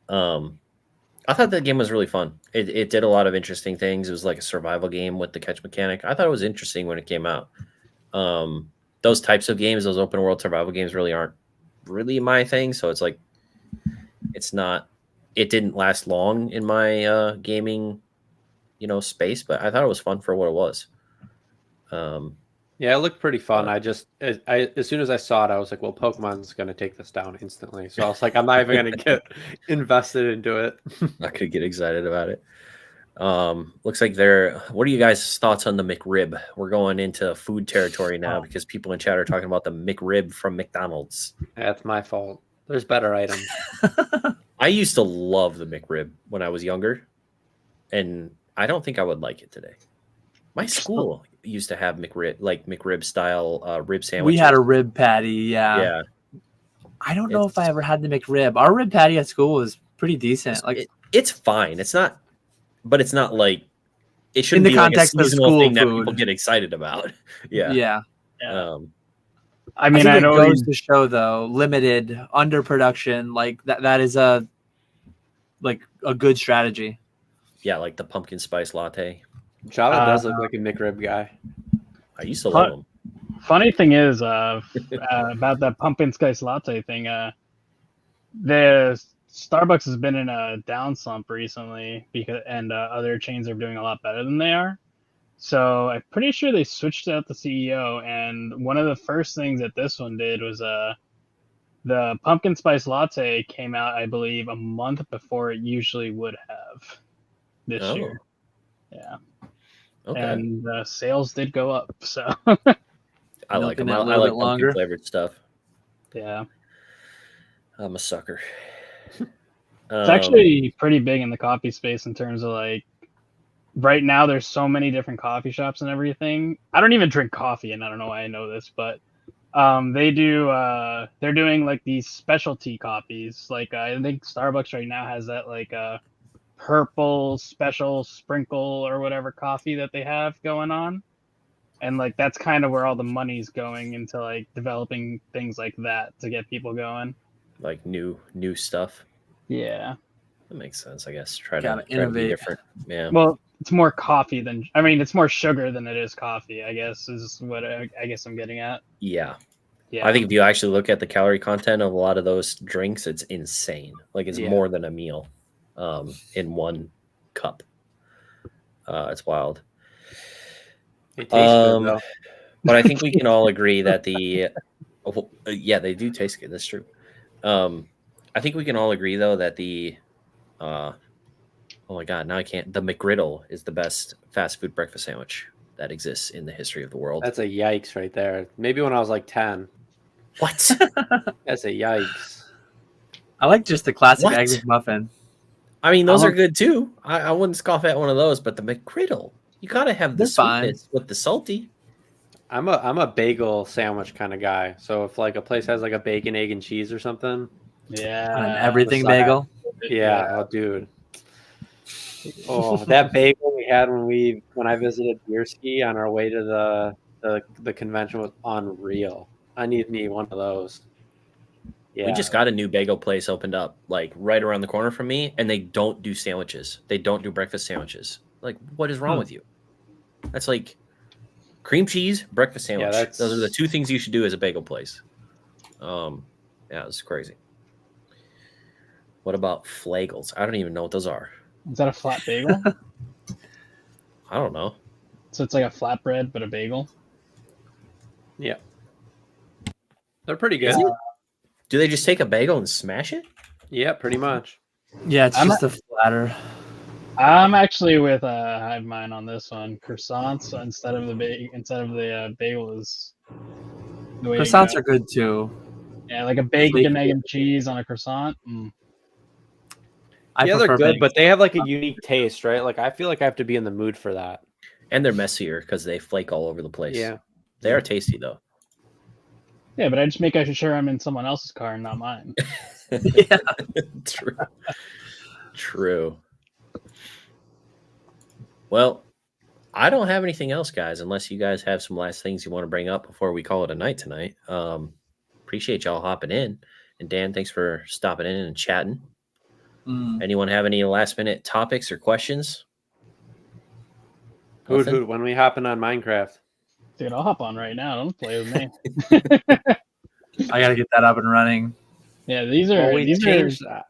[SPEAKER 1] I thought that game was really fun. It did a lot of interesting things. It was like a survival game with the catch mechanic. I thought it was interesting when it came out. Those types of games, those open world survival games really aren't really my thing. So it's like, it didn't last long in my gaming, space, but I thought it was fun for what it was.
[SPEAKER 4] Yeah, it looked pretty fun. As soon as I saw it, I was like, well, Pokemon's going to take this down instantly. So I was like, I'm not even going to get invested into it.
[SPEAKER 1] Not going to get excited about it. Looks like what are you guys' thoughts on the McRib? We're going into food territory now because people in chat are talking about the McRib from McDonald's.
[SPEAKER 4] That's my fault. There's better items.
[SPEAKER 1] I used to love the McRib when I was younger, and I don't think I would like it today. My school used to have McRib style rib sandwiches.
[SPEAKER 2] We had a rib patty,
[SPEAKER 1] yeah.
[SPEAKER 2] I don't know if I ever had the McRib. Our rib patty at school was pretty decent.
[SPEAKER 1] It's fine. It's not, but it's not like it shouldn't
[SPEAKER 2] in the
[SPEAKER 1] be
[SPEAKER 2] context
[SPEAKER 1] like a
[SPEAKER 2] of
[SPEAKER 1] seasonal
[SPEAKER 2] school
[SPEAKER 1] thing
[SPEAKER 2] food
[SPEAKER 1] that people get excited about. Yeah.
[SPEAKER 3] I mean,
[SPEAKER 2] I
[SPEAKER 3] know
[SPEAKER 2] it goes to show though, limited underproduction, like that is a good strategy.
[SPEAKER 1] Yeah, like the pumpkin spice latte.
[SPEAKER 4] Java does look like a McRib guy.
[SPEAKER 1] I used to love them.
[SPEAKER 3] Funny thing is, about that pumpkin spice latte thing, the Starbucks has been in a down slump recently and other chains are doing a lot better than they are. So I'm pretty sure they switched out the CEO, and one of the first things that this one did was the pumpkin spice latte came out, I believe, a month before it usually would have this year. Yeah.
[SPEAKER 1] Okay.
[SPEAKER 3] And sales did go up, so
[SPEAKER 1] I like them. I
[SPEAKER 2] a little
[SPEAKER 1] like
[SPEAKER 2] bit longer.
[SPEAKER 1] pumpkin flavored stuff.
[SPEAKER 3] Yeah.
[SPEAKER 1] I'm a sucker.
[SPEAKER 3] It's actually pretty big in the coffee space in terms of like right now there's so many different coffee shops and everything. I don't even drink coffee, and I don't know why I know this, but they're doing like these specialty coffees. Like I think Starbucks right now has that like purple special sprinkle or whatever coffee that they have going on. And like that's kind of where all the money's going into like developing things like that to get people going.
[SPEAKER 1] Like new stuff.
[SPEAKER 3] Yeah.
[SPEAKER 1] That makes sense, I guess. Try
[SPEAKER 2] Gotta
[SPEAKER 1] to be
[SPEAKER 2] innovate.
[SPEAKER 1] different. Yeah.
[SPEAKER 3] Well, it's more coffee than it's more sugar than it is coffee, I guess, is what I guess I'm getting at.
[SPEAKER 1] Yeah.
[SPEAKER 3] Yeah.
[SPEAKER 1] I think if you actually look at the calorie content of a lot of those drinks, it's insane. Like it's more than a meal in one cup. It's wild.
[SPEAKER 4] It tastes good, though.
[SPEAKER 1] But I think we can all agree that they do taste good. That's true. I think we can all agree though that the oh my god, now I can't. The McGriddle is the best fast food breakfast sandwich that exists in the history of the world.
[SPEAKER 4] That's a yikes right there. Maybe when I was like 10.
[SPEAKER 1] What?
[SPEAKER 4] That's a yikes.
[SPEAKER 2] I like just the classic
[SPEAKER 1] What?
[SPEAKER 2] egg muffin.
[SPEAKER 1] I mean, those are good too. I wouldn't scoff at one of those, but the McGriddle, you gotta have the
[SPEAKER 2] They're fine.
[SPEAKER 1] sweetness with the salty.
[SPEAKER 4] I'm a bagel sandwich kind of guy. So if like a place has like a bacon, egg, and cheese or something,
[SPEAKER 3] Yeah.
[SPEAKER 2] On an everything
[SPEAKER 4] Messiah.
[SPEAKER 2] bagel.
[SPEAKER 4] yeah, oh dude. Oh, that bagel we had when I visited Bierski on our way to the convention was unreal. I need me one of those. Yeah.
[SPEAKER 1] We just got a new bagel place opened up like right around the corner from me, and they don't do sandwiches. They don't do breakfast sandwiches. Like, what is wrong with you? That's like cream cheese, breakfast sandwich. Those are the two things you should do as a bagel place. Yeah, it's crazy. What about flagels? I don't even know what those are.
[SPEAKER 3] Is that a flat bagel?
[SPEAKER 1] I don't know.
[SPEAKER 3] So it's like a flatbread but a bagel.
[SPEAKER 4] Yeah. They're pretty good.
[SPEAKER 1] Is it? Do they just take a bagel and smash it?
[SPEAKER 4] Yeah, pretty much.
[SPEAKER 2] Yeah, it's just a flatter.
[SPEAKER 3] I'm actually with Hive Mind on this one. Croissants instead of the bagel is the way to
[SPEAKER 2] Croissants
[SPEAKER 3] go.
[SPEAKER 2] are good too.
[SPEAKER 3] Yeah, like a bacon, egg, and cheese on a croissant.
[SPEAKER 2] I
[SPEAKER 4] Yeah, they're
[SPEAKER 2] prefer
[SPEAKER 4] good, but they have like a unique taste, right? Like I feel like I have to be in the mood for that.
[SPEAKER 1] And they're messier because they flake all over the place.
[SPEAKER 4] Yeah.
[SPEAKER 1] They are tasty though.
[SPEAKER 3] Yeah, but I just make sure I'm in someone else's car and not mine.
[SPEAKER 2] Yeah.
[SPEAKER 1] True. True. Well, I don't have anything else, guys, unless you guys have some last things you want to bring up before we call it a night tonight. Appreciate y'all hopping in. And Dan, thanks for stopping in and chatting. Anyone have any last minute topics or questions?
[SPEAKER 4] Hoot hoot, when we hopping on Minecraft?
[SPEAKER 3] Dude, I'll hop on right now. Don't play with me.
[SPEAKER 2] I gotta get that up and running.
[SPEAKER 3] Yeah, these are.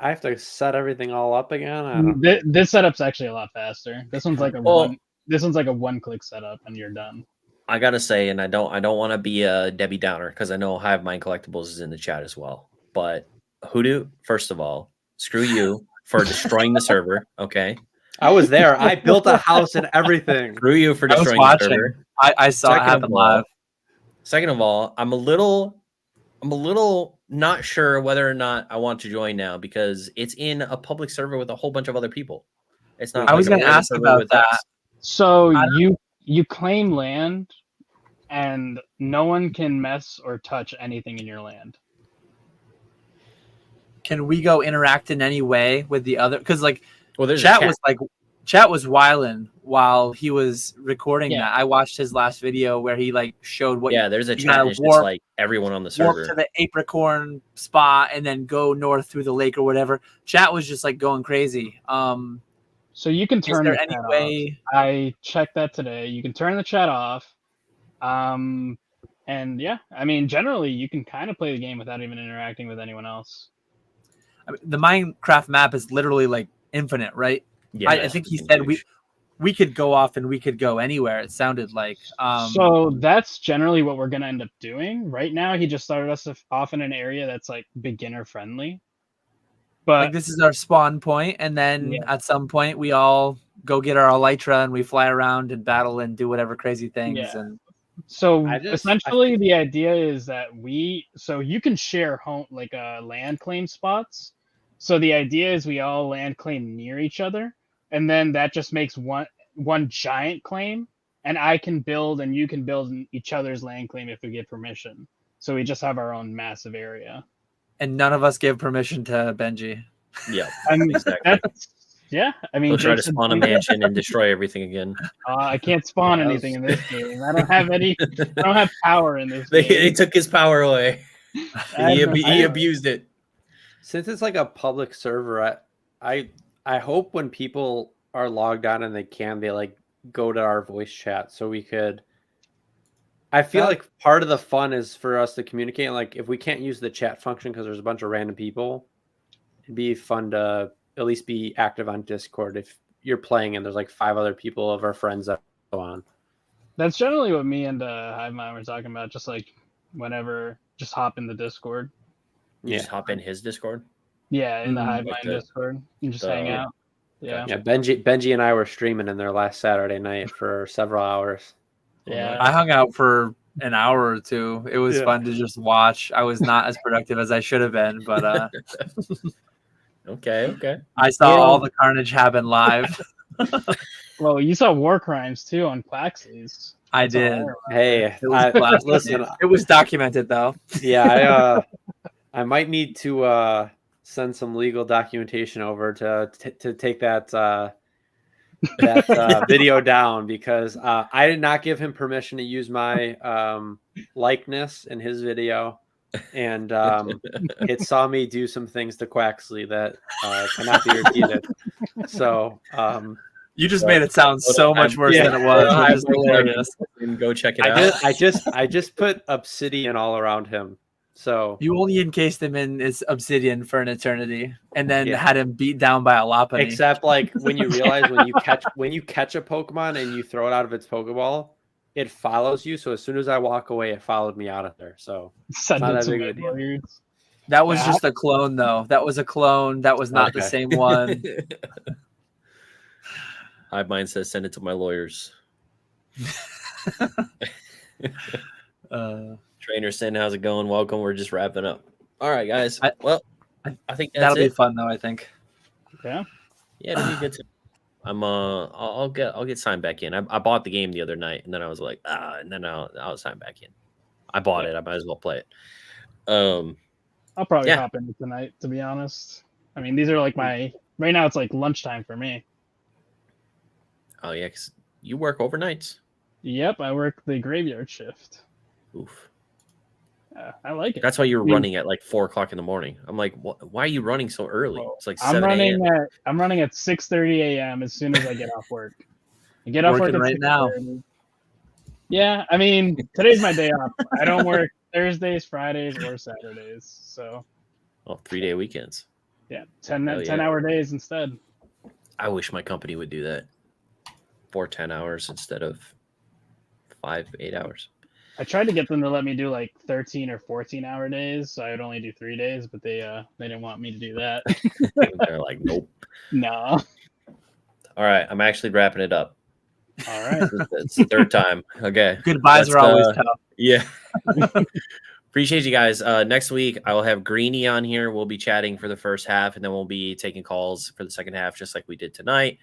[SPEAKER 4] I have to set everything all up again. I don't...
[SPEAKER 3] This setup's actually a lot faster. This one's like a one-click setup, and you're done.
[SPEAKER 1] I gotta say, and I don't want to be a Debbie Downer because I know Hive Mind Collectibles is in the chat as well. But Hoodoo, first of all, screw you for destroying the server. Okay,
[SPEAKER 4] I was there. I built a house and everything.
[SPEAKER 1] Screw you for destroying the server.
[SPEAKER 2] I saw it happen live.
[SPEAKER 1] Second of all, I'm a little not sure whether or not I want to join now because it's in a public server with a whole bunch of other people. It's not.
[SPEAKER 2] I was going to ask about that.
[SPEAKER 3] So you claim land, and no one can mess or touch anything in your land.
[SPEAKER 2] Can we go interact in any way with the other? Because like,
[SPEAKER 1] well,
[SPEAKER 2] Chat was wilding while he was recording that. I watched his last video where he like showed what.
[SPEAKER 1] Yeah, there's a chat. It's just like everyone on the server.
[SPEAKER 2] Warp to the apricorn spot and then go north through the lake or whatever. Chat was just like going crazy.
[SPEAKER 3] So you can turn the chat
[SPEAKER 2] off.
[SPEAKER 3] I checked that today. You can turn the chat off. And yeah, I mean, generally you can kind of play the game without even interacting with anyone else.
[SPEAKER 2] I mean, the Minecraft map is literally like infinite, right?
[SPEAKER 1] Yeah,
[SPEAKER 2] I think he said we could go off and we could go anywhere. It sounded like.
[SPEAKER 3] So that's generally what we're gonna end up doing. Right now, he just started us off in an area that's like beginner friendly. But
[SPEAKER 2] like, this is our spawn point, and then at some point we all go get our elytra and we fly around and battle and do whatever crazy things.
[SPEAKER 3] Yeah.
[SPEAKER 2] And
[SPEAKER 3] so essentially, the idea is that you can share home like land claim spots. So the idea is we all land claim near each other. And then that just makes one giant claim, and I can build and you can build in each other's land claim if we give permission. So we just have our own massive area.
[SPEAKER 2] And none of us gave permission to Benji.
[SPEAKER 1] Yeah,
[SPEAKER 3] I mean,
[SPEAKER 1] exactly.
[SPEAKER 3] yeah. I mean,
[SPEAKER 1] He'll try to
[SPEAKER 3] Jason,
[SPEAKER 1] spawn a mansion and destroy everything again.
[SPEAKER 3] I can't spawn
[SPEAKER 4] Yeah, that
[SPEAKER 3] anything
[SPEAKER 4] was-
[SPEAKER 3] in this game. I don't have any. I don't have power in this
[SPEAKER 1] They
[SPEAKER 3] game.
[SPEAKER 1] took his power away.
[SPEAKER 3] I have no
[SPEAKER 1] He
[SPEAKER 3] power.
[SPEAKER 1] abused it.
[SPEAKER 4] Since it's like a public server, I hope when people are logged on and they like go to our voice chat so we could. I feel like part of the fun is for us to communicate. And like if we can't use the chat function because there's a bunch of random people, it'd be fun to at least be active on Discord if you're playing and there's like 5 other people of our friends that go on.
[SPEAKER 3] That's generally what me and Hive Mind were talking about. Just like whenever, just hop in the Discord.
[SPEAKER 1] You just hop in his Discord.
[SPEAKER 3] Yeah, in the Hive
[SPEAKER 1] like
[SPEAKER 3] Mind Discord and just hang out. Yeah.
[SPEAKER 4] Yeah, Benji and I were streaming in there last Saturday night for several hours.
[SPEAKER 3] Yeah.
[SPEAKER 2] I hung out for an hour or 2. It was
[SPEAKER 4] Yeah.
[SPEAKER 2] fun to just watch. I was not as productive as I should have been, but
[SPEAKER 1] Okay.
[SPEAKER 2] I saw all the carnage happen live.
[SPEAKER 3] Well, you saw war crimes too on Quaxley's.
[SPEAKER 2] I
[SPEAKER 3] That's all I
[SPEAKER 2] did.
[SPEAKER 3] remember.
[SPEAKER 4] Hey,
[SPEAKER 2] It was blasted.
[SPEAKER 4] listen,
[SPEAKER 2] It was documented though.
[SPEAKER 4] yeah, I might need to send some legal documentation over to take that video down because I did not give him permission to use my likeness in his video, and it saw me do some things to Quaxley that cannot be repeated. So
[SPEAKER 2] You just made it sound so much worse
[SPEAKER 4] Yeah.
[SPEAKER 2] than it was, which is
[SPEAKER 1] Yeah.
[SPEAKER 2] hilarious.
[SPEAKER 1] And go check it out.
[SPEAKER 4] I just put obsidian all around him. So
[SPEAKER 2] You only encased him in his obsidian for an eternity, and then
[SPEAKER 4] Yeah.
[SPEAKER 2] had him beat down by a Lopunny.
[SPEAKER 4] except like when you realize when you catch a Pokemon and you throw it out of its Pokeball, it follows you. So as soon as I walk away, it followed me out of there. So
[SPEAKER 3] Send
[SPEAKER 4] Not
[SPEAKER 3] it
[SPEAKER 4] that
[SPEAKER 3] to
[SPEAKER 4] big
[SPEAKER 3] my
[SPEAKER 4] of a deal.
[SPEAKER 3] lawyers.
[SPEAKER 2] That was
[SPEAKER 3] Yeah.
[SPEAKER 2] just a clone, though. That was a clone. That was not the
[SPEAKER 4] Okay.
[SPEAKER 2] same one.
[SPEAKER 1] Hive Mind says send it to my lawyers. Trainer Sin, how's it going? Welcome. We're just wrapping up. All right, guys.
[SPEAKER 2] I
[SPEAKER 1] I think that's
[SPEAKER 2] That'll be
[SPEAKER 1] it.
[SPEAKER 2] fun, though. I think.
[SPEAKER 3] Yeah.
[SPEAKER 1] Yeah, it'll be good. I'll get signed back in. I bought the game the other night, and then I was like, and then I'll sign back in. I bought it. I might as well play it.
[SPEAKER 3] I'll probably
[SPEAKER 1] Yeah.
[SPEAKER 3] hop in tonight, to be honest. I mean, these are like right now it's like lunchtime for me.
[SPEAKER 1] Oh yeah, 'cause you work overnights.
[SPEAKER 3] Yep, I work the graveyard shift.
[SPEAKER 1] Oof.
[SPEAKER 3] I like it.
[SPEAKER 1] That's why you're
[SPEAKER 3] I mean-
[SPEAKER 1] running at like 4:00 in the morning. I'm like, why are you running so early?
[SPEAKER 3] Well,
[SPEAKER 1] It's like
[SPEAKER 3] I'm
[SPEAKER 1] 7 a.m.
[SPEAKER 3] running at 6:30 a.m. as soon as I get off work. I get off work
[SPEAKER 2] Working
[SPEAKER 3] at
[SPEAKER 2] right now.
[SPEAKER 3] 6:30. Yeah, I mean, today's my day off. I don't work Thursdays, Fridays, or Saturdays. So,
[SPEAKER 1] Oh, 3-day weekends.
[SPEAKER 3] yeah, 10
[SPEAKER 1] Hell yeah.
[SPEAKER 3] 10-hour days instead.
[SPEAKER 1] I wish my company would do that for 10 hours instead of 5-8 hours.
[SPEAKER 3] I tried to get them to let me do like 13 or 14-hour days, so I would only do 3 days, but they didn't want me to do that.
[SPEAKER 1] They're like, nope.
[SPEAKER 3] No.
[SPEAKER 1] All right, I'm actually wrapping it up.
[SPEAKER 3] All right.
[SPEAKER 1] It's the 3rd time. Okay.
[SPEAKER 2] Goodbyes
[SPEAKER 1] Let's,
[SPEAKER 2] are always tough.
[SPEAKER 1] Yeah. Appreciate you guys. Next week, I will have Greeny on here. We'll be chatting for the first half, and then we'll be taking calls for the second half, just like we did tonight.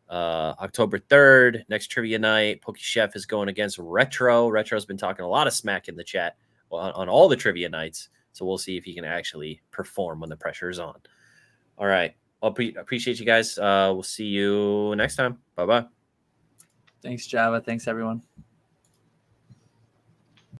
[SPEAKER 1] October 3rd, next trivia night. Pokey Chef is going against Retro. Retro's been talking a lot of smack in the chat on all the trivia nights. So we'll see if he can actually perform when the pressure is on. All right. Appreciate you guys. We'll see you next time. Bye-bye.
[SPEAKER 2] Thanks, Java. Thanks, everyone.